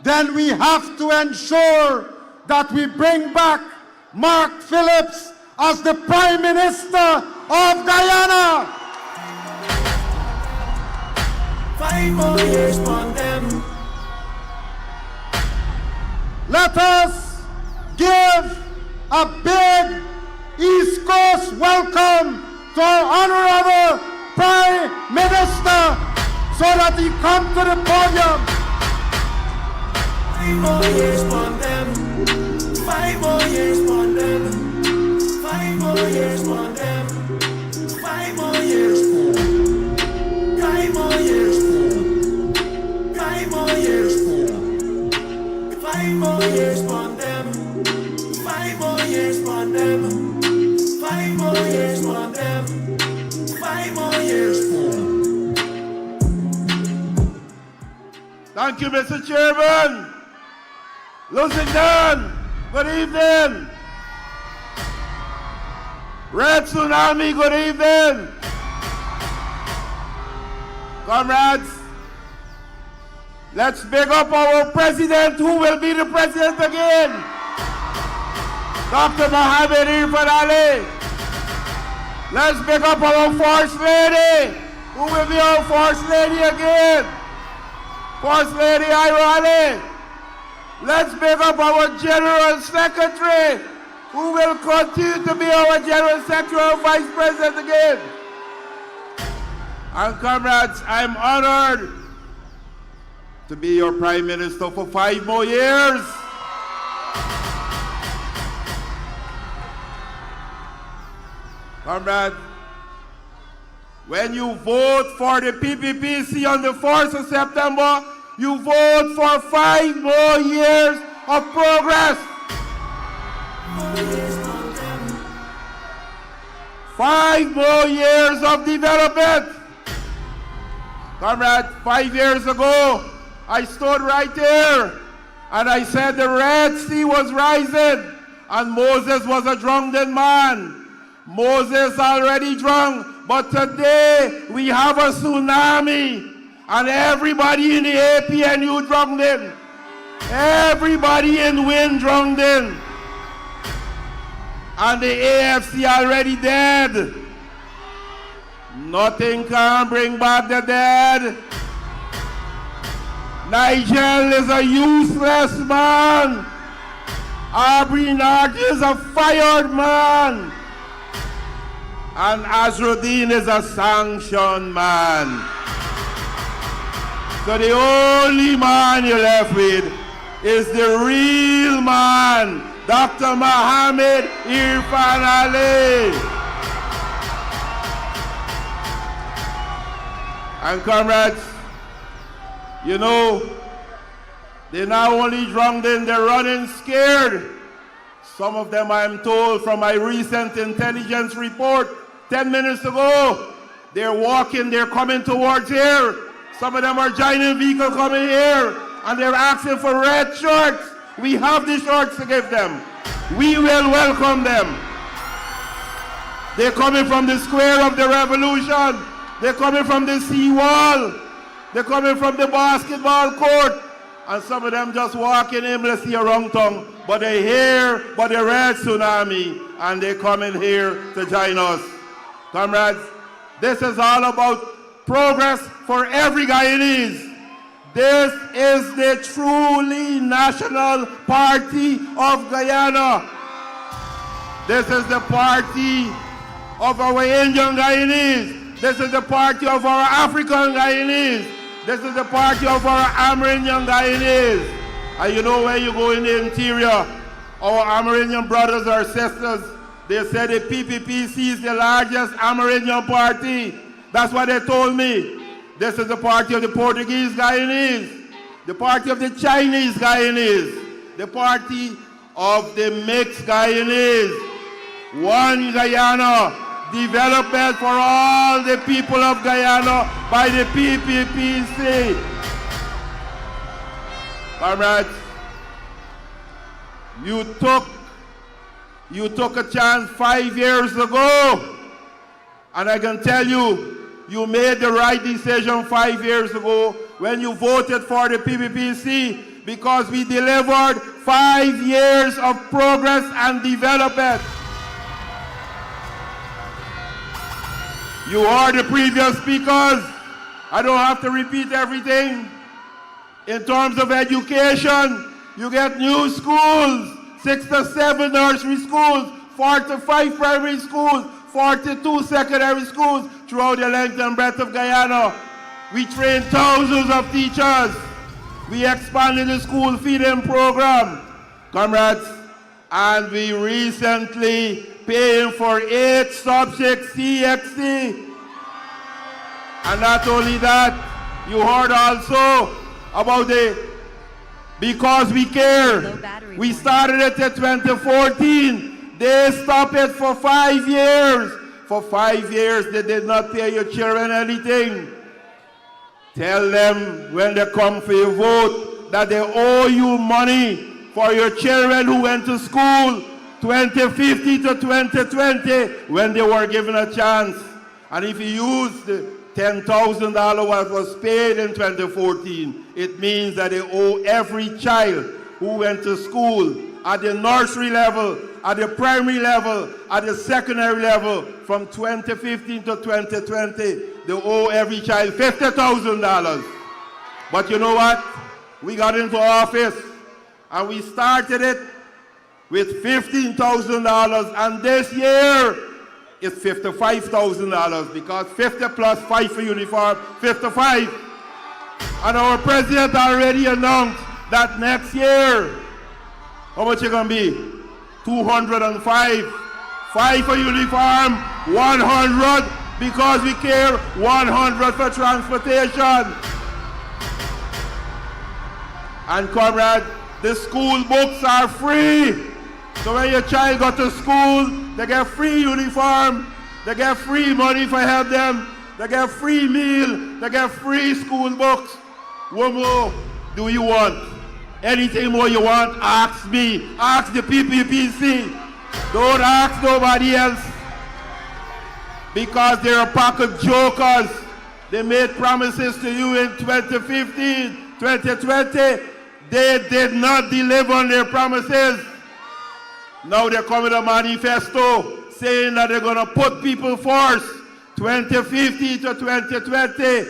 then we have to ensure that we bring back Mark Phillips as the Prime Minister of Guyana. 5 more years on them. Let us give a big East Coast welcome to our Honorable Prime Minister so that he come to the podium. 5 more years on them. 5 more years on them. 5 more years on them. 5 more years. 5 more years. 5 more years. 5 more years on them. 5 more years on them. 5 more years on them. 5 more years. Thank you, Mr. Chairman. Lusignan, good evening. Red Tsunami, good evening. Comrades, let's big up our president, who will be the president again. Dr. Mohammed Ian Alleyne. Let's big up our First Lady, who will be our First Lady again. First Lady I.A.N. Alleyne. Let's big up our General Secretary, who will continue to be our General Secretary and Vice President again. And comrades, I'm honored to be your Prime Minister for 5 more years. Comrades, when you vote for the PPPC on the 4th of September, you vote for 5 more years of progress. 5 more years of development. Comrade, 5 years ago, I stood right here and I said the Red Sea was rising and Moses was a drunken man. Moses already drunk, but today we have a tsunami and everybody in the APNU drowned in. Everybody in wind drowned in. And the AFC already dead. Nothing can bring back the dead. Nigel is a useless man. Aubrey North is a fired man. And Azruddin is a sanctioned man. So the only man you're left with is the real man, Dr. Mohammed Ian Alleyne. And comrades, you know, They're not only drunk, they're running scared. Some of them, I'm told from my recent intelligence report 10 minutes ago, they're walking, they're coming towards here. Some of them are joining vehicles coming here, and they're asking for red shorts. We have the shorts to give them. We will welcome them. They're coming from the square of the revolution. They're coming from the seawall. They're coming from the basketball court. And some of them just walking aimlessly around town. But they hear but the red tsunami, and they coming here to join us. Comrades, this is all about progress for every Guyanese. This is the truly national party of Guyana. This is the party of our Indian Guyanese. This is the party of our African Guyanese. This is the party of our Amerindian Guyanese. And you know, when you go in the interior, our Amerindian brothers or sisters, they say the PPPC is the largest Amerindian party. That's what they told me. This is the party of the Portuguese Guyanese, the party of the Chinese Guyanese, the party of the mixed Guyanese. One Guyana, development for all the people of Guyana by the PPPC. Comrades, you took a chance 5 years ago, and I can tell you, you made the right decision 5 years ago when you voted for the PPPC, because we delivered 5 years of progress and development. You heard the previous speakers. I don't have to repeat everything. In terms of education, you get new schools, 6 to 7 nursery schools, 4 to 5 primary schools, 42 secondary schools throughout the length and breadth of Guyana. We train thousands of teachers. We expanded the school feeding program, comrades, and we recently paying for 8 subjects CXC. And not only that, you heard also about the Because We Care. We started it in 2014. They stopped it for 5 years. For 5 years, they did not pay your children anything. Tell them when they come for your vote that they owe you money for your children who went to school 2015 to 2020 when they were given a chance. And if you use the $10,000 what was paid in 2014, it means that they owe every child who went to school at the nursery level, at the primary level, at the secondary level, from 2015 to 2020, they owe every child $50,000. But you know what? We got into office and we started it with $15,000, and this year it's $55,000, because 50 plus 5 for uniform, 55. And our president already announced that next year, how much it gonna be? 205. 5 for uniform, 100 because we care, 100 for transportation. And comrade, the school books are free. So when your child go to school, they get free uniform, they get free money for help them, they get free meal, they get free school books. What more do you want? Anything more you want, ask me. Ask the PPPC. Don't ask nobody else. Because they're a pack of jokers. They made promises to you in 2015, 2020. They did not deliver on their promises. Now they're coming a manifesto saying that they're going to put people first. 2015 to 2020.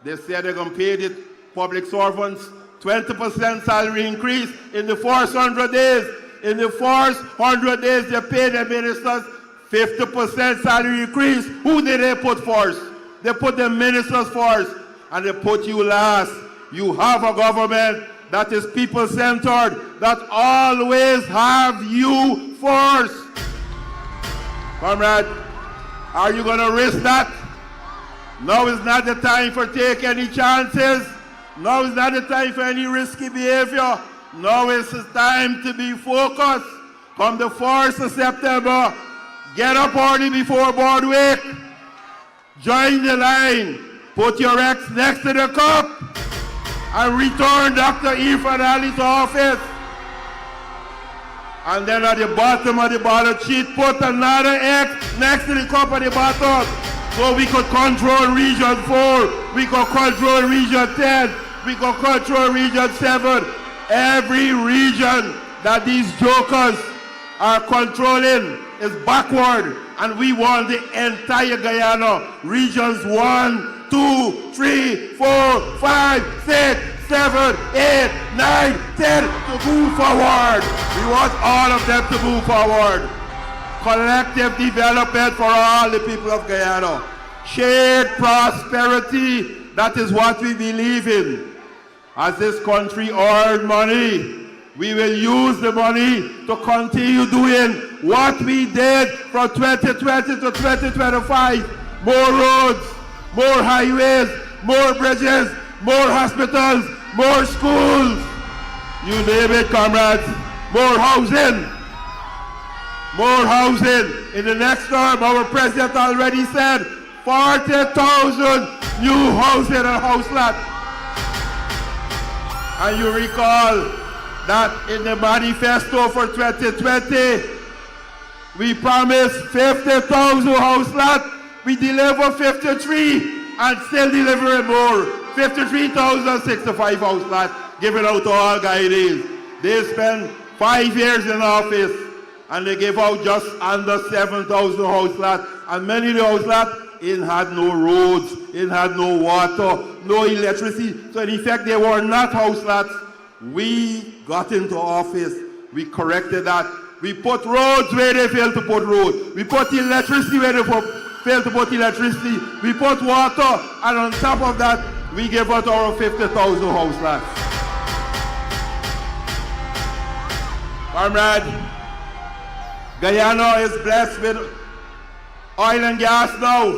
They said they're going to pay the public servants 20% salary increase in the first 100 days. In the first 100 days, they pay the ministers 50% salary increase. Who did they put first? They put the ministers first, and they put you last. You have a government that is people-centered, that always have you first. Comrade, are you going to risk that? Now is not the time for take any chances. Now is not the time for any risky behavior. Now is the time to be focused. Come the 4th of September, get up early before board wake. Join the line. Put your X next to the cup and return Dr. Ian Alleyne to office. And then at the bottom of the ballot sheet, put another X next to the cup at the bottom. So we could control Region 4, we could control Region 10, we could control Region 7. Every region that these jokers are controlling is backward, and we want the entire Guyana, Regions 1, 2, 3, 4, 5, 6, 7, 8, 9, 10 to move forward. We want all of them to move forward. Collective development for all the people of Guyana. Shared prosperity, that is what we believe in. As this country earns money, we will use the money to continue doing what we did from 2020 to 2025. More roads, more highways, more bridges, more hospitals, more schools. You name it, comrades. More housing. More housing. In the next term, our president already said 40,000 new housing and house lots. And you recall that in the manifesto for 2020, we promised 50,000 house lots. We deliver 53 and still delivering more. 53,065 house lots given out to all Guyanese. They spent 5 years in office and they gave out just under 7,000 house lots. And many of the house lots, it had no roads, it had no water, no electricity. So in effect, they were not house lots. We got into office, we corrected that. We put roads where they failed to put roads. We put electricity where they failed to put electricity. We put water, and on top of that, we gave out our 50,000 house lots. Comrade, Guyana is blessed with oil and gas now,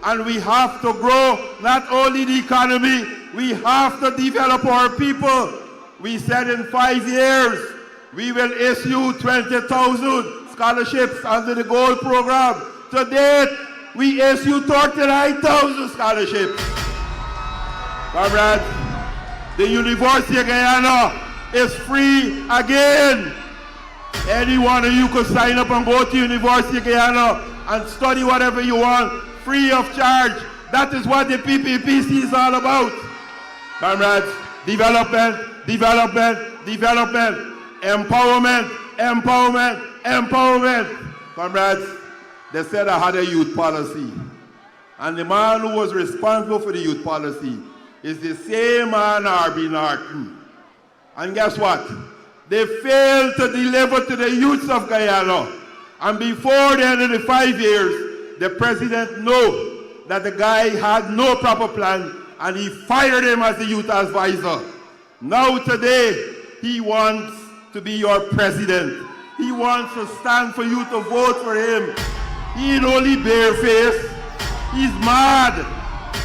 and we have to grow not only the economy, we have to develop our people. We said in 5 years, we will issue 20,000 scholarships under the Gold Program. To date, we issue 39,000 scholarships. Comrades, the University of Guyana is free again. Any one of you could sign up and go to University of Guyana and study whatever you want, free of charge. That is what the PPPC is all about. Comrades, development, development, development, empowerment, empowerment, empowerment. Comrades, they said I had a youth policy. And the man who was responsible for the youth policy is the same man, R.B. Norton. And guess what? They failed to deliver to the youths of Guyana. And before the end of the 5 years, the president knew that the guy had no proper plan, and he fired him as the youth advisor. Now today, he wants to be your president. He wants to stand for you to vote for him. He ain't only barefaced, he's mad.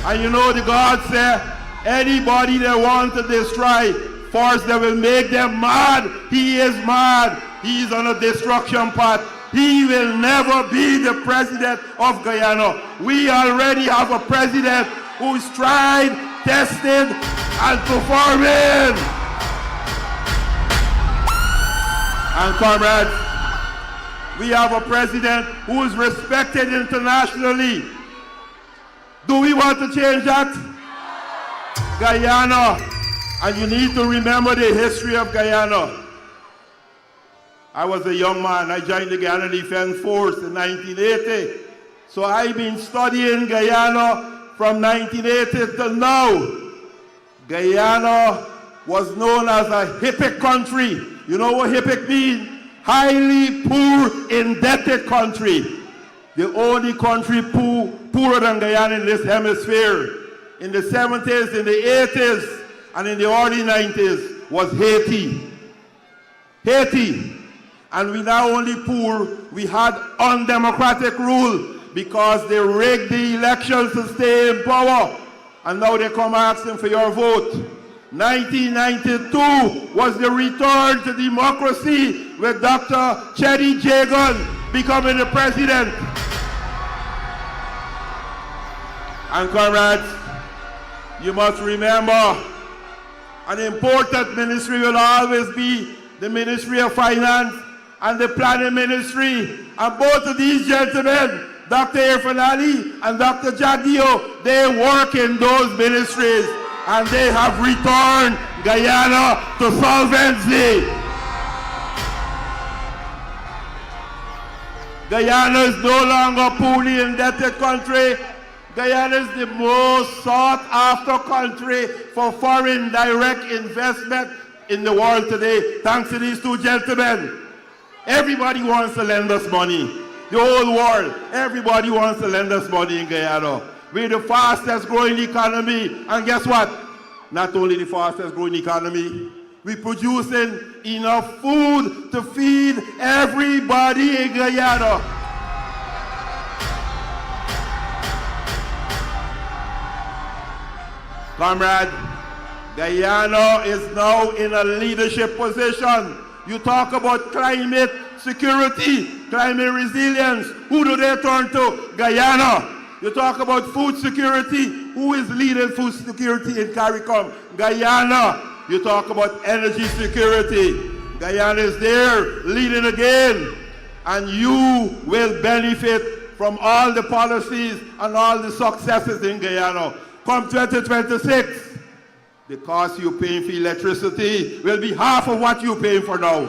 And you know the God said, anybody that wants to destroy, first they will make them mad. He is mad. He is on a destruction path. He will never be the president of Guyana. We already have a president who's tried, tested, and performing. And comrades, we have a president who is respected internationally. Do we want to change that? Guyana, and you need to remember the history of Guyana. I was a young man. I joined the Guyana Defense Force in 1980. So I've been studying Guyana from 1980 till now. Guyana was known as a HIPIC country. You know what HIPIC means? Highly poor, indebted country. The only country poorer than Guyana in this hemisphere in the 70s, in the 80s, and in the early 90s was Haiti. Haiti. And we not only poor, we had undemocratic rule because they rigged the elections to stay in power. And now they come asking for your vote. 1992 was the return to democracy with Dr. Cheddi Jagan becoming the president. And comrades, you must remember, an important ministry will always be the Ministry of Finance and the Planning Ministry. And both of these gentlemen, Dr. Ian Alleyne and Dr. Jagdeo, they work in those ministries and they have returned Guyana to solvency. Guyana is no longer a poorly indebted country. Guyana is the most sought after country for foreign direct investment in the world today, thanks to these two gentlemen. Everybody wants to lend us money. The whole world, everybody wants to lend us money in Guyana. We're the fastest growing economy. And guess what? Not only the fastest growing economy, we're producing enough food to feed everybody in Guyana. Comrade, Guyana is now in a leadership position. You talk about climate security, climate resilience. Who do they turn to? Guyana. You talk about food security. Who is leading food security in CARICOM? Guyana. You talk about energy security. Guyana is there, leading again. And you will benefit from all the policies and all the successes in Guyana. Come 2026, the cost you're paying for electricity will be half of what you're paying for now.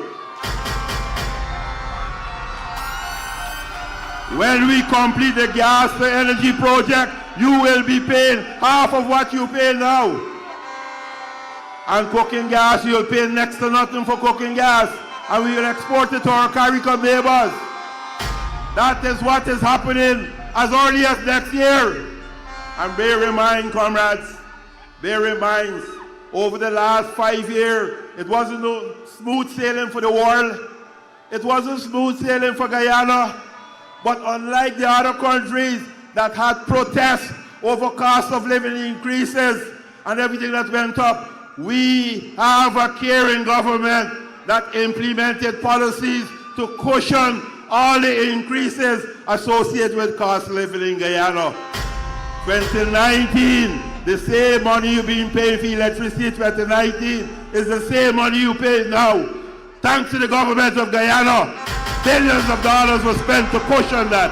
When we complete the gas to energy project, you will be paying half of what you pay now. And cooking gas, you'll pay next to nothing for cooking gas. And we will export it to our CARICOM neighbors. That is what is happening as early as next year. And bear in mind, comrades, bear in mind, over the last 5 years, it wasn't no smooth sailing for the world. It wasn't smooth sailing for Guyana. But unlike the other countries that had protests over cost of living increases and everything that went up, we have a caring government that implemented policies to cushion all the increases associated with cost of living in Guyana. 2019, the same money you've been paying for electricity 2019 is the same money you pay now. Thanks to the government of Guyana, billions of dollars were spent to cushion that.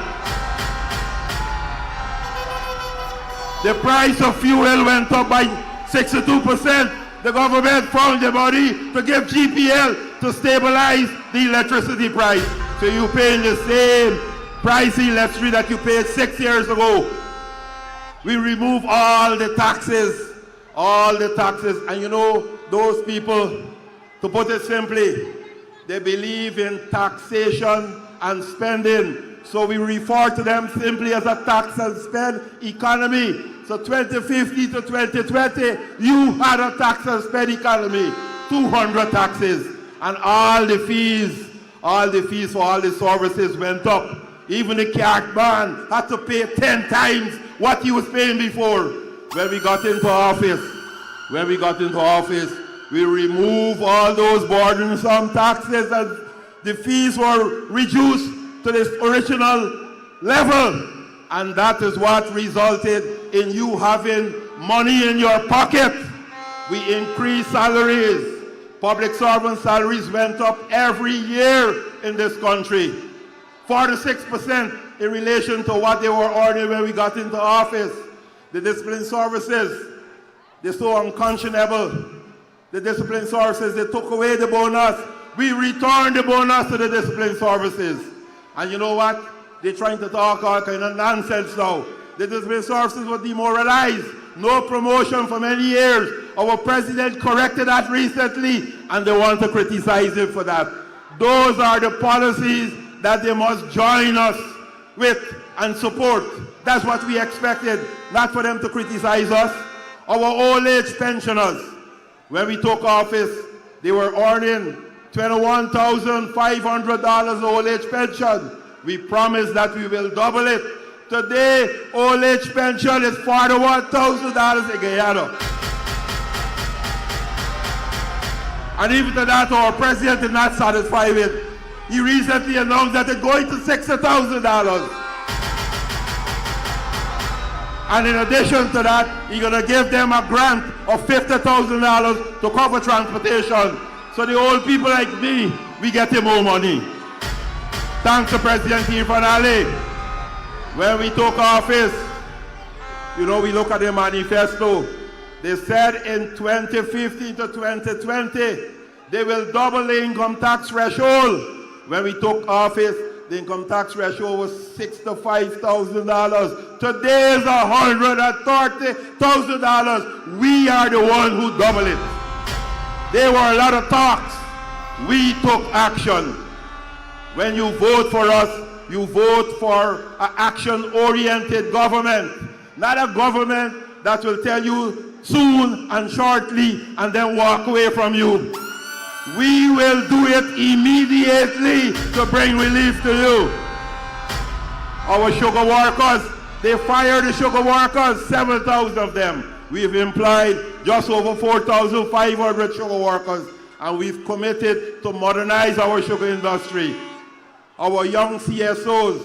The price of fuel went up by 62%. The government found the money to give GPL to stabilize the electricity price. So you're paying the same price of electricity that you paid 6 years ago. We remove all the taxes, and you know, those people, to put it simply, they believe in taxation and spending. So we refer to them simply as a tax and spend economy. So 2050 to 2020, you had a tax and spend economy, 200 taxes, and all the fees for all the services went up. Even the cart man had to pay 10 times what he was paying before. When we got into office, we removed all those burdensome taxes and the fees were reduced to the original level. And that is what resulted in you having money in your pocket. We increased salaries. Public servant salaries went up every year in this country. 46% in relation to what they were earning when we got into office. The discipline services, they're so unconscionable. The discipline services, they took away the bonus. We returned the bonus to the discipline services. And you know what? They're trying to talk all kind of nonsense now. The discipline services were demoralized. No promotion for many years. Our president corrected that recently, and they want to criticize him for that. Those are the policies that they must join us with and support. That's what we expected, not for them to criticize us. Our old age pensioners, when we took office, they were earning $21,500 old age pension. We promised that we will double it. Today, old age pension is $41,000 in Guyana. And even to that, our president is not satisfied with. He recently announced that they're going to $60,000. And in addition to that, he's going to give them a grant of $50,000 to cover transportation. So the old people like me, we get more money. Thanks to President Ian Alleyne. When we took office, you know, we look at the manifesto. They said in 2015 to 2020, they will double the income tax threshold. When we took office, the income tax threshold was $65,000. Today is $130,000. We are the one who double it. There were a lot of talks. We took action. When you vote for us, you vote for an action-oriented government, not a government that will tell you soon and shortly and then walk away from you. We will do it immediately to bring relief to you. Our sugar workers, they fired the sugar workers, 7,000 of them. We've employed just over 4,500 sugar workers, and we've committed to modernize our sugar industry. Our young CSOs,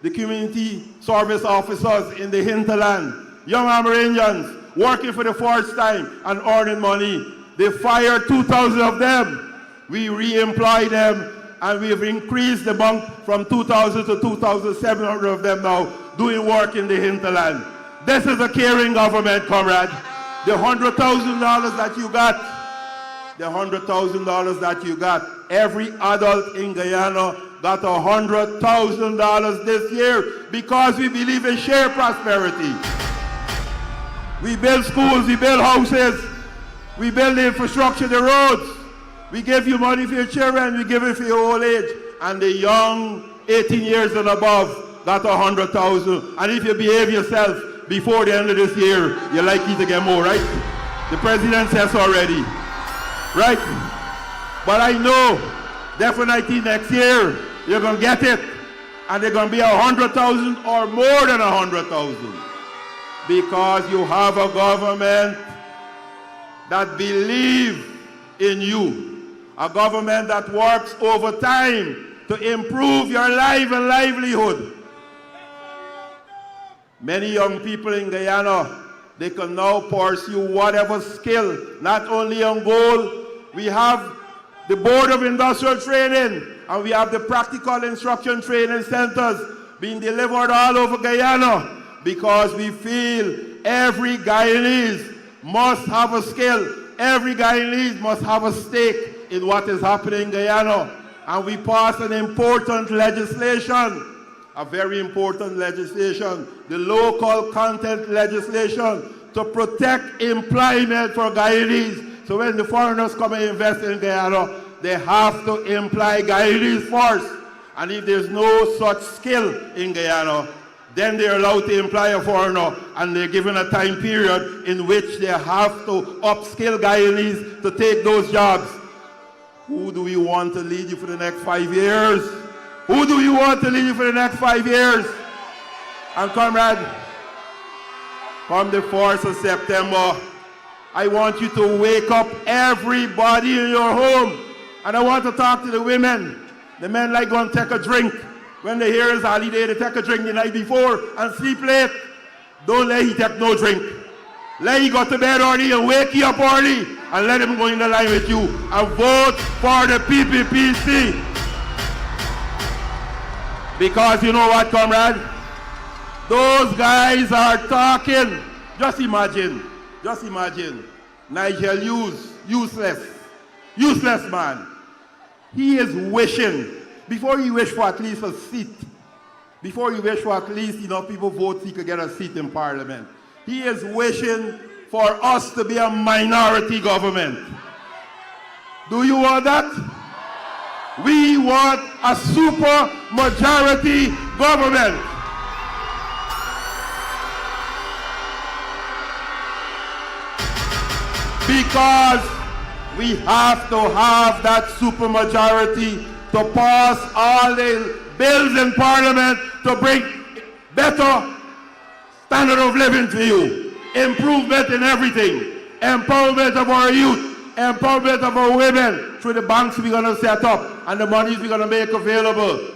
the community service officers in the hinterland, young Amerindians working for the first time and earning money. They fired 2,000 of them. We re-employ them, and we've increased the amount from 2,000 to 2,700 of them now doing work in the hinterland. This is a caring government, comrade. The $100,000 that you got, every adult in Guyana got $100,000 this year because we believe in shared prosperity. We build schools, we build houses, we build the infrastructure, the roads. We give you money for your children, we give it for your old age. And the young, 18 years and above, got $100,000. And if you behave yourself before the end of this year, you're likely to get more, right? The president says already, right? But I know, definitely next year, you're going to get it. And they're going to be 100,000 or more than 100,000. Because you have a government that believes in you. A government that works overtime to improve your life and livelihood. Many young people in Guyana, they can now pursue whatever skill, not only on goal. We have the Board of Industrial Training, and we have the practical instruction training centers being delivered all over Guyana, because we feel every Guyanese must have a skill. Every Guyanese must have a stake in what is happening in Guyana. And we passed an important legislation, a very important legislation, the local content legislation, to protect employment for Guyanese. So when the foreigners come and invest in Guyana, they have to employ Guyanese first. And if there's no such skill in Guyana, then they're allowed to employ a foreigner, and they're given a time period in which they have to upskill Guyanese to take those jobs. Who do we want to lead you for the next 5 years? Who do you want to lead you for the next 5 years? And comrade, from the 4th of September, I want you to wake up everybody in your home. And I want to talk to the women. The men like going to take a drink. When they hear it's holiday, they take a drink the night before and sleep late. Don't let him take no drink. Let him go to bed early and wake you up early and let him go in the line with you and vote for the PPPC. Because you know what, comrade? Those guys are talking. Just imagine. Nigel useless man. He is wishing. Before he wished for at least a seat, before he wished for at least enough people vote, he could get a seat in Parliament. He is wishing for us to be a minority government. Do you want that? We want a super majority government. Because we have to have that supermajority to pass all the bills in Parliament to bring better standard of living to you, improvement in everything, empowerment of our youth, empowerment of our women through the banks we're going to set up and the monies we're going to make available.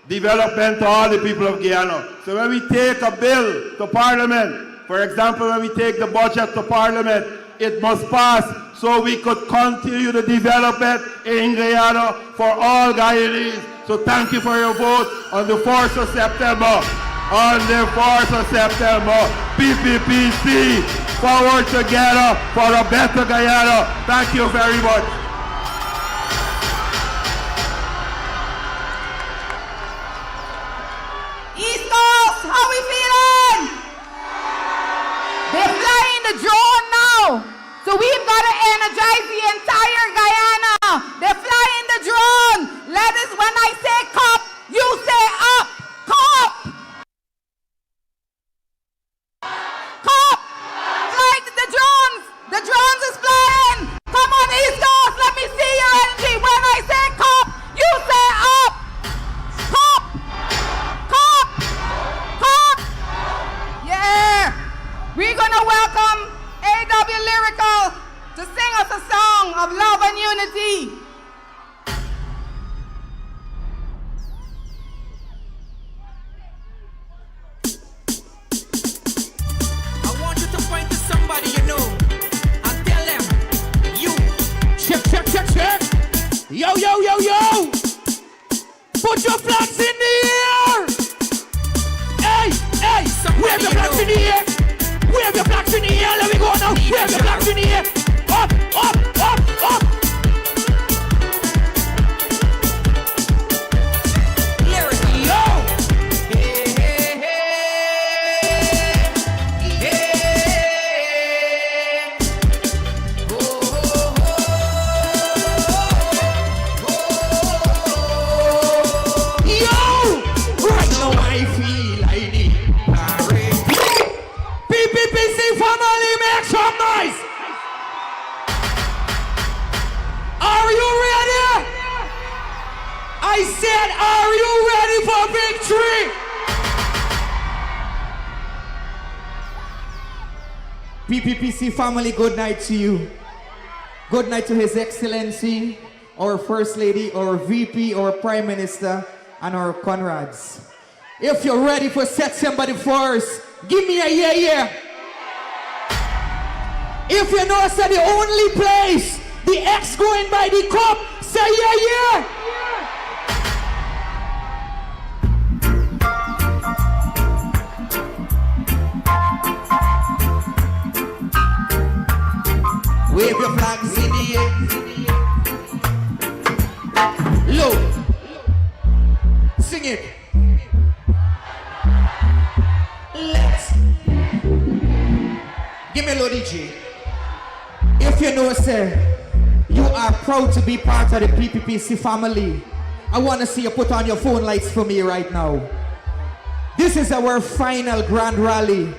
Development to all the people of Guyana. So when we take a bill to Parliament, for example, when we take the budget to Parliament, it must pass so we could continue the development in Guyana for all Guyanese. So thank you for your vote on the 4th of September. On the 4th of September, PPPC, forward together for a better Guyana. Thank you very much. East Coast, how we feeling? They're flying the drone now. So we've got to energize the entire Guyana. They're flying the drone. Let us, when I say cop, you say up. Cop. Cop. Fly the drones. The drones is flying. Come on, East Coast. Let me see your energy. When I say cop, you say up. Cop. Cop. Cop. Yeah. We're going to welcome A.W. Lyrical to sing us a song of love and unity. I want you to point to somebody you know and tell them, you. Check, check, check, check. Yo, yo, yo, yo. Put your flags in the air. Hey, hey. Wave your flags in the air. Wave your flags in the air. Let me go now. Wave your flags in the air. Up, up, up, up. Lyrical. Yo. Hey, hey, hey. Hey. Oh, oh, oh. Yo. Right now I feel I need PPPC family, make some noise. Are you ready? I said, are you ready for victory? PPPC family, good night to you. Good night to His Excellency, our First Lady, our VP, our Prime Minister, and our comrades. If you're ready for September the 1st, give me a yeah, yeah. If you know, say the only place the X going by the cup, say yeah, yeah. Wave your flags in the air. Low. Sing it. Let's. Give me a low DJ. If you know, sir, you are proud to be part of the PPPC family, I want to see you put on your phone lights for me right now. This is our final grand rally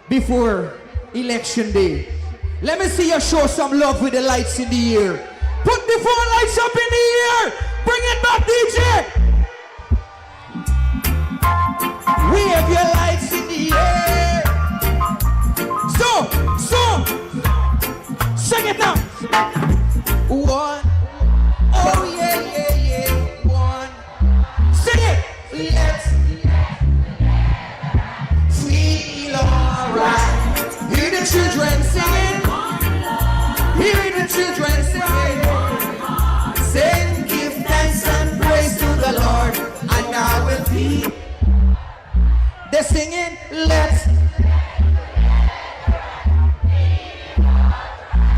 before election day. Let me see you show some love with the lights in the air. Put the phone lights up in the air. Bring it back, DJ. Wave your lights in the air. So, sing it now. One. Oh yeah, yeah, yeah. One. Sing it. Let's feel alright. Hear the children singing. Hear the children singing. Sing, give thanks and praise to the Lord. And now will be. They're singing. Let's.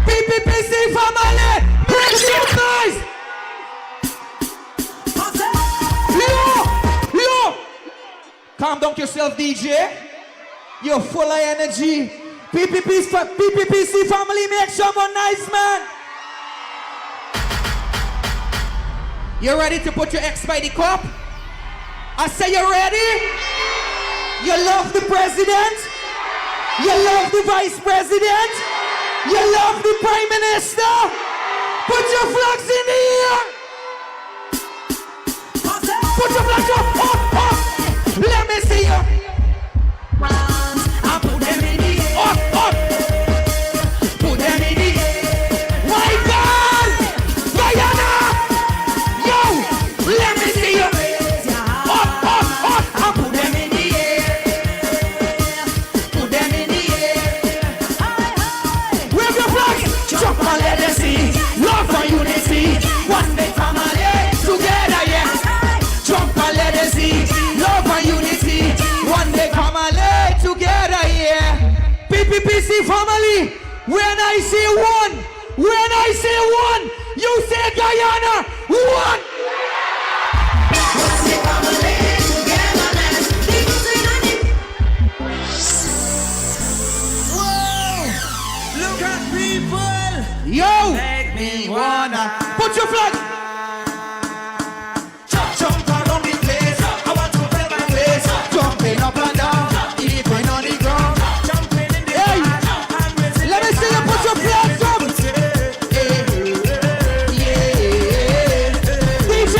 PPPC family, make some noise! Yo! Calm down yourself, DJ. You're full of energy. PPPC family, make some noise, man. You ready to put your X by the cup? I say you ready? You love the president? You love the vice president? You love the Prime Minister? Put your flags in the air! Put your flags up, up, up! Let me see you! Put them in the air! Up, up! Put them in the air! My God! PPPC family, when I say one, you say Guyana, one. Look at people. Yo, Make me wanna put your flag. jump around the place. I want to feel my waist. Jumping up and down, even on the ground. Jumping in the Hey, let me see you put your flags up. DJ,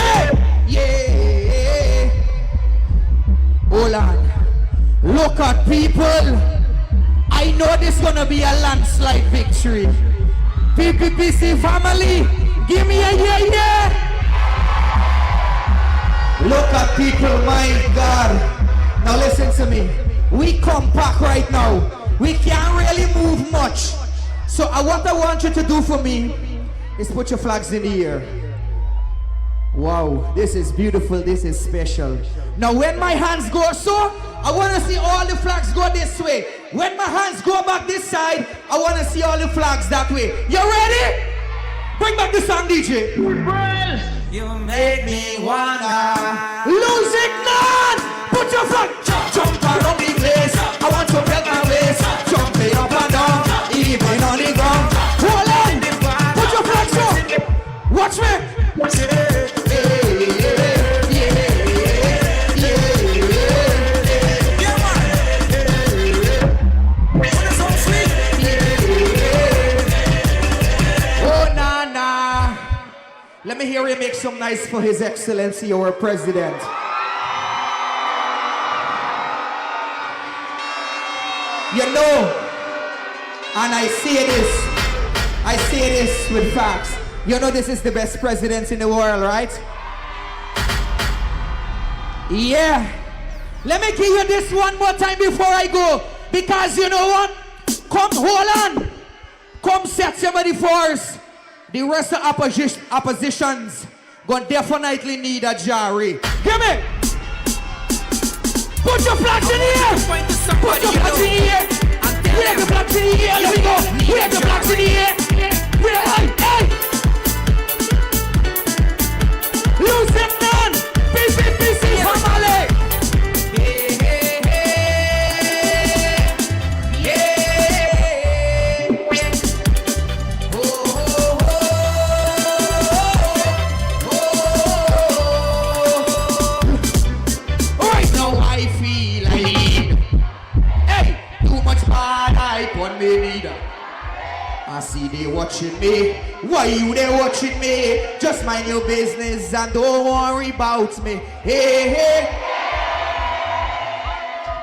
yeah. hold on. Look at people. I know this gonna be a landslide victory. PPPC family, give me a yeah. Look at people, my God. Now listen to me. We compact right now. We can't really move much. So what I want you to do for me is put your flags in the air. Wow, this is beautiful, this is special. Now when my hands go so, I want to see all the flags go this way. When my hands go back this side, I want to see all the flags that way. You ready? Bring back the song, DJ. You make me wanna Lusignan! Put your flag! jump around the place. I want to feel my waist. Jumping up and down, even on the ground. Hold on! Put your flags up! Watch me! Let me hear you make some noise for His Excellency, our President. You know, and I say this with facts. You know this is the best president in the world, right? Yeah. Let me give you this one more time before I go. Because you know what? Come, hold on. Come set somebody first. The rest of oppositions gonna definitely need a jury. Give me! Put your flags in the air! Put your flags in the air! Wave the flags in the air! Here we go! Wave the flags in the air! Hey! Lusignan! PPPC family! I see they watching me. Why you they watching me? Just mind your business and don't worry about me. Hey.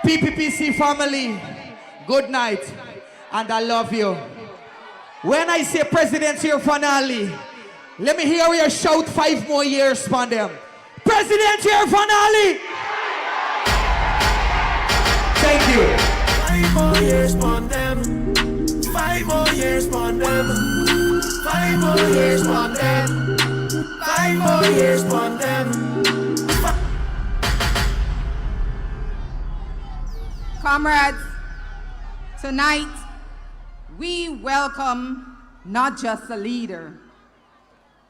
PPPC family, good night. And I love you. When I say presidential finale, let me hear you shout 5 more years for them. Presidential finale! Thank you. 5 more years for them. 5 more years for them. 5 more years for them. 5 more years for them. Comrades, tonight we welcome not just a leader,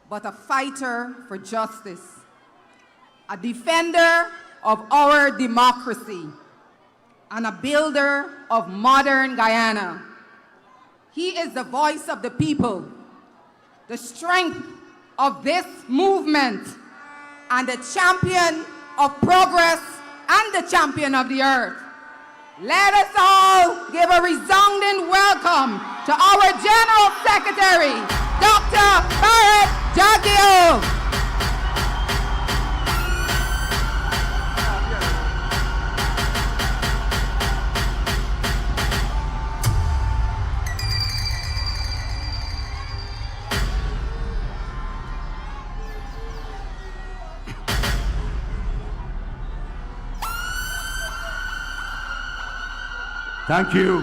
but a fighter for justice, a defender of our democracy, and a builder of modern Guyana. He is the voice of the people, the strength of this movement, and the champion of progress and the champion of the earth. Let us all give a resounding welcome to our General Secretary, Dr. Barbados. Thank you.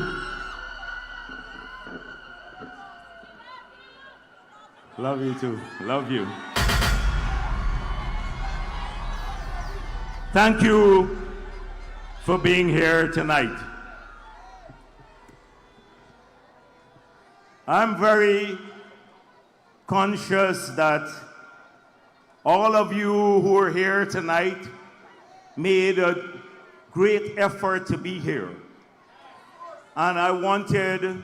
Love you too. Love you. Thank you for being here tonight. I'm very conscious that all of you who are here tonight made a great effort to be here. And I wanted,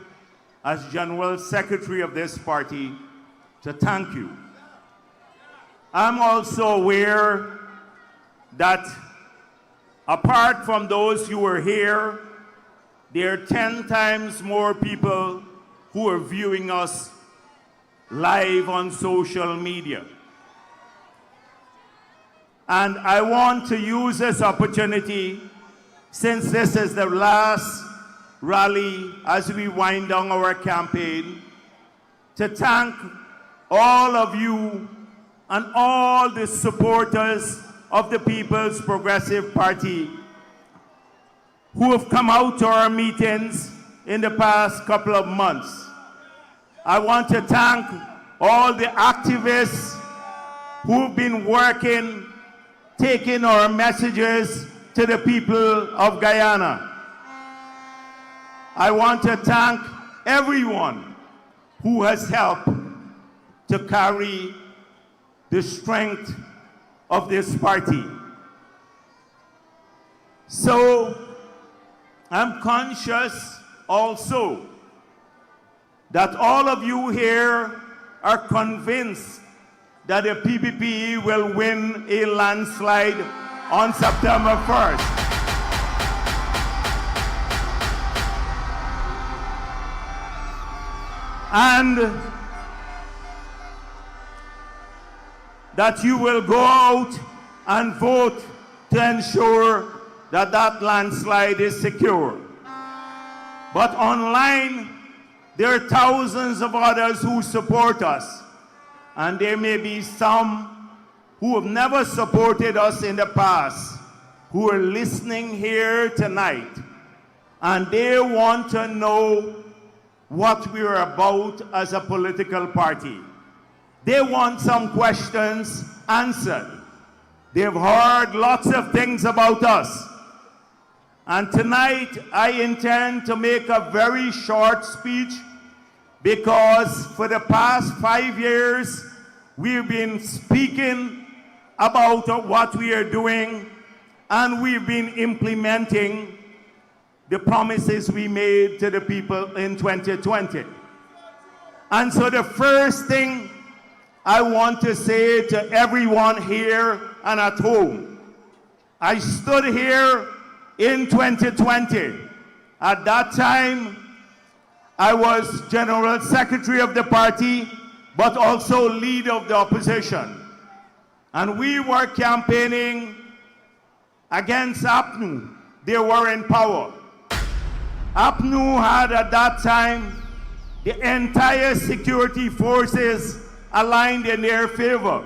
as General Secretary of this party, to thank you. I'm also aware that apart from those who are here, there are 10 times more people who are viewing us live on social media. And I want to use this opportunity, since this is the last rally as we wind down our campaign, to thank all of you and all the supporters of the People's Progressive Party who have come out to our meetings in the past couple of months. I want to thank all the activists who've been working, taking our messages to the people of Guyana. I want to thank everyone who has helped to carry the strength of this party. So, I'm conscious also that all of you here are convinced that the PPP will win a landslide on September 1st. And that you will go out and vote to ensure that that landslide is secure. But online, there are thousands of others who support us. And there may be some who have never supported us in the past, who are listening here tonight. And they want to know what we are about as a political party. They want some questions answered. They've heard lots of things about us. And tonight, I intend to make a very short speech because for the past 5 years, we've been speaking about what we are doing, and we've been implementing the promises we made to the people in 2020. And so the first thing I want to say to everyone here and at home, I stood here in 2020. At that time, I was General Secretary of the party, but also leader of the opposition. And we were campaigning against APNU. They were in power. APNU had at that time the entire security forces aligned in their favor.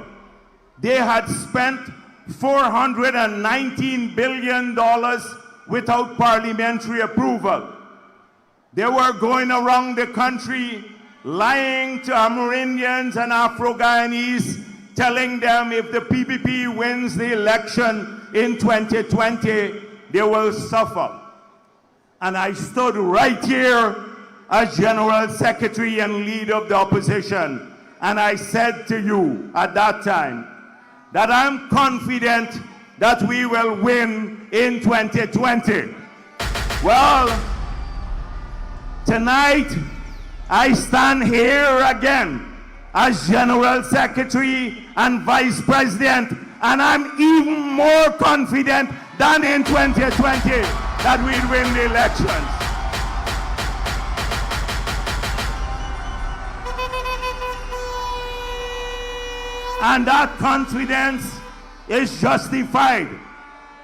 They had spent $419 billion without parliamentary approval. They were going around the country lying to Amerindians and Afro-Guyanese, telling them if the PPP wins the election in 2020, they will suffer. And I stood right here as General Secretary and leader of the opposition. And I said to you at that time that I'm confident that we will win in 2020. Well, tonight I stand here again as General Secretary and Vice President, and I'm even more confident than in 2020 that we'll win the elections. And that confidence is justified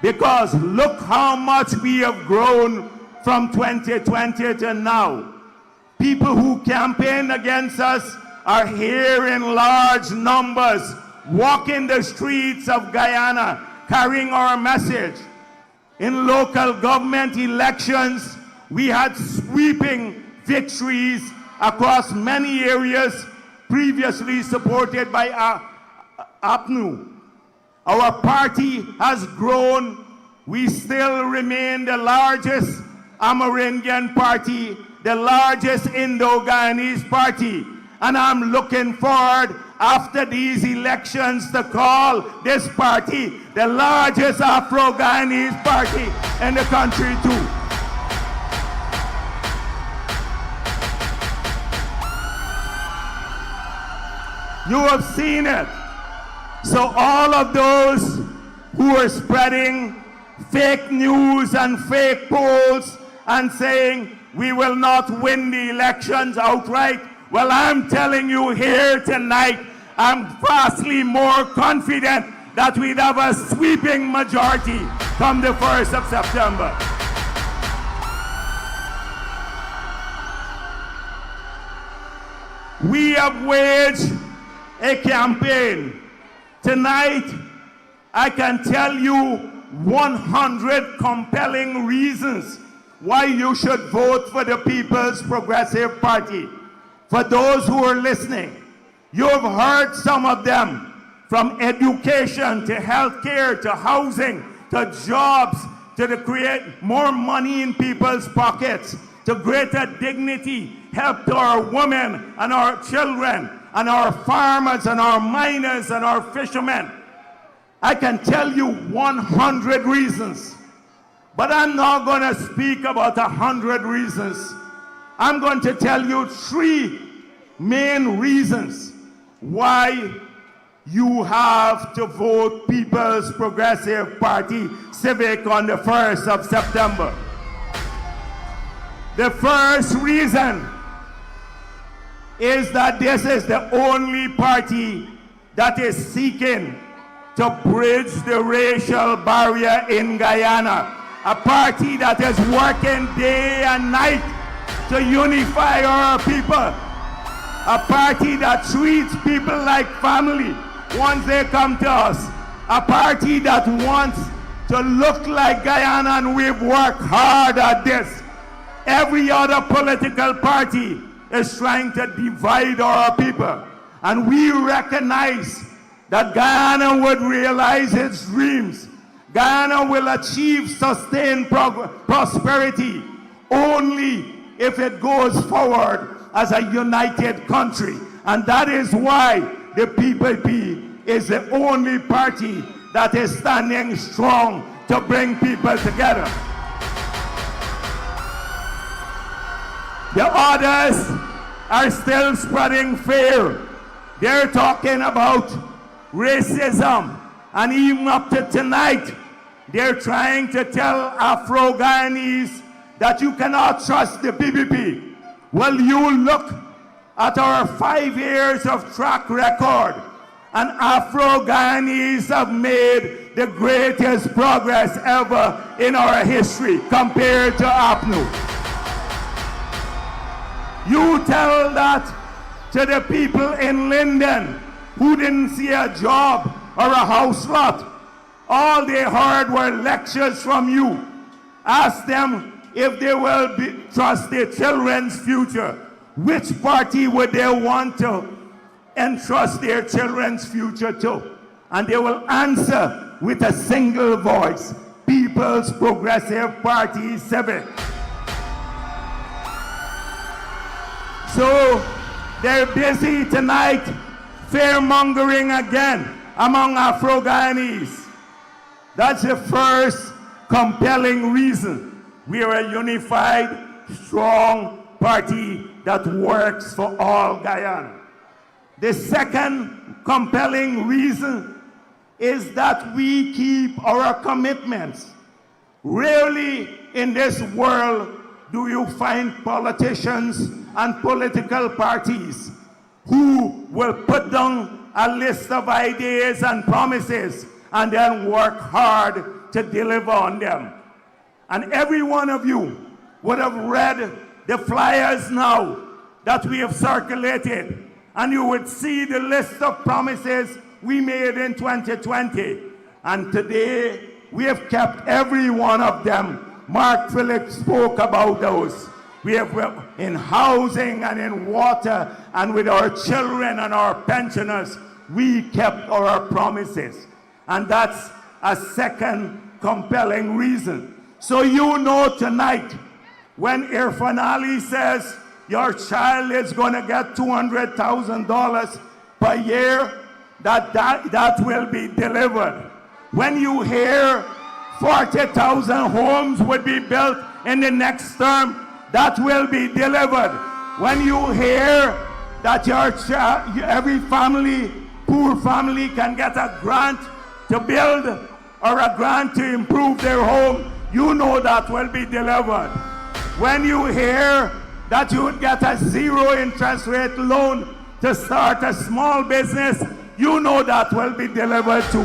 because look how much we have grown from 2020 to now. People who campaign against us are here in large numbers, walking the streets of Guyana, carrying our message. In local government elections, we had sweeping victories across many areas previously supported by APNU. Our party has grown. We still remain the largest Amerindian party, the largest Indo-Guyanese party. And I'm looking forward after these elections to call this party the largest Afro-Guyanese party in the country too. You have seen it. So all of those who are spreading fake news and fake polls and saying we will not win the elections outright, well, I'm telling you here tonight, I'm vastly more confident that we'd have a sweeping majority come the 1st of September. We have waged a campaign. Tonight, I can tell you 100 compelling reasons why you should vote for the People's Progressive Party. For those who are listening, you have heard some of them, from education to healthcare to housing to jobs to create more money in people's pockets, to greater dignity, help to our women and our children and our farmers and our miners and our fishermen. I can tell you 100 reasons, but I'm not going to speak about 100 reasons. I'm going to tell you 3 main reasons why you have to vote People's Progressive Party Civic on the 1st of September. The first reason is that this is the only party that is seeking to bridge the racial barrier in Guyana. A party that is working day and night to unify our people. A party that treats people like family once they come to us. A party that wants to look like Guyana, and we've worked hard at this. Every other political party is trying to divide our people. And we recognize that Guyana would realize its dreams. Guyana will achieve sustained prosperity only if it goes forward as a united country. And that is why the PPP is the only party that is standing strong to bring people together. The others are still spreading fear. They're talking about racism, and even up to tonight, they're trying to tell Afro-Guyanese that you cannot trust the PPP. Well, you look at our 5 years of track record, and Afro-Guyanese have made the greatest progress ever in our history compared to APNU. You tell that to the people in Linden who didn't see a job or a house lot. All they heard were lectures from you. Ask them if they will trust their children's future. Which party would they want to entrust their children's future to? And they will answer with a single voice: People's Progressive Party Civic. So they're busy tonight fear-mongering again among Afro-Guyanese. That's the first compelling reason. We are a unified, strong party that works for all Guyana. The second compelling reason is that we keep our commitments. Rarely in this world do you find politicians and political parties who will put down a list of ideas and promises and then work hard to deliver on them. And every one of you would have read the flyers now that we have circulated, and you would see the list of promises we made in 2020. And today, we have kept every one of them. Mark Phillips spoke about those. We have in housing and in water and with our children and our pensioners, we kept our promises. And that's a second compelling reason. So you know tonight When Irfan Ali says your child is going to get $200,000 per year, that will be delivered. When you hear 40,000 homes would be built in the next term, that will be delivered. When you hear that every family, poor family, can get a grant to build or a grant to improve their home, you know that will be delivered. When you hear that you would get a zero interest rate loan to start a small business, you know that will be delivered too.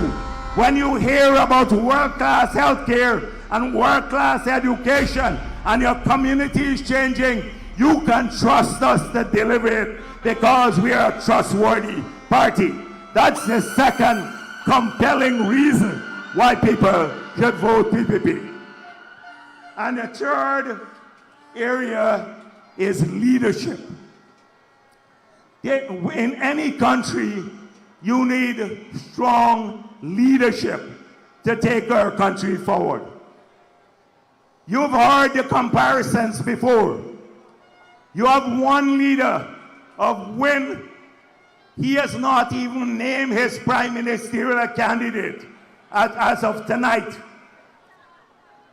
When you hear about world-class healthcare and world-class education and your community is changing, you can trust us to deliver it because we are a trustworthy party. That's the second compelling reason why people should vote PPP. And the third area is leadership. In any country, you need strong leadership to take our country forward. You've heard the comparisons before. You have one leader of when he has not even named his prime ministerial candidate as of tonight.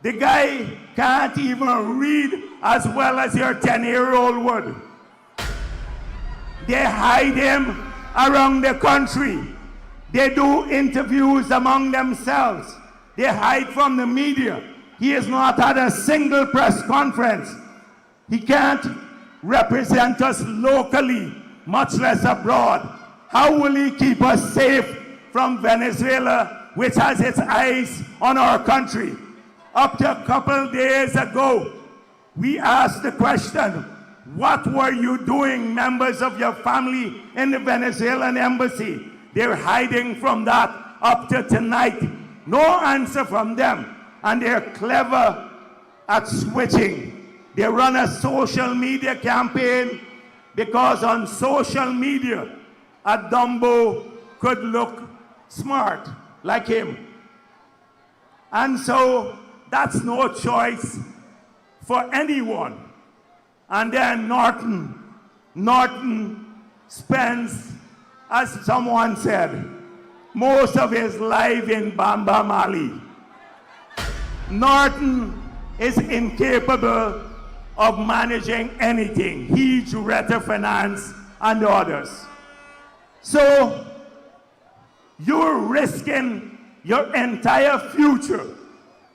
The guy can't even read as well as your 10-year-old would. They hide him around the country. They do interviews among themselves. They hide from the media. He has not had a single press conference. He can't represent us locally, much less abroad. How will he keep us safe from Venezuela, which has its eyes on our country? Up to a couple days ago, we asked the question, what were you doing, members of your family in the Venezuelan embassy? They're hiding from that up to tonight. No answer from them. And they're clever at switching. They run a social media campaign because on social media, a Dumbo could look smart like him. And so that's no choice for anyone. And then Norton spends, as someone said, most of his life in Bamba, Mali. Norton is incapable of managing anything. He, Juretta Finance, and others. So you're risking your entire future.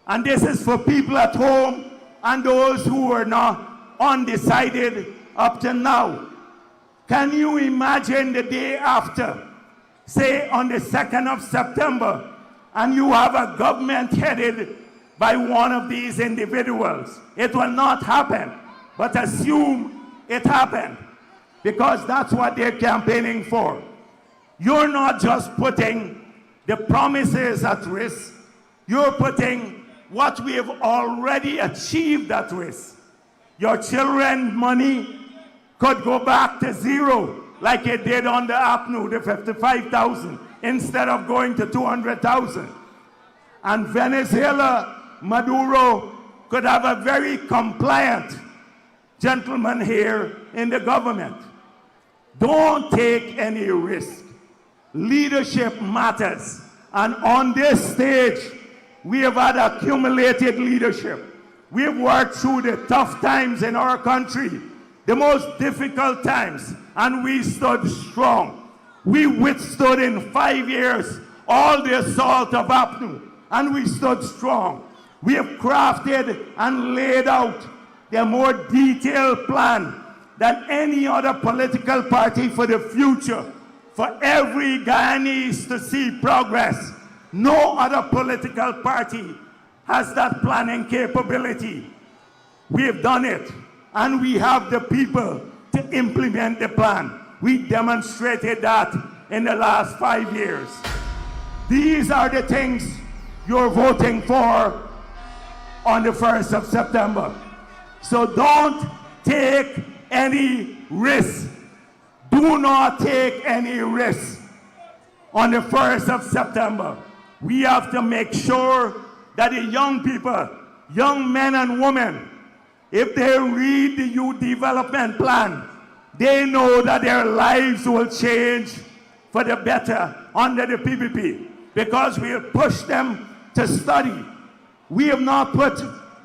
And this is for people at home and those who are not undecided up to now. Can you imagine the day after, say on the 2nd of September, and you have a government headed by one of these individuals? It will not happen, but assume it happened, because that's what they're campaigning for. You're not just putting the promises at risk, you're putting what we have already achieved at risk. Your children's money could go back to zero, like it did on the APNU, the 55,000, instead of going to 200,000. And Venezuela, Maduro, could have a very compliant gentleman here in the government. Don't take any risk. Leadership matters. And on this stage, we have had accumulated leadership. We've worked through the tough times in our country, the most difficult times, and we stood strong. We withstood in 5 years all the assault of APNU, and we stood strong. We have crafted and laid out the more detailed plan than any other political party for the future, for every Guyanese to see progress. No other political party has that planning capability. We have done it, and we have the people to implement the plan. We demonstrated that in the last 5 years. These are the things you're voting for on the 1st of September. So don't take any risk. Do not take any risk on the 1st of September. We have to make sure that the young people, young men and women if they read the youth development plan, they know that their lives will change for the better under the PPP, because we'll push them to study. We have not put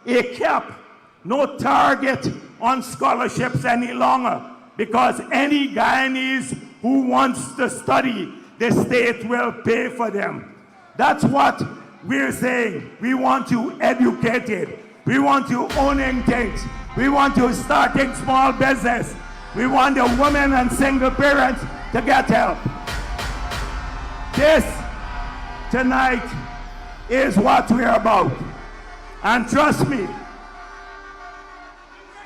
a cap, no target on scholarships any longer, because any Guyanese who wants to study, the state will pay for them. That's what we're saying. We want you educated. We want you owning things. We want you starting small business. We want the women and single parents to get help. This tonight is what we're about. And trust me,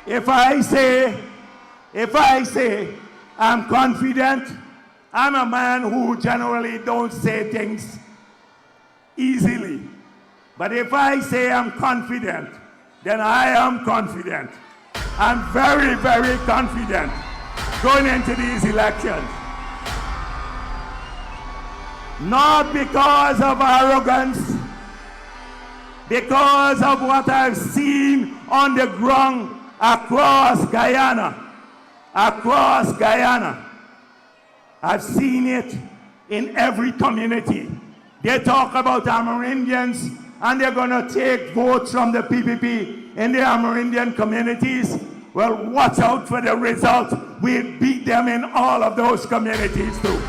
if I say I'm confident, I'm a man who generally don't say things easily. But if I say I'm confident, then I am confident. I'm very, very confident going into these elections. Not because of arrogance, because of what I've seen on the ground across Guyana. Across Guyana. I've seen it in every community. They talk about Amerindians and they're going to take votes from the PPP in the Amerindian communities. Well, watch out for the result. We beat them in all of those communities too.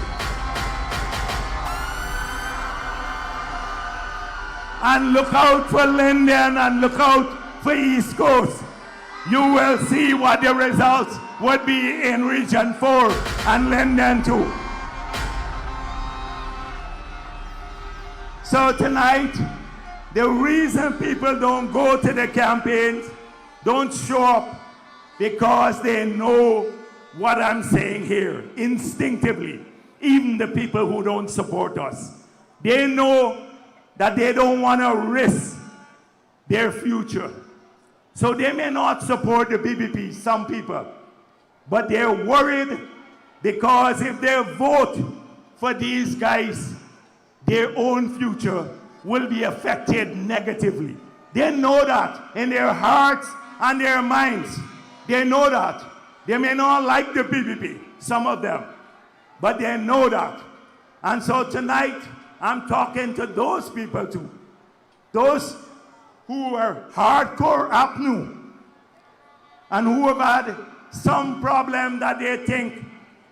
And look out for Linden and look out for East Coast. You will see what the results would be in Region 4 and Linden too. So tonight, the reason people don't go to the campaigns, don't show up, because they know what I'm saying here instinctively. Even the people who don't support us, they know that they don't want to risk their future. So they may not support the PPP, some people, but they're worried because if they vote for these guys, their own future will be affected negatively. They know that in their hearts and their minds. They know that. They may not like the PPP, some of them, but they know that. And so tonight, I'm talking to those people too. Those who are hardcore APNU and who have had some problem that they think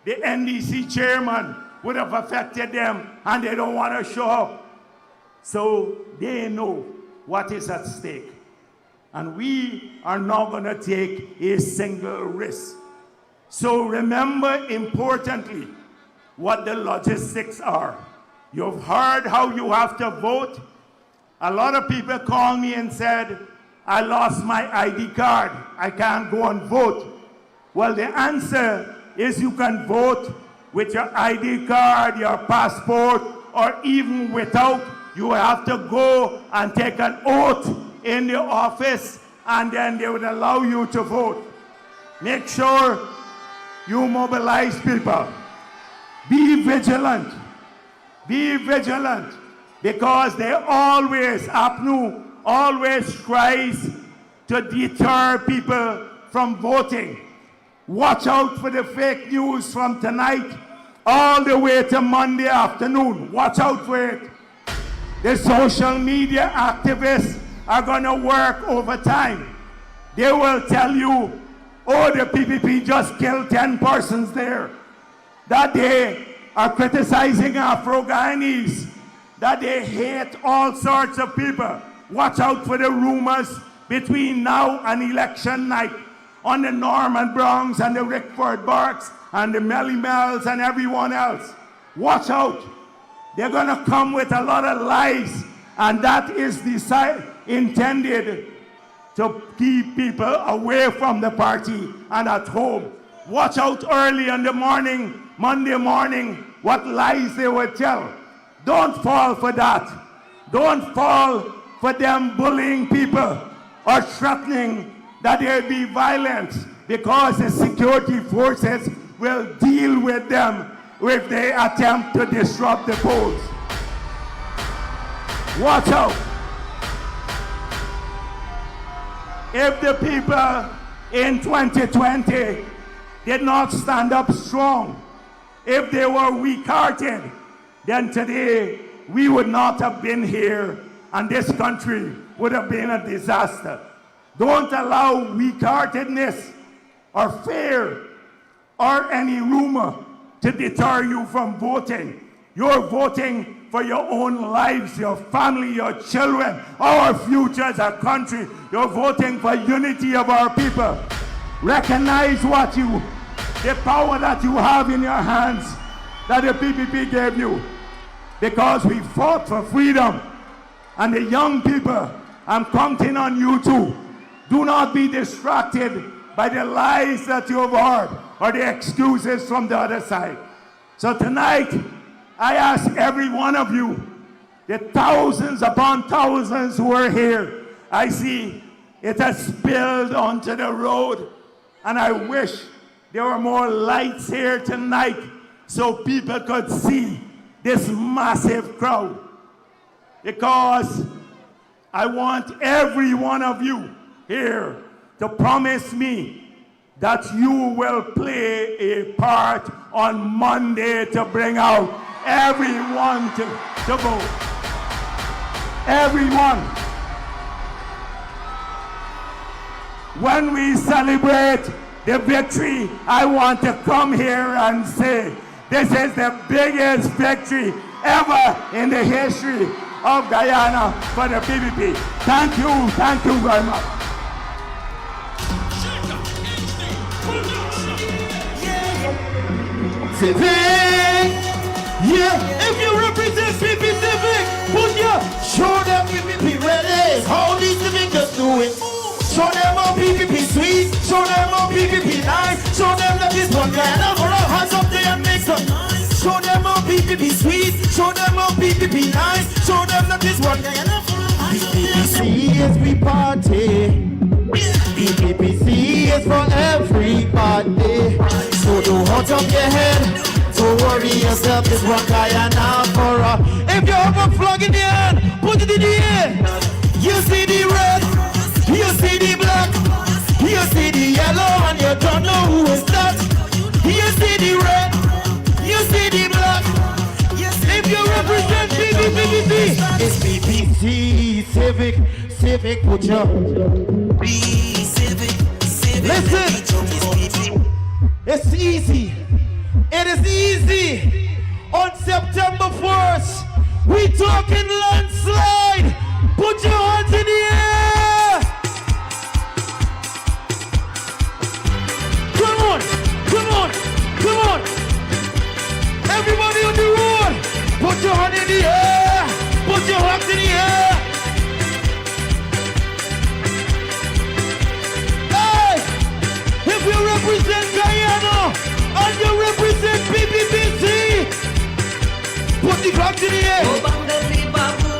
the NDC chairman would have affected them and they don't want to show up. So they know what is at stake. And we are not going to take a single risk. So remember importantly what the logistics are. You've heard how you have to vote. A lot of people called me and said, I lost my ID card. I can't go and vote. Well, the answer is you can vote with your ID card, your passport, or even without. You have to go and take an oath in the office, and then they would allow you to vote. Make sure you mobilize people. Be vigilant. Be vigilant, because they always, APNU always tries to deter people from voting. Watch out for the fake news from tonight all the way to Monday afternoon. Watch out for it. The social media activists are going to work overtime. They will tell you, oh, the PPP just killed 10 persons there. That they are criticizing Afro-Guyanese, that they hate all sorts of people. Watch out for the rumors between now and election night on the Norman Browns and the Rickford Barks and the Melly Mells and everyone else. Watch out. They're going to come with a lot of lies, and that is intended to keep people away from the party and at home. Watch out early in the morning, Monday morning, what lies they will tell. Don't fall for that. Don't fall for them bullying people or threatening that there will be violence, because the security forces will deal with them if they attempt to disrupt the polls. Watch out. if the people in 2020 did not stand up strong, if they were weak-hearted, then today we would not have been here and this country would have been a disaster. Don't allow weak-heartedness or fear or any rumor to deter you from voting. You're voting for your own lives, your family, your children, our future as a country. You're voting for unity of our people. Recognize the power that you have in your hands that the PPP gave you, because we fought for freedom. And the young people, I'm counting on you too. Do not be distracted by the lies that you have heard or the excuses from the other side. So tonight, I ask every one of you, the thousands upon thousands who are here, I see it has spilled onto the road, and I wish there were more lights here tonight so people could see this massive crowd. Because I want every one of you here to promise me that you will play a part on Monday to bring out everyone to vote. Everyone. When we celebrate the victory, I want to come here and say, this is the biggest victory ever in the history of Guyana for the PPP. Thank you very much. Civic, yeah, if you represent PP Civic, put your show them PPP ready. How these Civic just do it. Show them how PPP sweet, show them how PPP nice, show them that this one guy and for our hands up there and make some noise. Show them how PPP sweet, show them how PPP nice, show them that this one guy and for our hands up there. PPP is we party. PPPC is for everybody. So don't hold up your head, don't worry yourself, this one Guyana for a. If you have a flag in the hand, put it in the air. You see the red, you see the black, you see the yellow, and you don't know who is that. You see the red, you see the black. If you represent PPPC, it's PPC, Civic, put your Listen, it's easy. It is easy. On September 1st, we talking landslide. Put your hands in the air. Come on. Everybody on the road, put your hand in the air. Put your hands in the air. If you represent Guyana and you represent PPPC, put the flag in the air.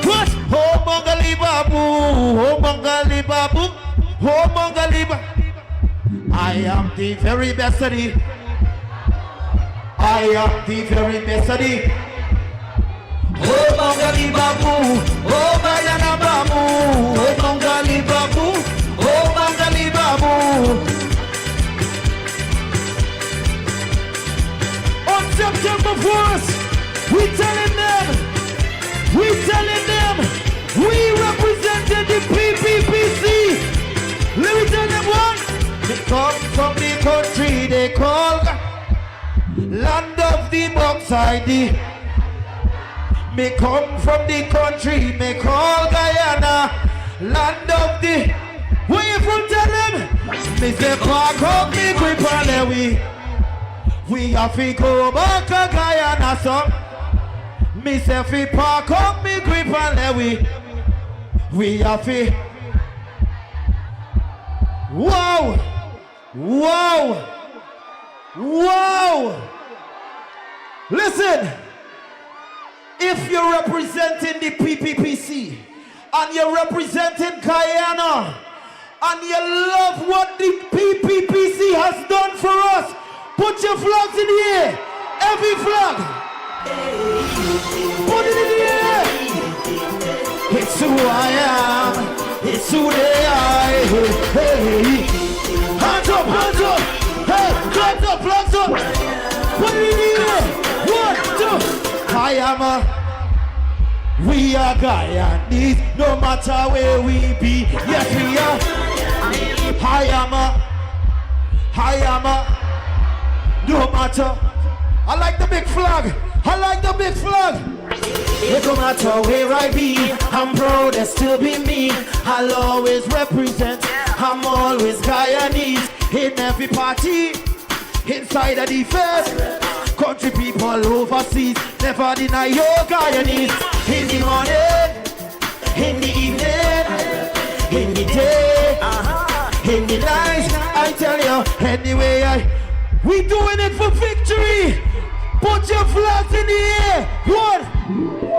What? Oh, Bangali Babu. Oh, Bangali Babu. Oh, Bangali Babu. I am the very best of the. I am the very best of the. Oh, Bangali Babu. Oh, Guyana Babu. Oh, Bangali Babu. Oh, Bangali Babu. September 1st, we telling them, we represented the PPPC. Let me tell them what. They come from the country they call land of the bauxite. Me come from the country me call Guyana, land of the. Where you from? Tell them. Me say park up me grip on we have to go back to Guyana, so me say fi park up me grip and let we have to. Wow! Listen, if you're representing the PPPC and you're representing Guyana and you love what the PPPC has done for us, put your flags in the air. Every flag. Put it in the air. It's who I am. It's who they are. I am a, we are Guyanese, no matter where we be. Yes, we are. I am a, no matter. I like the big flag. I like the big flag. It no matter where I be, I'm proud to still be me. I'll always represent. I'm always Guyanese in every party, inside of the fest. Country people overseas, never deny your Guyanese. In the morning, in the evening, in the day, in the night. I tell you, anyway, we doing it for victory. Put your flags in the air. What?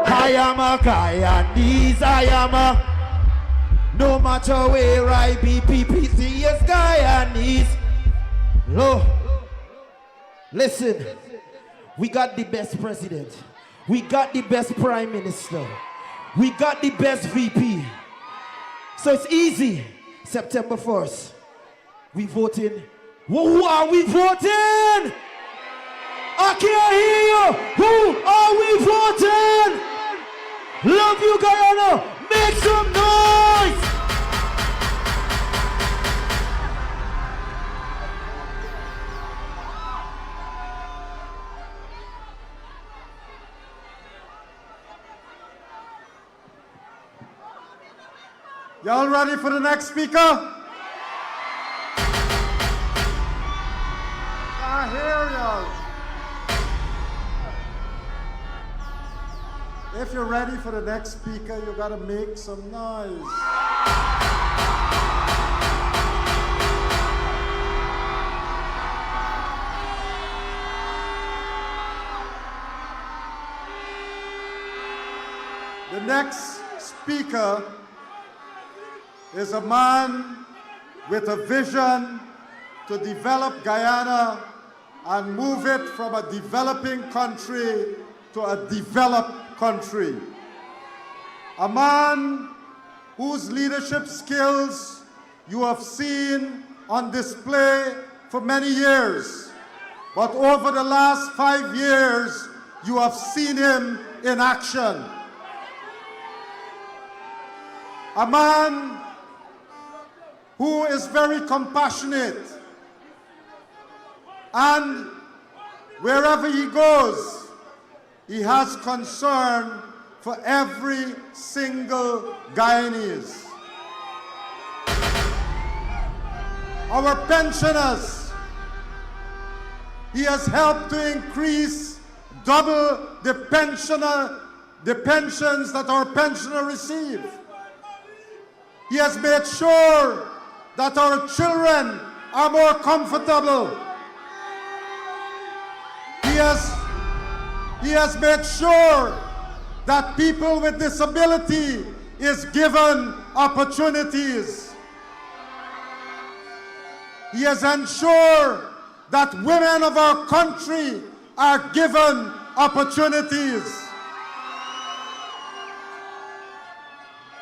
I am a Guyanese. I am a, no matter where I be, PPC is Guyanese. No. Listen, we got the best president. We got the best prime minister. We got the best VP. So it's easy. September 1st, we voting. Who are we voting? I can't hear you. Who are we voting? Love you, Guyana. Make some noise. Y'all ready for the next speaker? I hear y'all. If you're ready for the next speaker, you gotta make some noise. The next speaker is a man with a vision to develop Guyana and move it from a developing country to a developed country. A man whose leadership skills you have seen on display for many years, but over the last 5 years, you have seen him in action. A man who is very compassionate, and wherever he goes, he has concern for every single Guyanese. Our pensioners, he has helped to increase double the pensions that our pensioners receive. He has made sure that our children are more comfortable. He has made sure that people with disability is given opportunities. He has ensured that women of our country are given opportunities.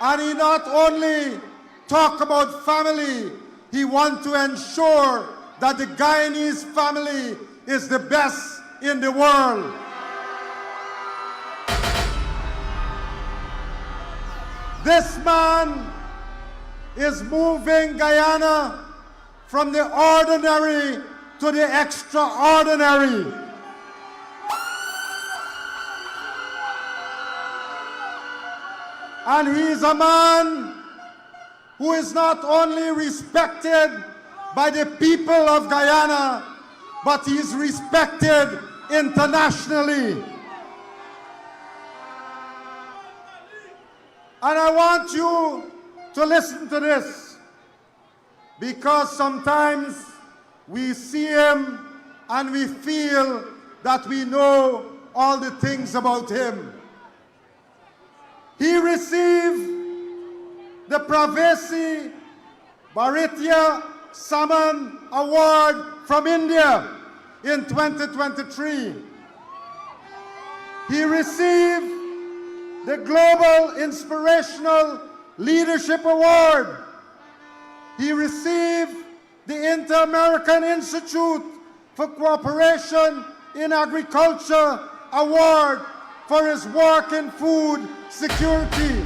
And he not only talk about family, he wants to ensure that the Guyanese family is the best in the world. This man is moving Guyana from the ordinary to the extraordinary. And he is a man who is not only respected by the people of Guyana, but he is respected internationally. And I want you to listen to this, because sometimes we see him and we feel that we know all the things about him. He received the Pravesi Bharatiya Samman Award from India in 2023. He received the Global Inspirational Leadership Award. He received the Inter-American Institute for Cooperation in Agriculture Award for his work in food security.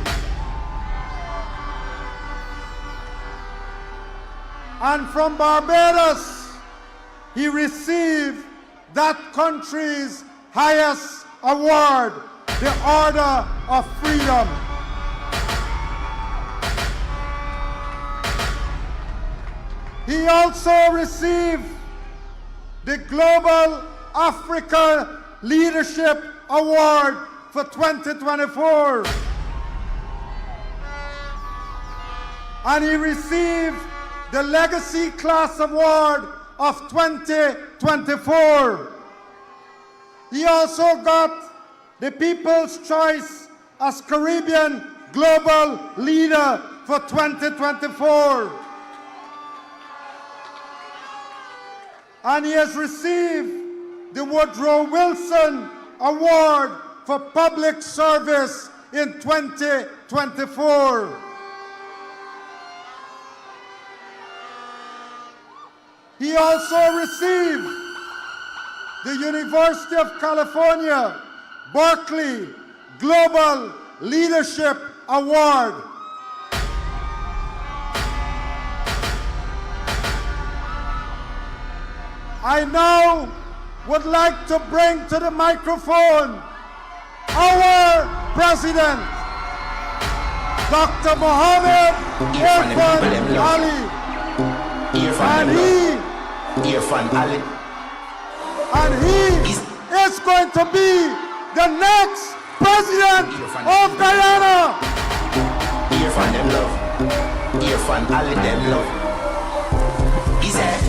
And from Barbados, he received that country's highest award, the Order of Freedom. He also received the Global Africa Leadership Award for 2024. And he received the Legacy Class Award of 2024. He also got the People's Choice as Caribbean Global Leader for 2024. And he has received the Woodrow Wilson Award for Public Service in 2024. He also received the University of California, Berkeley Global Leadership Award. I now would like to bring to the microphone our President, Dr. Mohammed Ian Alleyne. And he is going to be the next president of Guyana. Hear from them love. Hear from Alleyne them love. He said,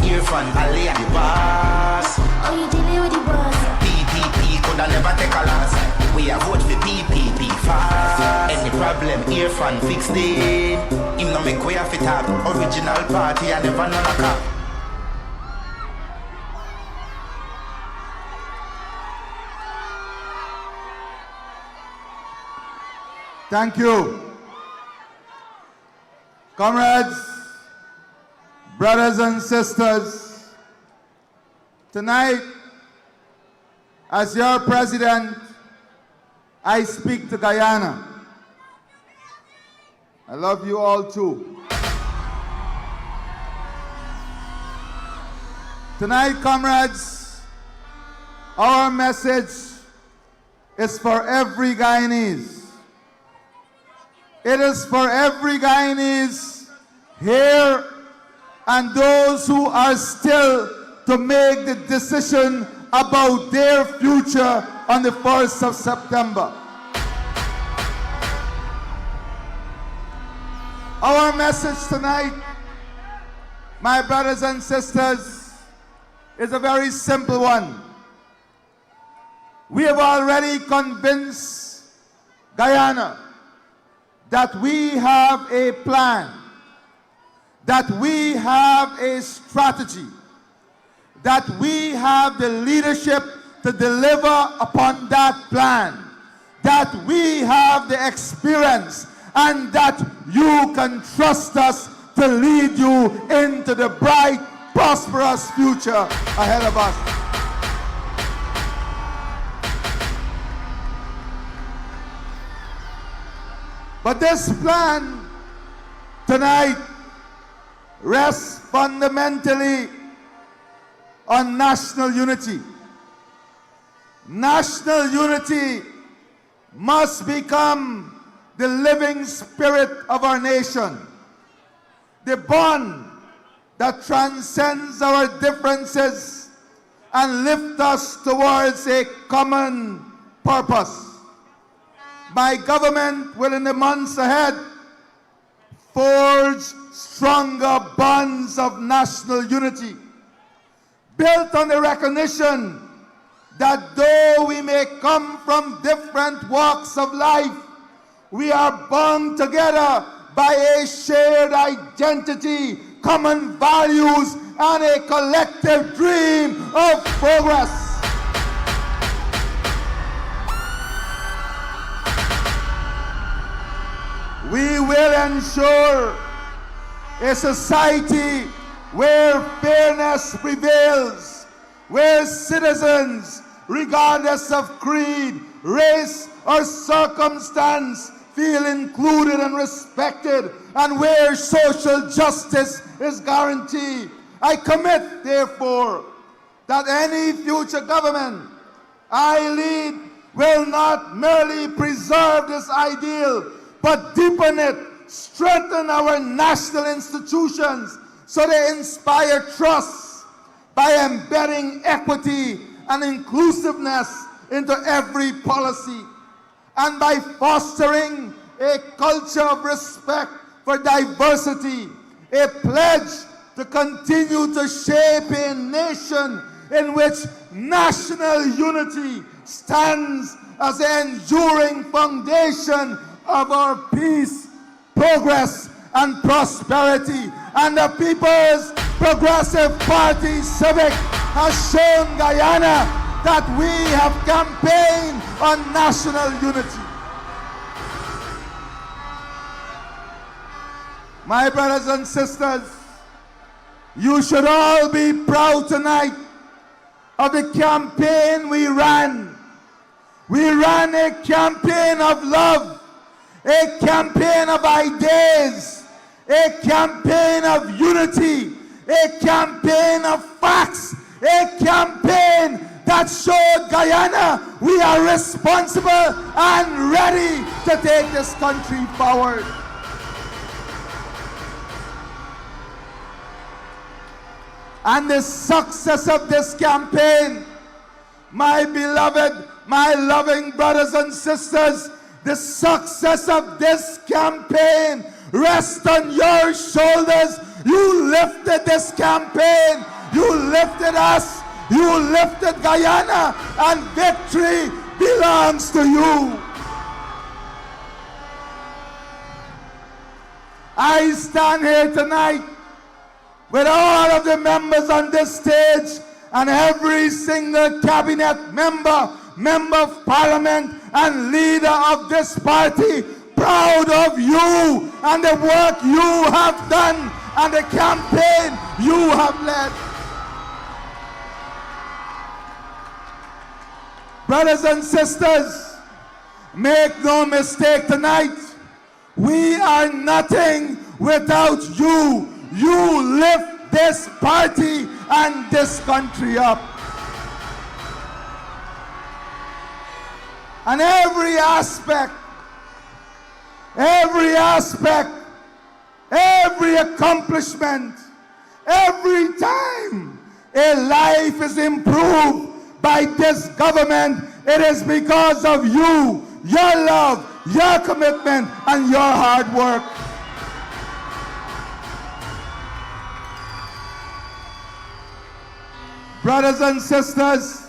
hear from Alleyne the boss. Oh, you dealing with the boss? PPP coulda never take a loss. We a vote for PPP fast. Any problem, hear from fixed it. Him no make way off it up. Original party and never none a cop. Thank you. Comrades, brothers and sisters, tonight, as your president, I speak to Guyana. I love you all too. Tonight, comrades, our message is for every Guyanese. It is for every Guyanese here and those who are still to make the decision about their future on the 1st of September. Our message tonight, my brothers and sisters, is a very simple one. We have already convinced Guyana that we have a plan, that we have a strategy, that we have the leadership to deliver upon that plan, that we have the experience, and that you can trust us to lead you into the bright, prosperous future ahead of us. But this plan tonight rests fundamentally on national unity. National unity must become the living spirit of our nation, the bond that transcends our differences and lifts us towards a common purpose. My government will, in the months ahead, forge stronger bonds of national unity, built on the recognition that though we may come from different walks of life, we are bound together by a shared identity, common values, and a collective dream of progress. We will ensure a society where fairness prevails, where citizens, regardless of creed, race, or circumstance feel included and respected, and where social justice is guaranteed. I commit, therefore, that any future government I lead will not merely preserve this ideal, but deepen it, strengthen our national institutions so they inspire trust by embedding equity and inclusiveness into every policy, and by fostering a culture of respect for diversity, a pledge to continue to shape a nation in which national unity stands as an enduring foundation of our peace, progress, and prosperity. And the People's Progressive Party Civic has shown Guyana that we have campaigned on national unity. My brothers and sisters, you should all be proud tonight of the campaign we ran. We ran a campaign of love, a campaign of ideas, a campaign of unity, a campaign of facts, a campaign that showed Guyana we are responsible and ready to take this country forward. And the success of this campaign, my beloved, my loving brothers and sisters, the success of this campaign rests on your shoulders. You lifted this campaign, you lifted us, you lifted Guyana, and victory belongs to you. I stand here tonight with all of the members on this stage and every single cabinet member, member of parliament, and leader of this party, proud of you and the work you have done and the campaign you have led. Brothers and sisters, make no mistake tonight, we are nothing without you. You lift this party and this country up. And every aspect, every accomplishment, every time a life is improved by this government, it is because of you, your love, your commitment, and your hard work. Brothers and sisters,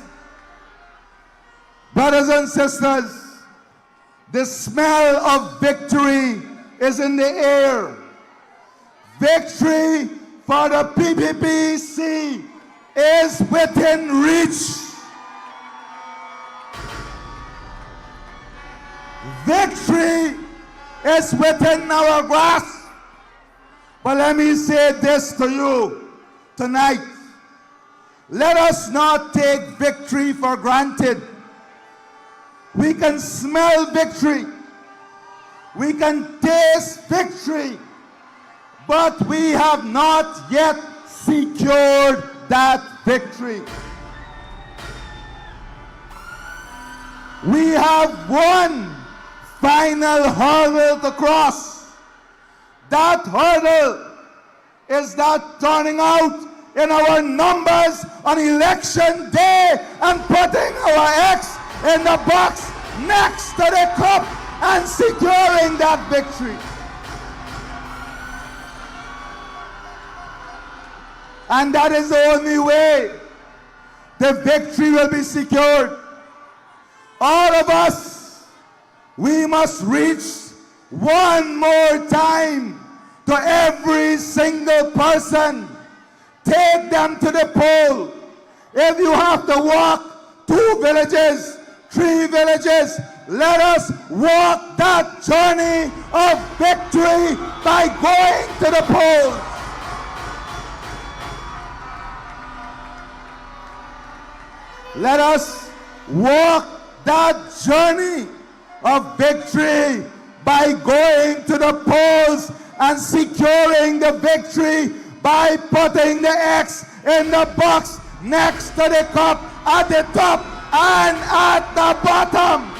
the smell of victory is in the air. Victory for the PPPC is within reach. Victory is within our grasp. But let me say this to you tonight. Let us not take victory for granted. We can smell victory. We can taste victory. But we have not yet secured that victory. We have one final hurdle to cross. That hurdle is that turning out in our numbers on election day and putting our X in the box next to the cup and securing that victory. And that is the only way the victory will be secured. All of us, we must reach one more time to every single person. Take them to the poll. If you have to walk 2 villages, 3 villages, let us walk that journey of victory by going to the polls. Let us walk that journey of victory by going to the polls and securing the victory by putting the X in the box next to the cup at the top and at the bottom.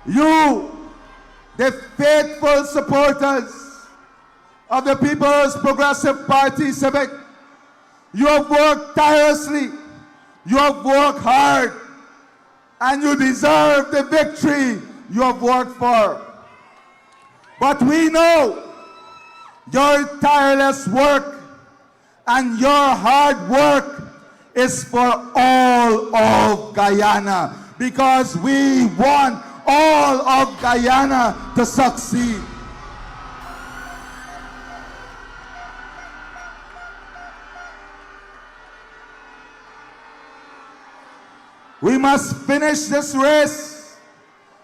You, the faithful supporters of the People's Progressive Party Civic, you have worked tirelessly, you have worked hard, and you deserve the victory you have worked for. But we know your tireless work and your hard work is for all of Guyana, because we want all of Guyana to succeed. We must finish this race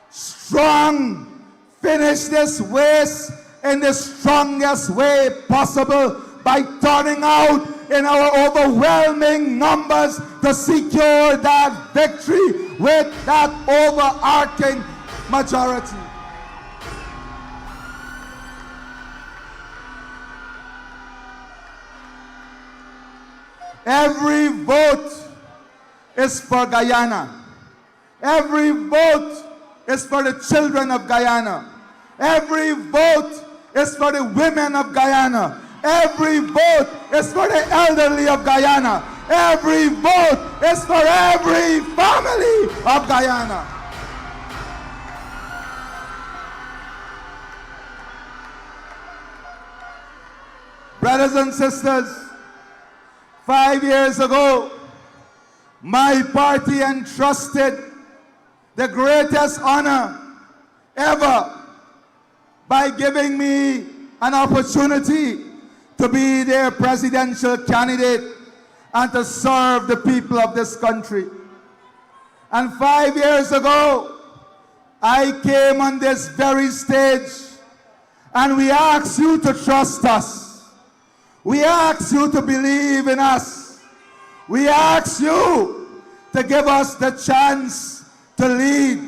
strong, finish this race in the strongest way possible by turning out in our overwhelming numbers to secure that victory with that overarching majority. Every vote is for Guyana. Every vote is for the children of Guyana. Every vote is for the women of Guyana. Every vote is for the elderly of Guyana. Every vote is for every family of Guyana. Brothers and sisters, 5 years ago, my party entrusted the greatest honor ever by giving me an opportunity to be their presidential candidate and to serve the people of this country. And 5 years ago, I came on this very stage and we asked you to trust us. We asked you to believe in us. We asked you to give us the chance to lead.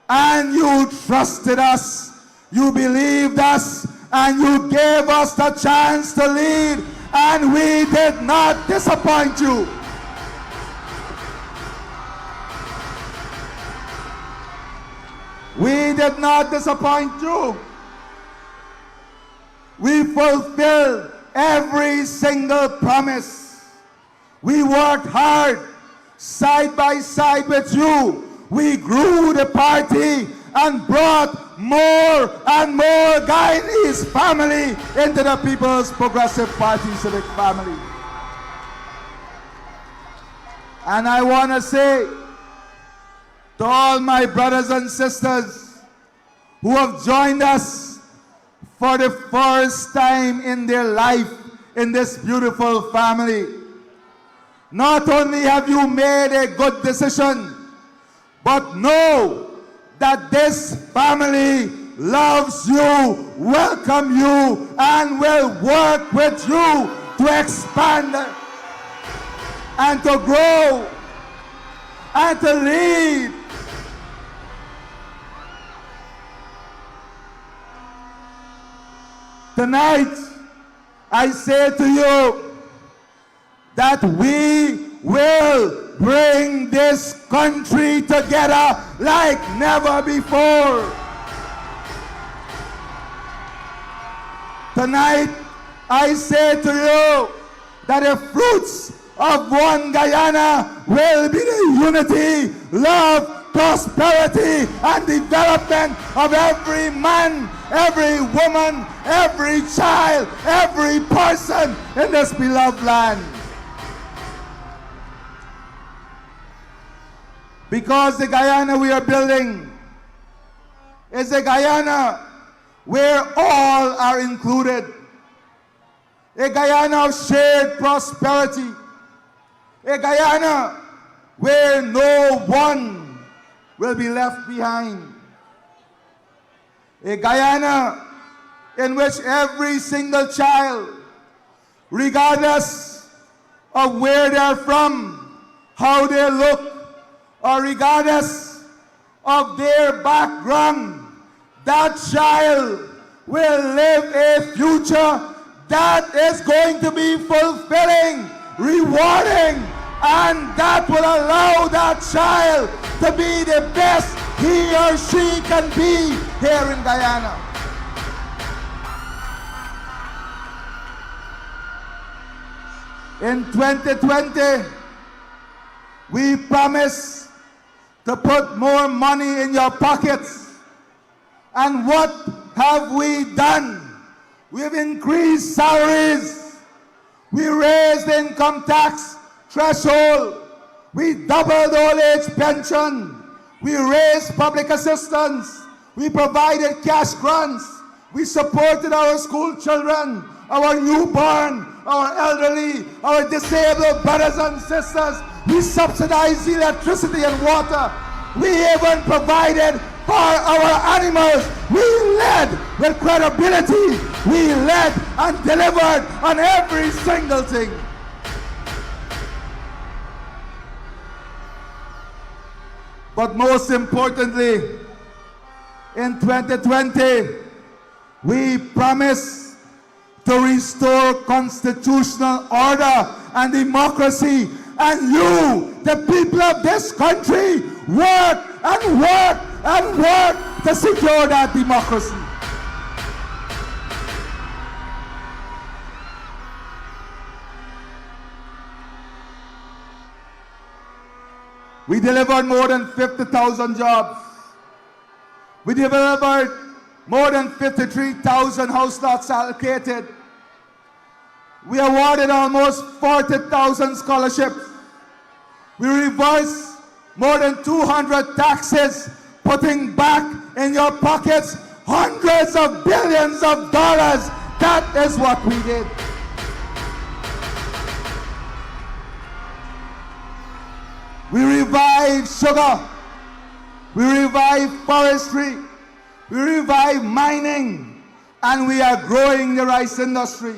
And you trusted us. You believed us. And you gave us the chance to lead. And we did not disappoint you. We did not disappoint you. We fulfilled every single promise. We worked hard, side by side with you. We grew the party and brought more and more Guyanese family into the People's Progressive Party civic family. And I want to say to all my brothers and sisters who have joined us for the first time in their life in this beautiful family, not only have you made a good decision, but know that this family loves you, welcome you, and will work with you to expand and to grow and to lead. Tonight, I say to you that we will bring this country together like never before. Tonight, I say to you that the fruits of one Guyana will be the unity, love, prosperity, and development of every man, every woman, every child, every person in this beloved land. Because the Guyana we are building is a Guyana where all are included. A Guyana of shared prosperity. A Guyana where no one will be left behind. A Guyana in which every single child, regardless of where they're from, how they look, or regardless of their background, that child will live a future that is going to be fulfilling, rewarding, and that will allow that child to be the best he or she can be here in Guyana. In 2020, we promise to put more money in your pockets. And what have we done? We've increased salaries. We raised the income tax threshold. We doubled old age pension. We raised public assistance. We provided cash grants. We supported our school children, our newborn, our elderly, our disabled brothers and sisters. We subsidized electricity and water. We even provided for our animals. We led with credibility. We led and delivered on every single thing. But most importantly, in 2020, we promise to restore constitutional order and democracy. And you, the people of this country, work and work and work to secure that democracy. We delivered more than 50,000 jobs. We delivered more than 53,000 house lots allocated. We awarded almost 40,000 scholarships. We reversed more than 200 taxes, putting back in your pockets hundreds of billions of dollars. That is what we did. We revived sugar. We revived forestry. We revived mining. And we are growing the rice industry.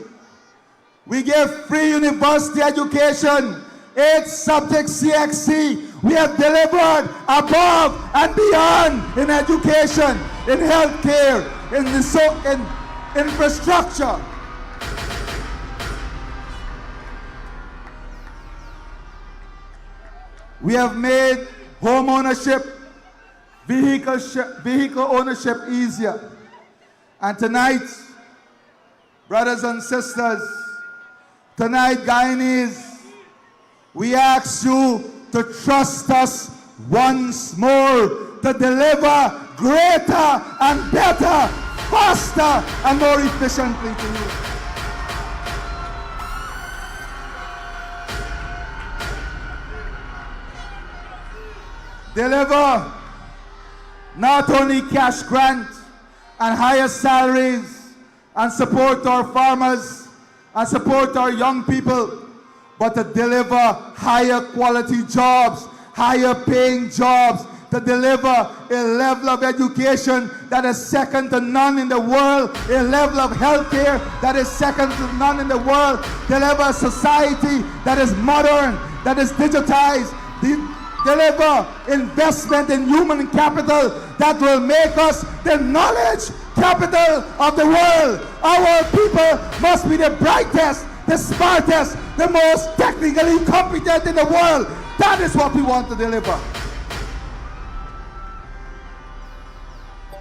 We gave free university education, 8 subjects CXC. We have delivered above and beyond in education, in healthcare, in infrastructure. We have made home ownership, vehicle ownership easier. And tonight, brothers and sisters, tonight, Guyanese, we ask you to trust us once more to deliver greater and better, faster and more efficiently to you. Deliver not only cash grant and higher salaries and support our farmers and support our young people, but to deliver higher quality jobs, higher paying jobs, to deliver a level of education that is second to none in the world, a level of healthcare that is second to none in the world, deliver a society that is modern, that is digitized, deliver investment in human capital that will make us the knowledge capital of the world. Our people must be the brightest, the smartest, the most technically competent in the world. That is what we want to deliver.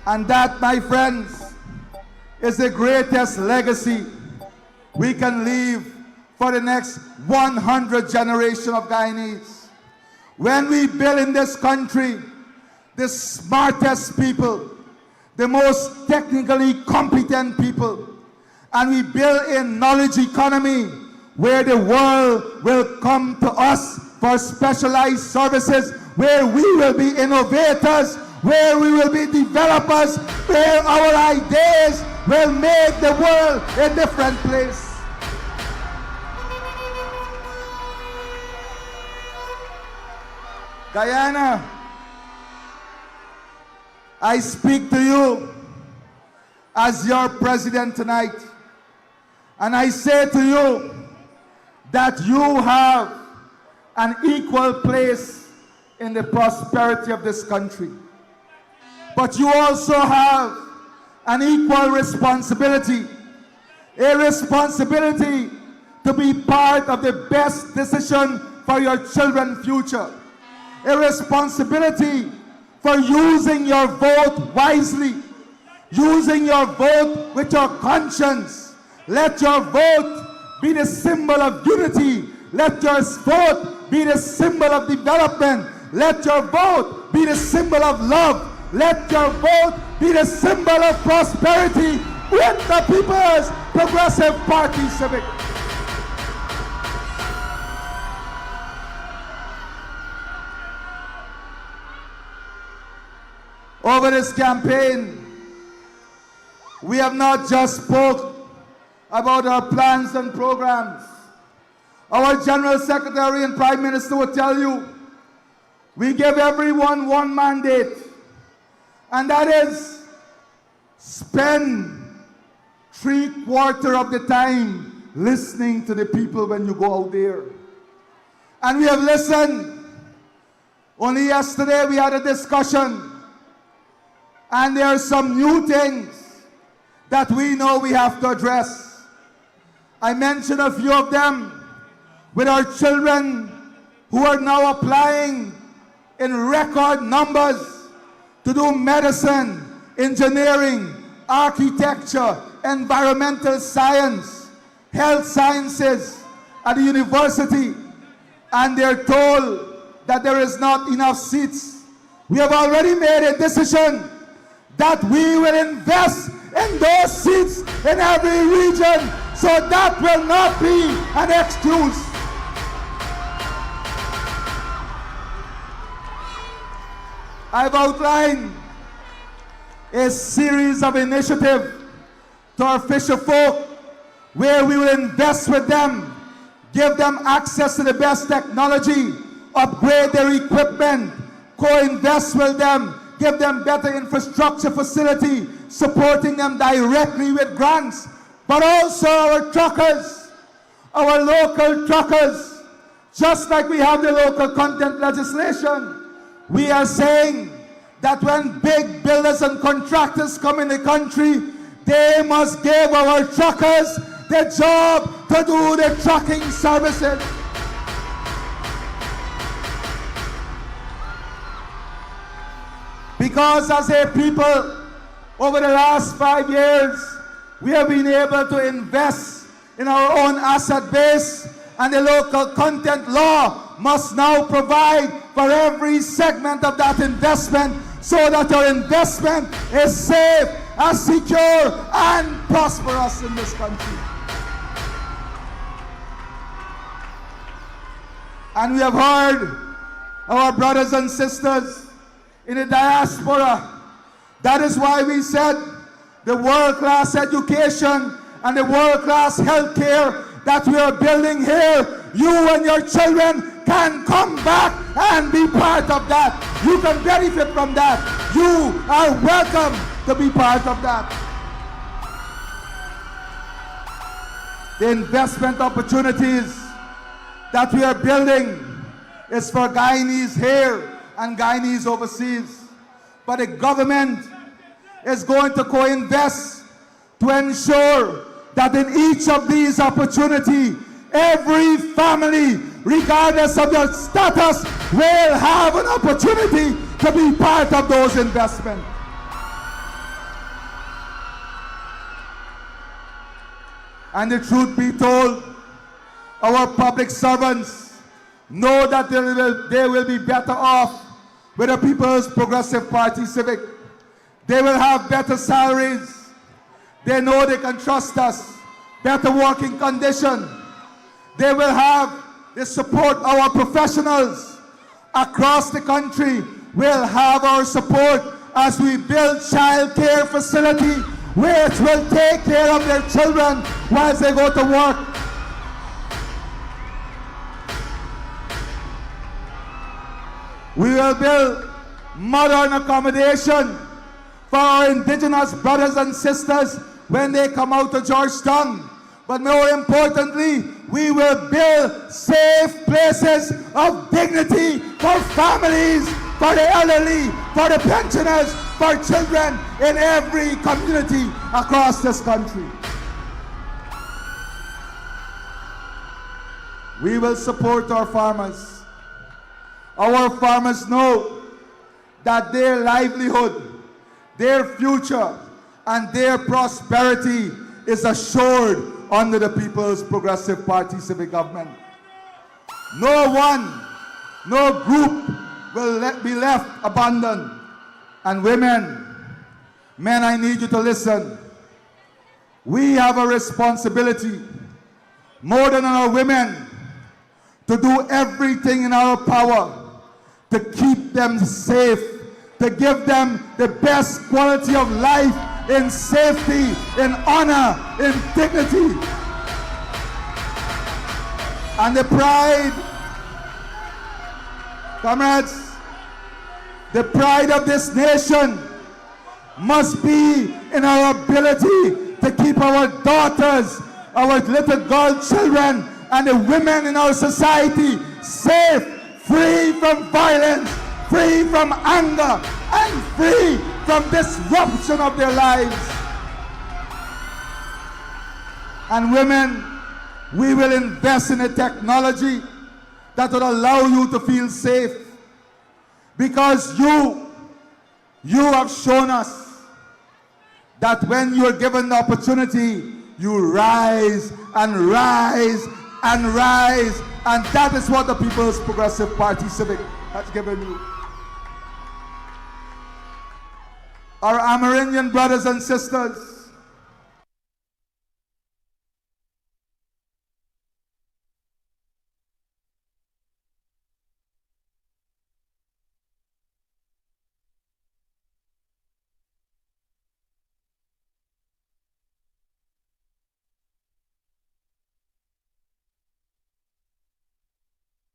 And that, my friends, is the greatest legacy we can leave for the next 100 generations of Guyanese. When we build in this country the smartest people, the most technically competent people, and we build a knowledge economy where the world will come to us for specialized services, where we will be innovators, where we will be developers, where our ideas will make the world a different place. Guyana, I speak to you as your president tonight, and I say to you that you have an equal place in the prosperity of this country. But you also have an equal responsibility, a responsibility to be part of the best decision for your children's future, a responsibility for using your vote wisely, using your vote with your conscience. Let your vote be the symbol of unity. Let your vote be the symbol of development. Let your vote be the symbol of love. Let your vote be the symbol of prosperity with the People's Progressive Party Civic. Over this campaign, we have not just spoke about our plans and programs. Our General Secretary and Prime Minister will tell you, we give everyone one mandate, and that is spend 3/4 of the time listening to the people when you go out there. And we have listened. Only yesterday we had a discussion, and there are some new things that we know we have to address. I mentioned a few of them with our children who are now applying in record numbers to do medicine, engineering, architecture, environmental science, health sciences at the university, and they're told that there is not enough seats. We have already made a decision that we will invest in those seats in every region, so that will not be an excuse. I've outlined a series of initiatives to our fisher folk where we will invest with them, give them access to the best technology, upgrade their equipment, co-invest with them, give them better infrastructure facility, supporting them directly with grants, but also our truckers, our local truckers, just like we have the local content legislation. We are saying that when big builders and contractors come in the country, they must give our truckers the job to do the trucking services. Because as a people, over the last 5 years, we have been able to invest in our own asset base, and the local content law must now provide for every segment of that investment so that our investment is safe and secure and prosperous in this country. And we have heard our brothers and sisters in the diaspora. That is why we said the world-class education and the world-class health care that we are building here, you and your children can come back and be part of that. You can benefit from that. You are welcome to be part of that. The investment opportunities that we are building is for Guyanese here and Guyanese overseas. But the government is going to co-invest to ensure that in each of these opportunities, every family, regardless of their status, will have an opportunity to be part of those investments. And the truth be told, our public servants know that they will be better off with the People's Progressive Party Civic. They will have better salaries. They know they can trust us. Better working condition. They will have the support. Our professionals across the country will have our support as we build child care facility which will take care of their children whilst they go to work. We will build modern accommodation for our indigenous brothers and sisters when they come out of Georgetown. But more importantly, we will build safe places of dignity for families, for the elderly, for the pensioners, for children in every community across this country. We will support our farmers. Our farmers know that their livelihood, their future, and their prosperity is assured under the People's Progressive Party civic government. No one, no group will be left abandoned. And women, men, I need you to listen. We have a responsibility, more than our women, to do everything in our power to keep them safe, to give them the best quality of life in safety, in honor, in dignity. And the pride, comrades, the pride of this nation must be in our ability to keep our daughters, our little girl children, and the women in our society safe, free from violence, free from anger, and free from disruption of their lives. And women, we will invest in a technology that will allow you to feel safe, because you have shown us that when you are given the opportunity, you rise and rise and rise, and that is what the People's Progressive Party Civic has given you. Our Amerindian brothers and sisters,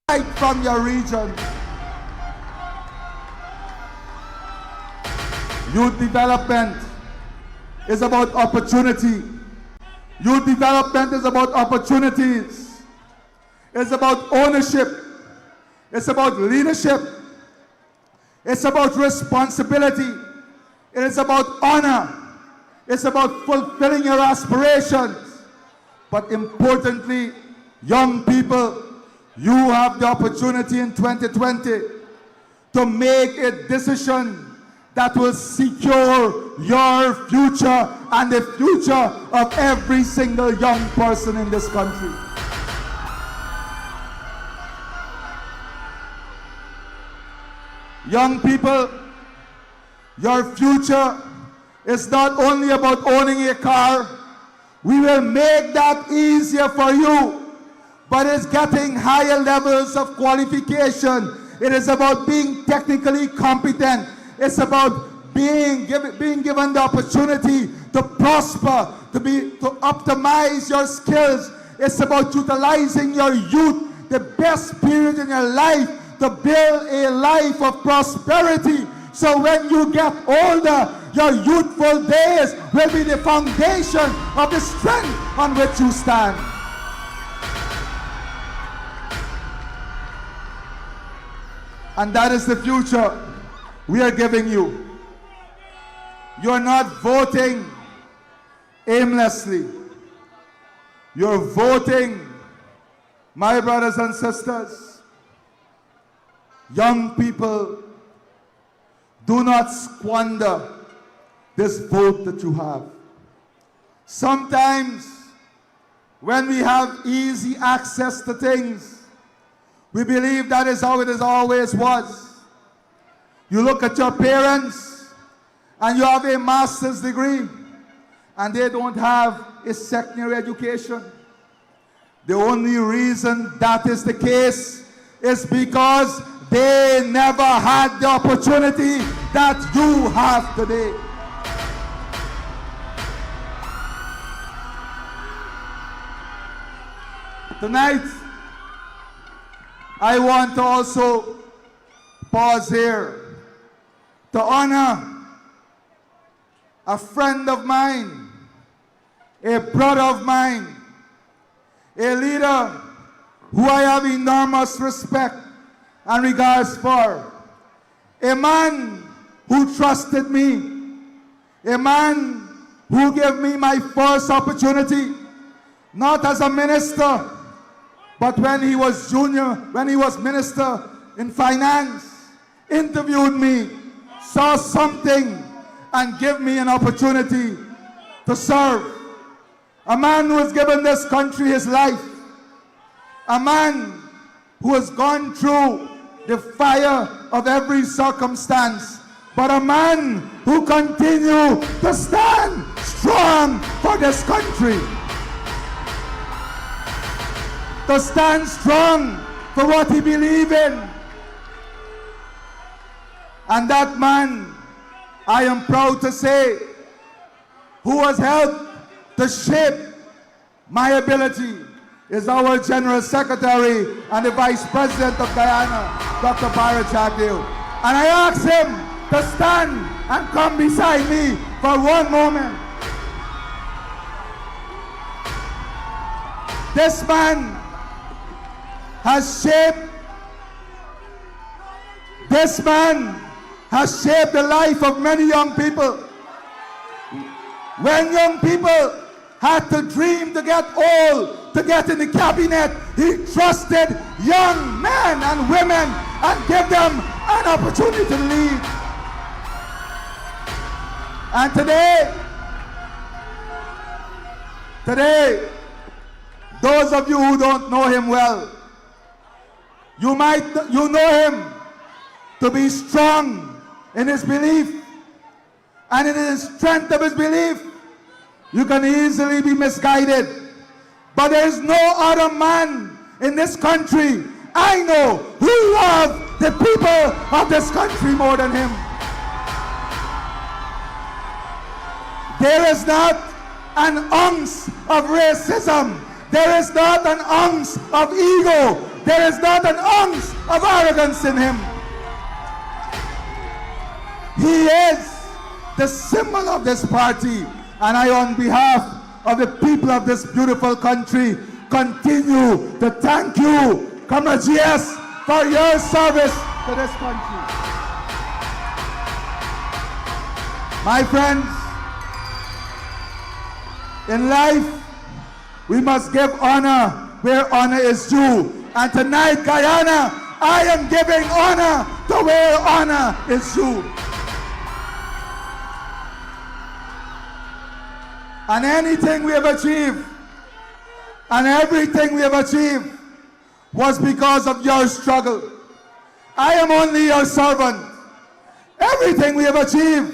right from your region. Youth development is about opportunity. Youth development is about opportunities. It's about ownership. It's about leadership. It's about responsibility. It is about honor. It's about fulfilling your aspirations. But importantly, young people, you have the opportunity in 2020 to make a decision that will secure your future and the future of every single young person in this country. Young people, your future is not only about owning a car. We will make that easier for you, but it's getting higher levels of qualification. It is about being technically competent. It's about being given the opportunity to prosper, to optimize your skills. It's about utilizing your youth, the best period in your life, to build a life of prosperity. So when you get older, your youthful days will be the foundation of the strength on which you stand. And that is the future we are giving you. You're not voting aimlessly. You're voting, my brothers and sisters, young people, do not squander this vote that you have. Sometimes, when we have easy access to things, we believe that is how it always was. You look at your parents, and you have a master's degree, and they don't have a secondary education. The only reason that is the case is because they never had the opportunity that you have today. Tonight, I want to also pause here to honor a friend of mine, a brother of mine, a leader who I have enormous respect and regards for, a man who trusted me, a man who gave me my first opportunity, not as a minister, but when he was minister in finance, interviewed me, saw something, and gave me an opportunity to serve. A man who has given this country his life. A man who has gone through the fire of every circumstance, but a man who continues to stand strong for this country. To stand strong for what he believes in. And that man, I am proud to say, who has helped to shape my ability, is our General Secretary and the Vice President of Guyana, Dr. Barbados. And I ask him to stand and come beside me for one moment. This man has shaped the life of many young people. When young people had to dream to get old, to get in the cabinet, he trusted young men and women and gave them an opportunity to lead. And today, those of you who don't know him well, you know him to be strong in his belief, and in the strength of his belief, you can easily be misguided. But there is no other man in this country I know who loves the people of this country more than him. There is not an ounce of racism. There is not an ounce of ego. There is not an ounce of arrogance in him. He is the symbol of this party, and I, on behalf of the people of this beautiful country, continue to thank you, Comrade GS, for your service to this country. My friends, in life, we must give honor where honor is due. And tonight, Guyana, I am giving honor to where honor is due. And anything we have achieved, and everything we have achieved, was because of your struggle. I am only your servant. Everything we have achieved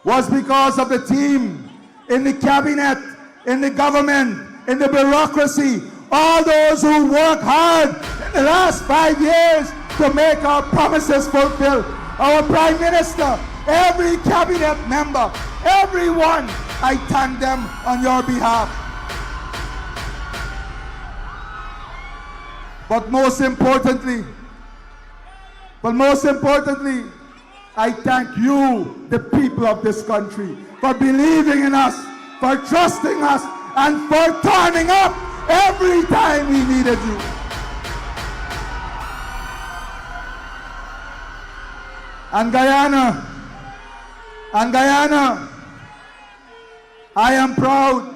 was because of the team in the cabinet, in the government, in the bureaucracy, all those who worked hard in the last 5 years to make our promises fulfilled. Our Prime Minister, every cabinet member, everyone, I thank them on your behalf. But most importantly, I thank you, the people of this country, for believing in us, for trusting us, and for turning up every time we needed you. And Guyana, I am proud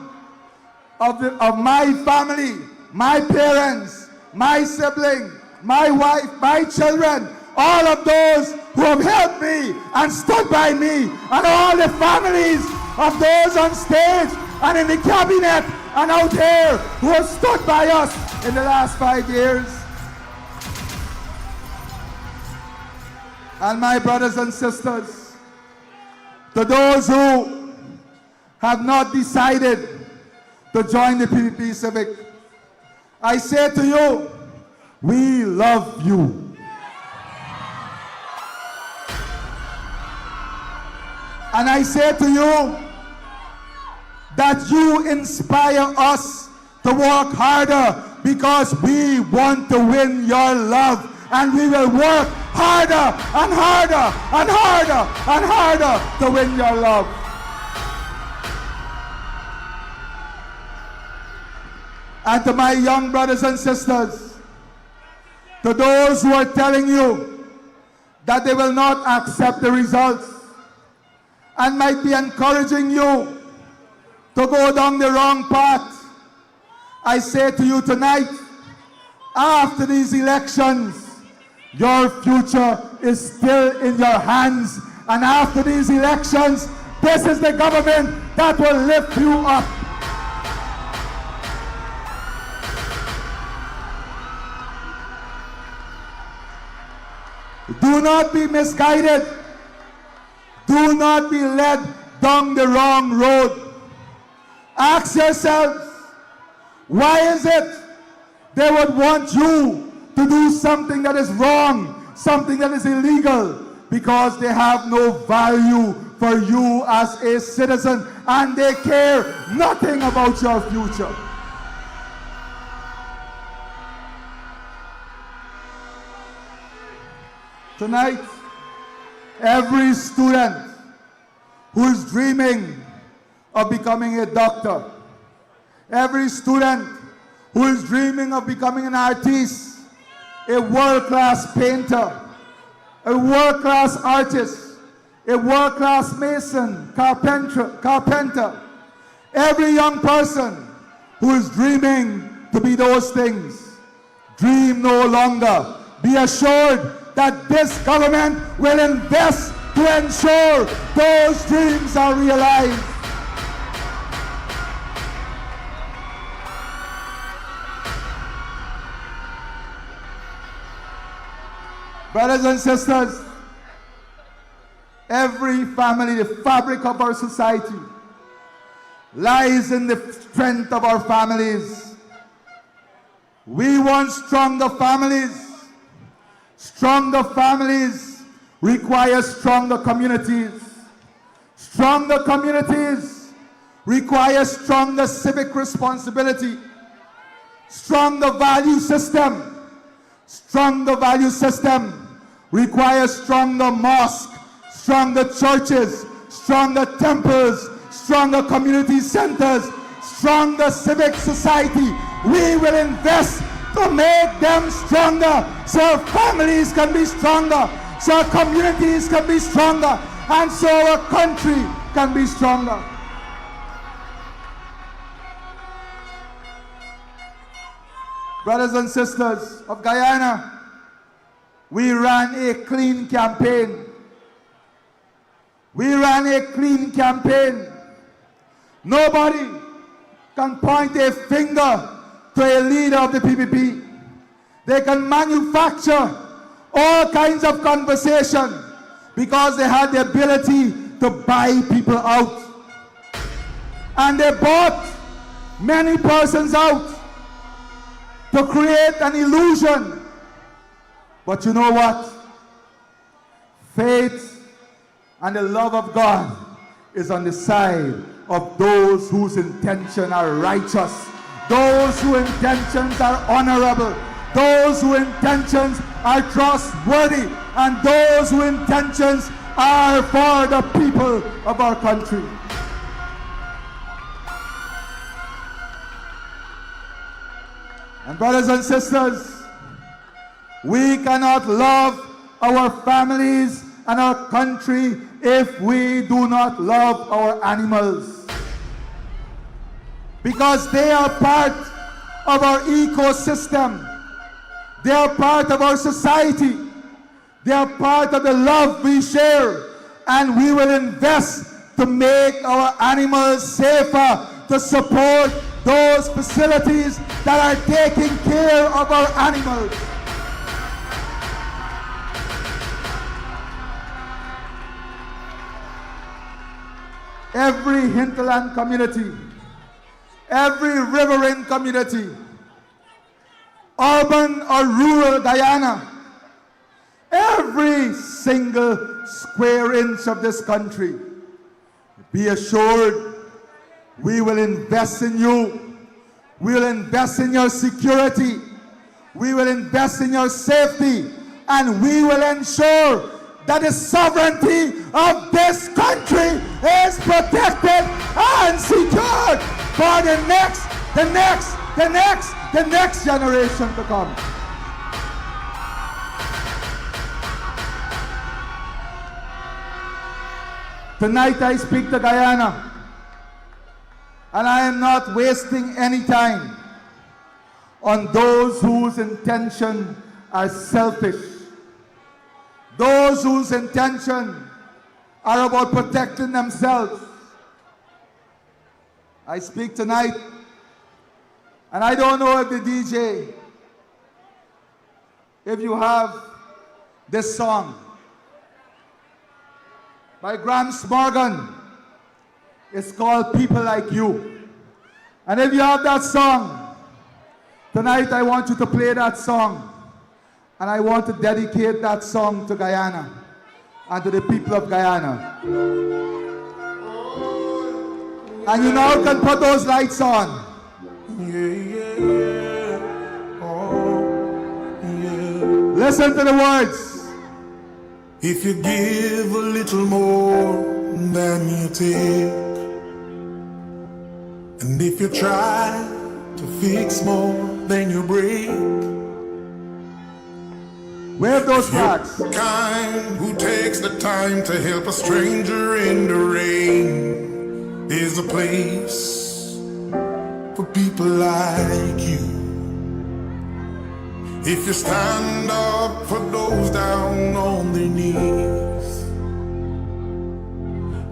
of my family, my parents, my sibling, my wife, my children, all of those who have helped me and stood by me, and all the families of those on stage and in the cabinet and out here who have stood by us in the last 5 years. And my brothers and sisters, to those who have not decided to join the PPP Civic, I say to you, we love you. And I say to you that you inspire us to work harder, because we want to win your love, and we will work harder and harder and harder and harder to win your love. And to my young brothers and sisters, to those who are telling you that they will not accept the results and might be encouraging you to go down the wrong path, I say to you tonight, after these elections, your future is still in your hands. And after these elections, this is the government that will lift you up. Do not be misguided. Do not be led down the wrong road. Ask yourselves, why is it they would want you to do something that is wrong, something that is illegal? Because they have no value for you as a citizen, and they care nothing about your future. Tonight, every student who is dreaming of becoming a doctor, every student who is dreaming of becoming an artist, a world-class painter, a world-class artist, a world-class mason, carpenter, every young person who is dreaming to be those things, dream no longer. Be assured that this government will invest to ensure those dreams are realized. Brothers and sisters, every family, the fabric of our society, lies in the strength of our families. We want stronger families. Stronger families require stronger communities. Stronger communities require stronger civic responsibility. Stronger value system. Stronger value system requires stronger mosques, stronger churches, stronger temples, stronger community centers, stronger civic society. We will invest to make them stronger, so our families can be stronger, so our communities can be stronger, and so our country can be stronger. Brothers and sisters of Guyana, we ran a clean campaign. We ran a clean campaign. Nobody can point a finger to a leader of the PPP. They can manufacture all kinds of conversation because they had the ability to buy people out. And they bought many persons out to create an illusion. But you know what? Faith and the love of God is on the side of those whose intentions are righteous, those whose intentions are honorable, those whose intentions are trustworthy, and those whose intentions are for the people of our country. And brothers and sisters, we cannot love our families and our country if we do not love our animals. Because they are part of our ecosystem. They are part of our society. They are part of the love we share. And we will invest to make our animals safer, to support those facilities that are taking care of our animals. Every hinterland community, every riverine community, urban or rural Guyana, every single square inch of this country, be assured we will invest in you. We will invest in your security. We will invest in your safety. And we will ensure that the sovereignty of this country is protected and secured for the next the next generation to come. Tonight I speak to Guyana, and I am not wasting any time on those whose intention are selfish, those whose intention are about protecting themselves. I speak tonight, and I don't know if the DJ, if you have this song by Gramps Morgan. It's called People Like You. And if you have that song, tonight I want you to play that song. And I want to dedicate that song to Guyana and to the people of Guyana. And you now can put those lights on. Listen to the words. If you give a little more than you take, and if you try to fix more than you break, wave those flags. Kind who takes the time to help a stranger in the rain is a place for people like you. If you stand up for those down on their knees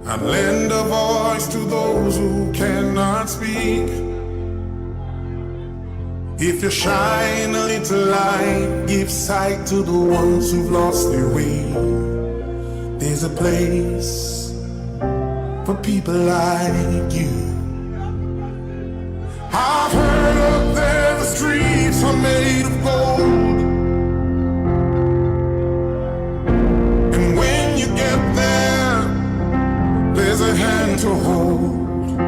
and lend a voice to those who cannot speak, if you shine a little light, give sight to the ones who've lost their way, there's a place for people like you. I've heard up there the streets are made of gold, and when you get there, there's a hand to hold.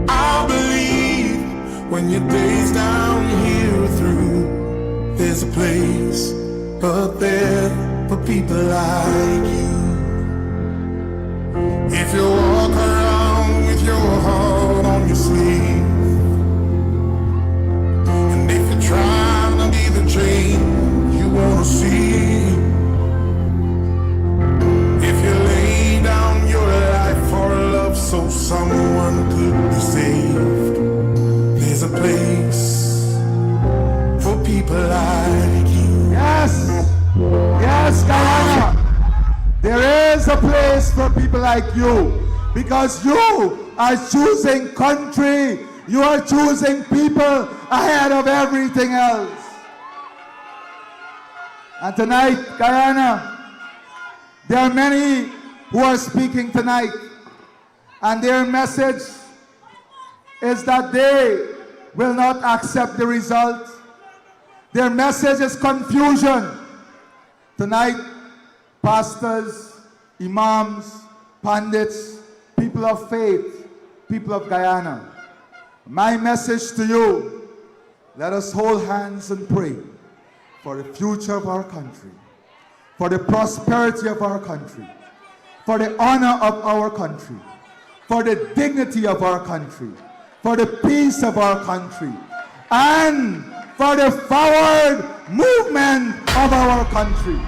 I believe when your days down here are through, there's a place up there for people like you. If you walk around with your heart on your sleeve, and if you're trying to be the change you want to see, if you lay down your life for love so someone could be saved, there's a place for people like you. Yes, yes, Guyana. There is a place for people like you, because you are choosing country, you are choosing people ahead of everything else. And tonight, Guyana, there are many who are speaking tonight, and their message is that they will not accept the result. Their message is confusion. Tonight, pastors, imams, pundits, people of faith, people of Guyana, my message to you, let us hold hands and pray for the future of our country, for the prosperity of our country, for the honor of our country, for the dignity of our country, for the peace of our country, and for the forward movement of our country.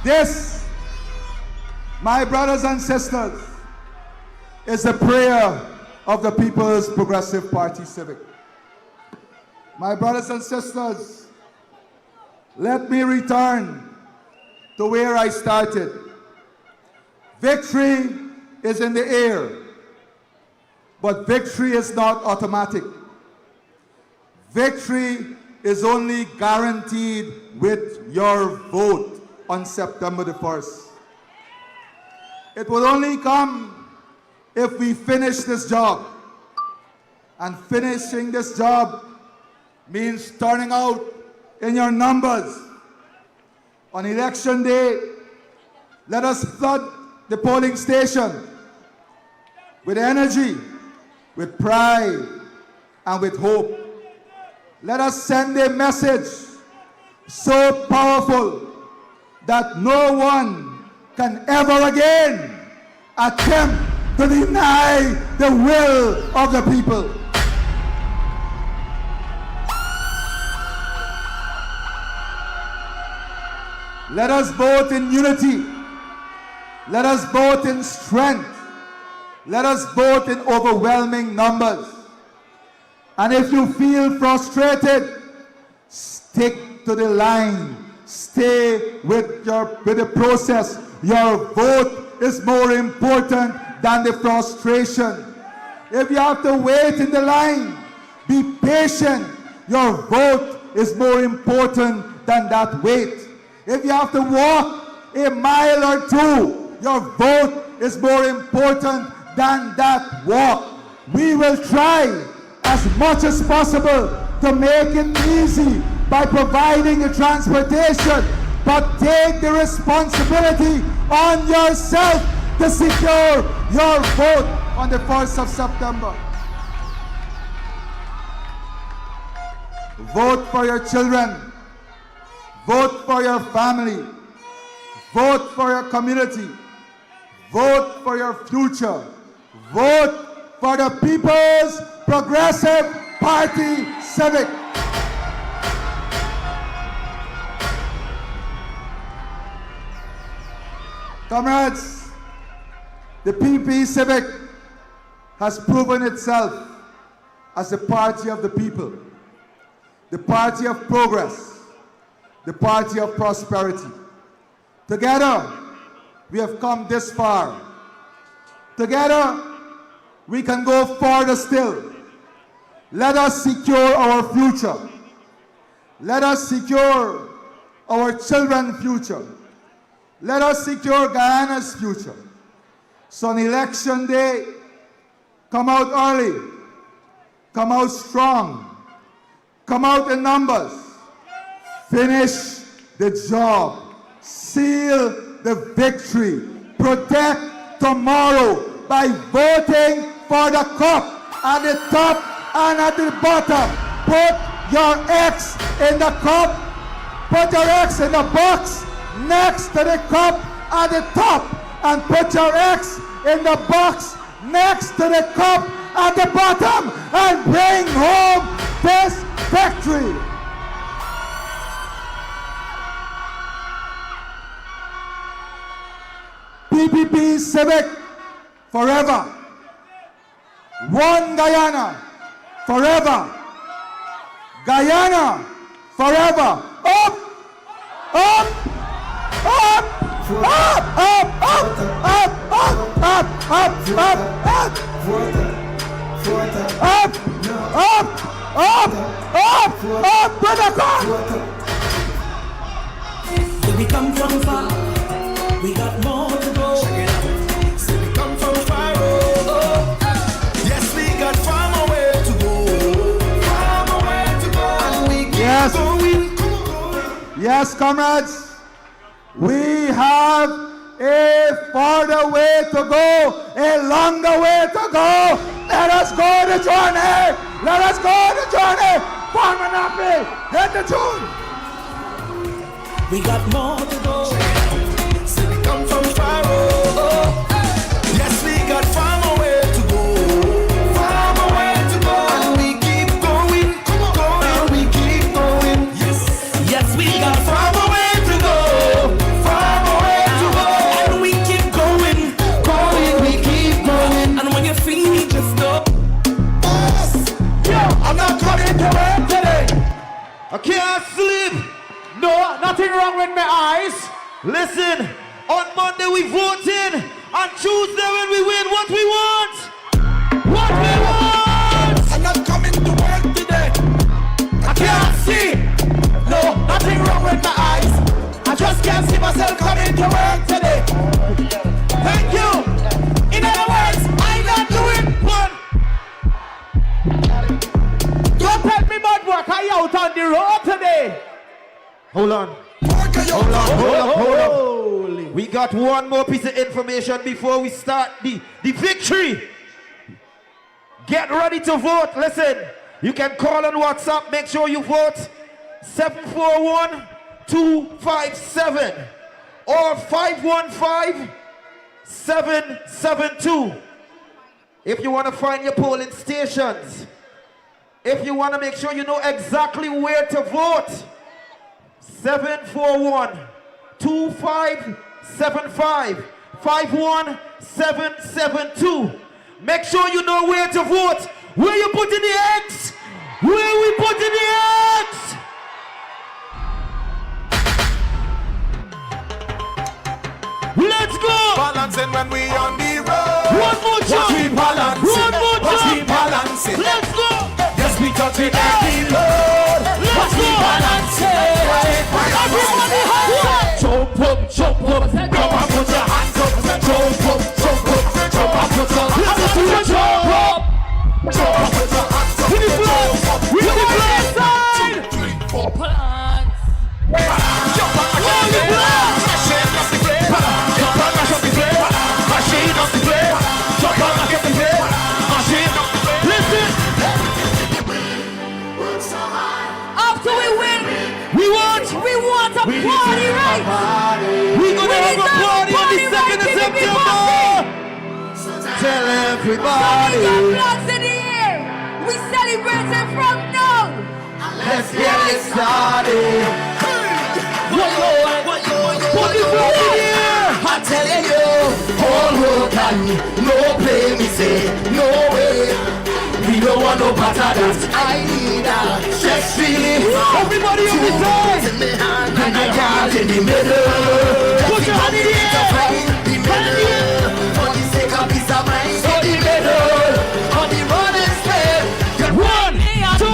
This, my brothers and sisters, is the prayer of the People's Progressive Party Civic. My brothers and sisters, let me return to where I started. Victory is in the air, but victory is not automatic. Victory is only guaranteed with your vote on September the 1st. It will only come if we finish this job. And finishing this job means turning out in your numbers. On election day, let us flood the polling station with energy, with pride, and with hope. Let us send a message so powerful that no one can ever again attempt to deny the will of the people. Let us vote in unity. Let us vote in strength. Let us vote in overwhelming numbers. And if you feel frustrated, stick to the line. Stay with the process. Your vote is more important than the frustration. If you have to wait in the line, be patient. Your vote is more important than that wait. If you have to walk a mile or two, your vote is more important than that walk. We will try as much as possible to make it easy by providing the transportation, but take the responsibility on yourself to secure your vote on the 1st of September. Vote for your children. Vote for your family. Vote for your community. Vote for your future. Vote for the People's Progressive Party Civic. Comrades, the PP Civic has proven itself as the party of the people, the party of progress, the party of prosperity. Together, we have come this far. Together, we can go further still. Let us secure our future. Let us secure our children's future. Let us secure Guyana's future. So on election day, come out early, come out strong, come out in numbers, finish the job, seal the victory, protect tomorrow by voting for the cup at the top and at the bottom. Put your X in the cup, put your X in the box next to the cup at the top, and put your X in the box next to the cup at the bottom, and bring home this victory. PPP Civic forever. One Guyana forever. Guyana forever. Up, up, up, up, up, up, up, up, up, up, up, up, up, up, brother, come. We come from far, we got more to go. Check it out. Say we come from far, oh. Yes, we got far more way to go. Far more way to go. And we keep going. Yes, comrades. We have a farther way to go, a longer way to go. Let us go the journey. Let us go the journey. Farmer Nappy, hit the tune. We got more to go. So we come from far, oh. Yes, we got far more way to go. Far more way to go. And we keep going. Come on, go. And we keep going. Yes, yes, we got far more way to go. Far more way to go. And we keep going. Going, we keep going. And when you feel it, just stop. Yo, I'm not coming to work today. I can't sleep. No, nothing wrong with my eyes. Listen, on Monday we voting. On Tuesday when we win, what we want? What we want? I'm not coming to work today. I can't see. No, nothing wrong with my eyes. I just can't see myself coming to work today. Thank you. In other words, I'm not doing one. Don't tell me about work. I out on the road today. Hold on. Hold on. We got one more piece of information before we start the victory. Get ready to vote. Listen, you can call on WhatsApp. Make sure you vote 741-257 or 515-772. If you want to find your polling stations, if you want to make sure you know exactly where to vote, 741-2575-51772. Make sure you know where to vote. Where you putting the X? Where we putting the X? Let's go! Balancing when we on the road. One more time! Watch we balancing. One more Watch time! we balancing. Let's go! Yes, we touching every load. Watch we balancing. Everybody hands up! Jump up, jump up. Come and put your hands up. Jump up, jump up. Jump and put your hands up. Jump up. Jump and put your hands up. With the flag! With the flag side! 2, 3, 4 plants. Jump on the flag. Machine up the flame. Jump on the flame. Machine up the flame. Jump on the flame. Machine up the flame. Listen! After we win, We want a party, right? We're gonna have a party on the 2nd of September! Tell everybody! We got flags in the air. We celebrating from now. Let's get it started! Put the flag in the air! I'm telling you, all work and no play me say, no way. We don't want no better than I need a stress feeling. Everybody on the side! In the hand and I got in the middle. Put your hand in the air! The middle. For the sake of peace of mind. So the middle. On the running step. 1, 2,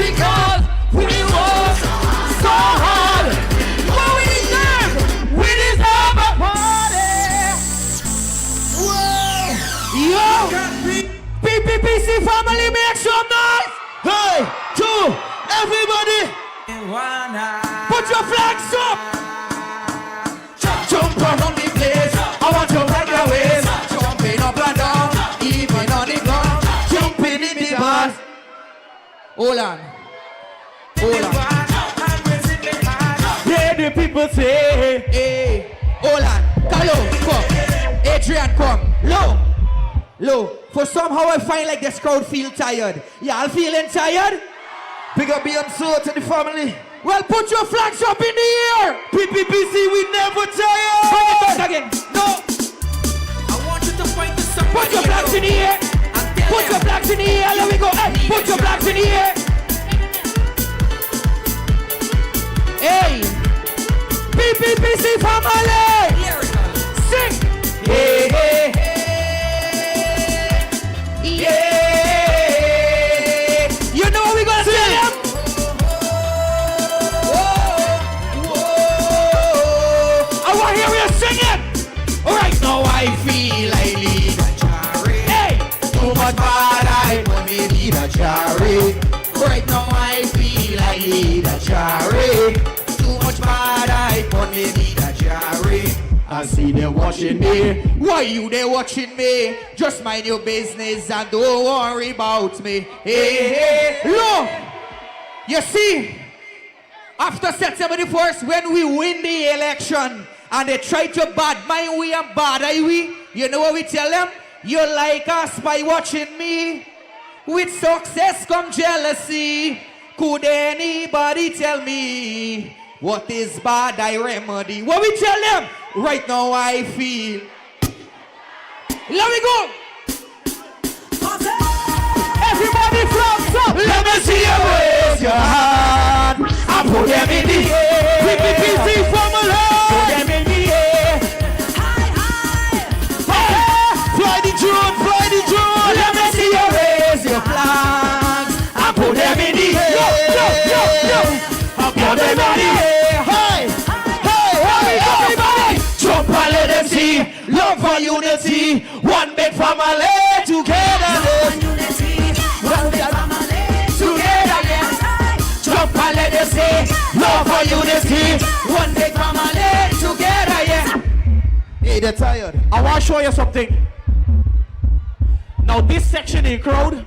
because we work so hard. What we deserve. We deserve a party. Yo! PPPC family, make some noise! Hey, 2, everybody! Put your flags up! Jump around the place. I want to rock your waist. Jumping up and down, even on the ground. Jumping in the bars. Hold on. Yeah, the people say, hey, hold on. Hello, come. Adrian, come. Low. For somehow I find like this crowd feel tired. Y'all feeling tired? Pick up Beyonce to the family. Well, put your flags up in the air. PPPC, we never tired. Bring it back again. No. I want you to fight the sun. Put your flags in the air. Put your flags in the air. Let me go. Hey, put your flags in the air. Hey, PPPC family. Sing. Hey, hey, hey. Yeah. You know what we gonna tell them? I want to hear you singing. Right now I feel I need a cherry. Hey, too much bad I want me need a cherry. Right now I feel I need a cherry. Too much bad I want me need a cherry. I see them watching me. Why you they watching me? Just mind your business and don't worry about me. Hey, look, you see, after September the 1st, when we win the election and they try to bad mind we and bad we, you know what we tell them? You like us by watching me. With success come jealousy. Could anybody tell me what is bad I remedy? What we tell them? Right now I feel. Let me go. Everybody flags up. Let me see you raise your hand. I put them in the air. PPPC formula. Put them in the air. Fly the drone, fly the drone. Let me see you raise your flags. I put them in the air. Yo. I put them in the air. Hey, everybody. Jump and let them see. Love and unity. One big family together. One big family together. Jump and let them see. Love and unity. One big family together. Hey, they're tired. I want to show you something. Now this section in the crowd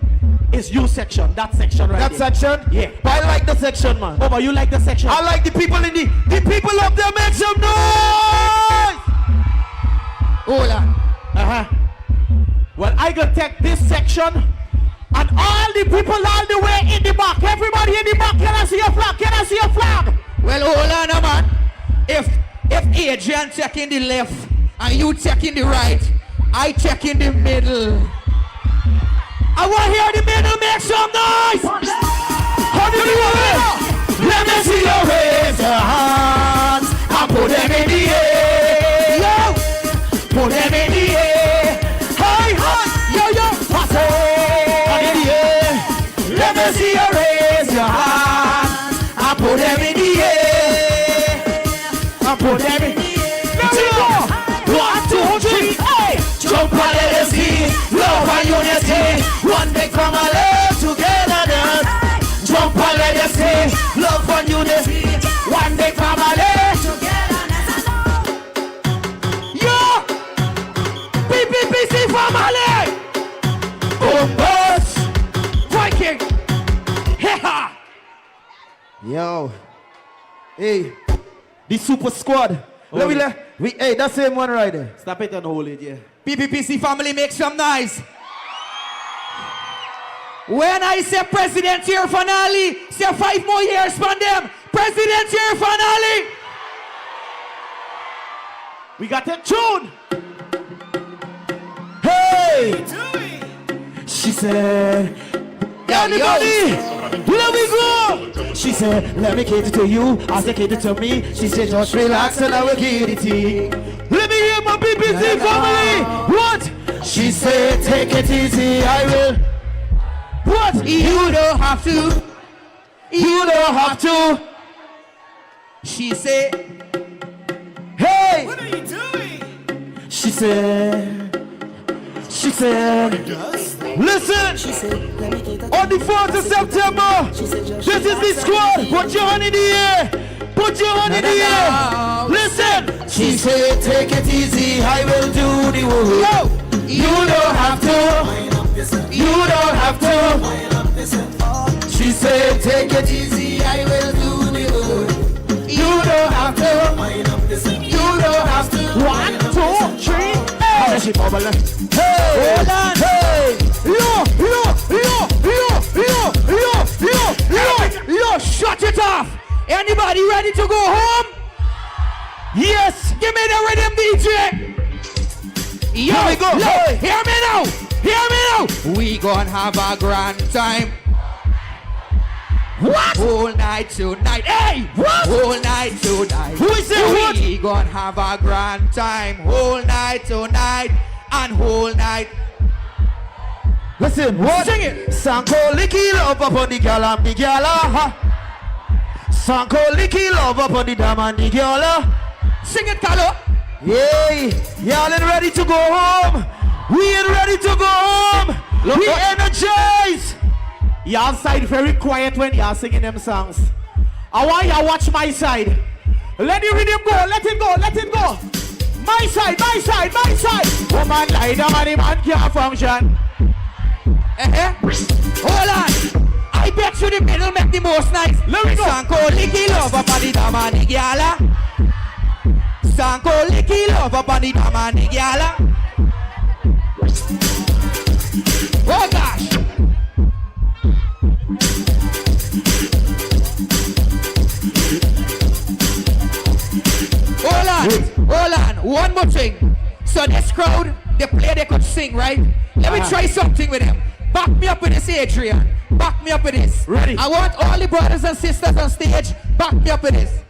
is you section. That section right That there. section? Yeah. But I like the section, man. Oh, but you like the section? I like the people in the people up there make some noise! Hold on. Well, I gonna take this section and all the people all the way in the back. Everybody in the back, can I see your flag? Can I see your flag? Well, hold on, man. If Adrian check in the left and you check in the right, I check in the middle. I want to hear the middle make some noise. How do you want it? Let me see you raise your hands and put them in the air. Yo, put them in the air. Hey, hey, yo, yo, pass it in the air. Let me see you raise your hands and put them in the air. And put them in the air. Let me go. 1, 2, 3, hey. Jump and let us see. Love and unity. One big family together then. Jump and let us see. Love and unity. One big family together. Yo! PPPC family! Bombers! Viking! Heha! Yo. Hey. The super squad. Hey, that same one right there. Stop it and hold it, yeah. PPPC family, make some noise. When I say president year finale, say 5 more years from them. President year finale. We got a tune. Hey! She said, anybody, let me go. She said, let me cater to you as I cater to me. She said, just relax and I will give it to you. Let me hear my BBC family. What? She said, take it easy, I will. What? You don't have to. You don't have to. She said, hey! What are you doing? She said, listen! She said, on the 4th of September, this is the squad. Put your hand in the air. Put your hand in the air. Listen! She said, take it easy, I will do the work. You don't have to. You don't have to. She said, take it easy, I will do the work. You don't have to. You don't have to. 1, 2, 3, hey! Hey! Hold on! Hey! Yo, shut it off! Anybody ready to go home? Yes! Give me the rhythm, DJ! Yo, here we go! Hey. Hear me now! Hear me now! We gon' have a grand time. What? Whole night tonight. Hey! What? Whole night tonight. Who is it? What? We gon' have a grand time. Whole night tonight. And whole night. Listen, what? Sing it. Sanko licky love up on the gal and the gala. Sanko licky love up on the dam and the gala. Sing it, Carlo. Yay! Y'all ain't ready to go home. We ain't ready to go home. Look, we energized. Y'all side very quiet when y'all singing them songs. I want y'all watch my side. Let the rhythm go, let it go, let it go. My side, my side, my side. Woman lie down and the man can't function. Hold on. I bet you the middle make the most nice. Let me go. Sanko licky love up on the dam and the gala. Sanko licky love up on the dam and the gala. Oh gosh. Hold on, one more thing. So this crowd, they play, they could sing, right? Let me try something with them. Back me up with this, Adrian. Back me up with this. Ready? I want all the brothers and sisters on stage. Back me up with this.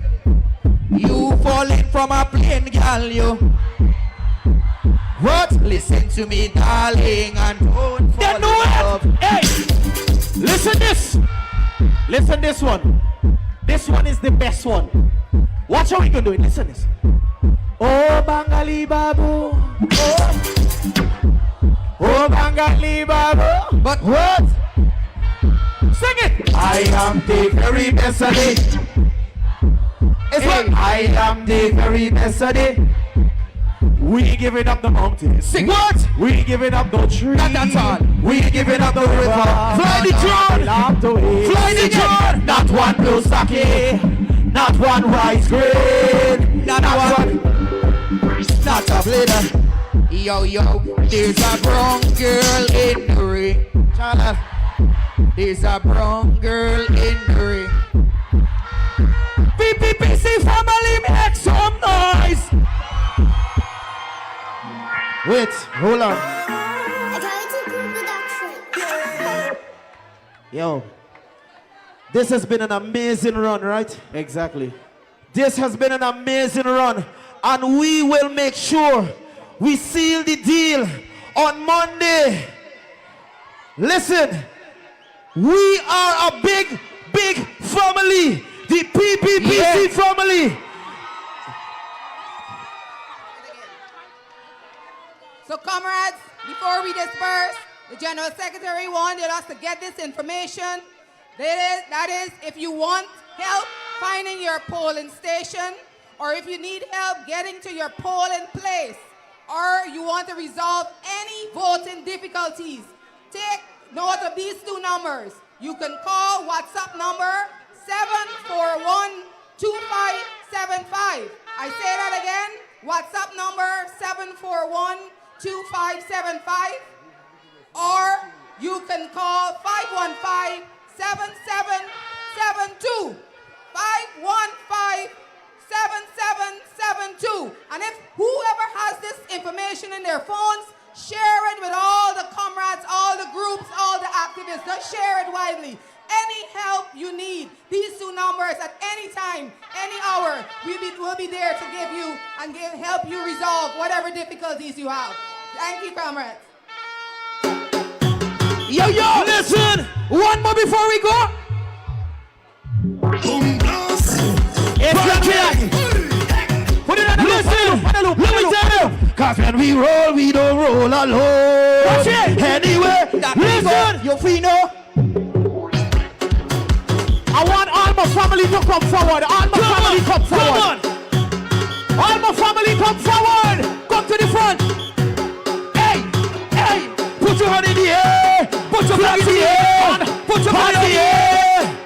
You falling from a plane, girl, you. What? Listen to me, darling, and don't fall in love. Hey, listen this. Listen this one. This one is the best one. Watch how we can do it. Listen this. Oh, Bangali Babu. Oh, Bangali Babu. But what? Sing it. I am the very best of it. It's what? I am the very best of it. We ain't giving up the mountains. Sing what? We ain't giving up the trees. Not at all. We ain't giving up the river. Fly the drone. Fly the drone. Not one blue sake. Not one rice grain. Not one. Not a blade. Yo, there's a brown girl in the ring. Chala. There's a brown girl in the ring. PPPC family, make some noise. Wait, hold on. Yo, this has been an amazing run, right? Exactly. This has been an amazing run, and we will make sure we seal the deal on Monday. Listen, we are a big, big family. The PPPC family. So comrades, before we disperse, the General Secretary wanted us to get this information. That is, if you want help finding your polling station, or if you need help getting to your polling place, or you want to resolve any voting difficulties, take note of these two numbers. You can call WhatsApp number 741-2575. I say that again, WhatsApp number 741-2575. Or you can call 515-7772. 515-7772. And if whoever has this information in their phones, share it with all the comrades, all the groups, all the activists. Just share it widely. Any help you need, these two numbers at any time, any hour, we'll be there to give you and help you resolve whatever difficulties you have. Thank you, comrades. Yo, listen, one more before we go. Put it on the listen, let me tell you. Cause when we roll, we don't roll alone. Watch it. Anyway, listen, you free now. I want all my family to come forward. All my family come forward. All my family come forward. Come to the front. Hey, put your hand in the air. Put your flag in the air. Put your flag in the air.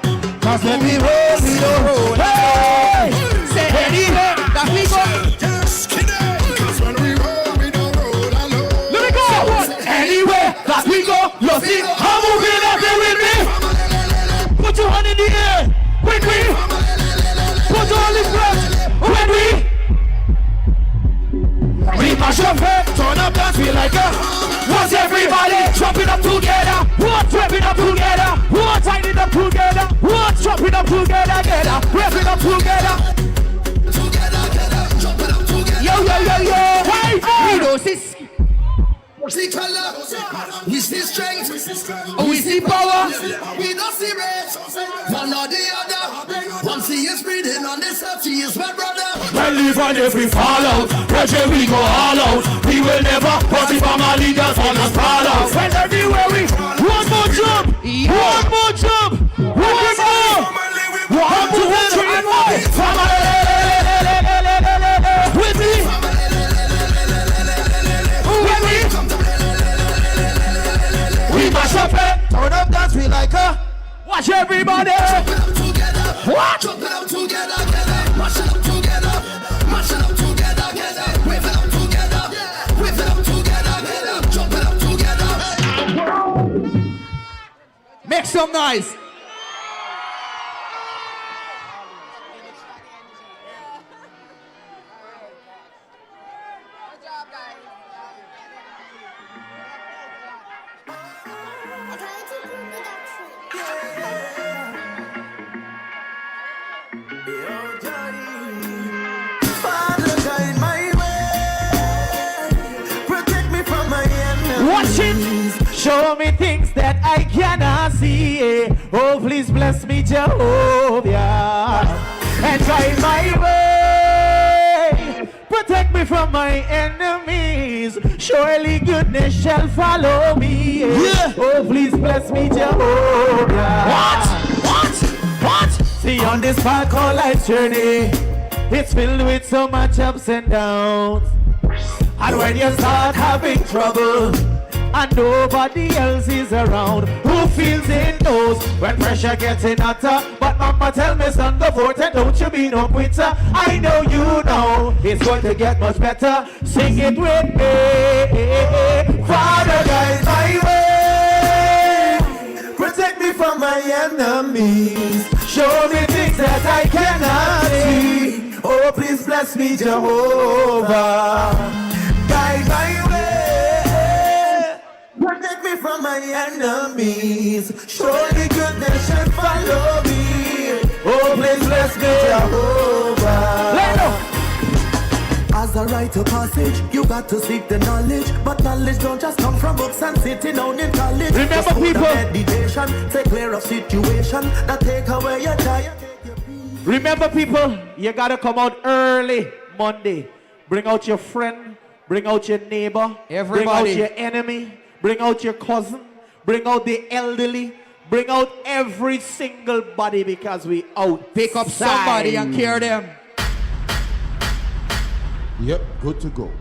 Cause when we roll, we don't roll. Hey, say anywhere that we go. Cause when we roll, we don't roll alone. Let me go. Anywhere that we go, you see, I'm moving up there with me. Put your hand in the air. When we put all the breath. When we mash up head, turn up dance, feel like a. What's everybody jumping up together? What's rapping up together? What's hiding up together? What's jumping up together? Rapping up together. Yo. Hey, we don't see. We see color, we see strength, we see power, we don't see race. One or the other, one sea is breathing on this earth, he is my brother. When live on every fallout, pressure we go all out. We will never put it from our leaders on us fall out. When everywhere we, one more jump, one more jump, one more, one more, with me. Mash up it, turn up dance, we like her. Watch everybody. What? Jump it up together, mash it up together, mash it up together, wave it up together, wave it up together, jump it up together. Make some noise. Show me things that I cannot see. Oh, please bless me, Jehovah, and guide my way. Protect me from my enemies. Surely goodness shall follow me. Oh, please bless me, Jehovah. What? See, on this path called life's journey, it's filled with so much ups and downs. And when you start having trouble and nobody else is around, who feels it knows when pressure getting hotter. But mama tell me son, go vote and don't you be no quitter. I know you know it's going to get much better. Sing it with me. Father, guide my way. Protect me from my enemies. Show me things that I cannot see. Oh, please bless me, Jehovah. Guide my way. Protect me from my enemies. Surely goodness shall follow me. Oh, please bless me, Jehovah. Let go. As a rite of passage, you got to seek the knowledge. But knowledge don't just come from books and sitting down in college. Remember, people, meditation, take care of situation that take away your joy. Remember, people, you gotta come out early Monday. Bring out your friend, bring out your neighbor, everybody. Bring out your enemy, bring out your cousin, bring out the elderly, bring out every single body because we out. Pick up somebody and carry them. Yep, good to go.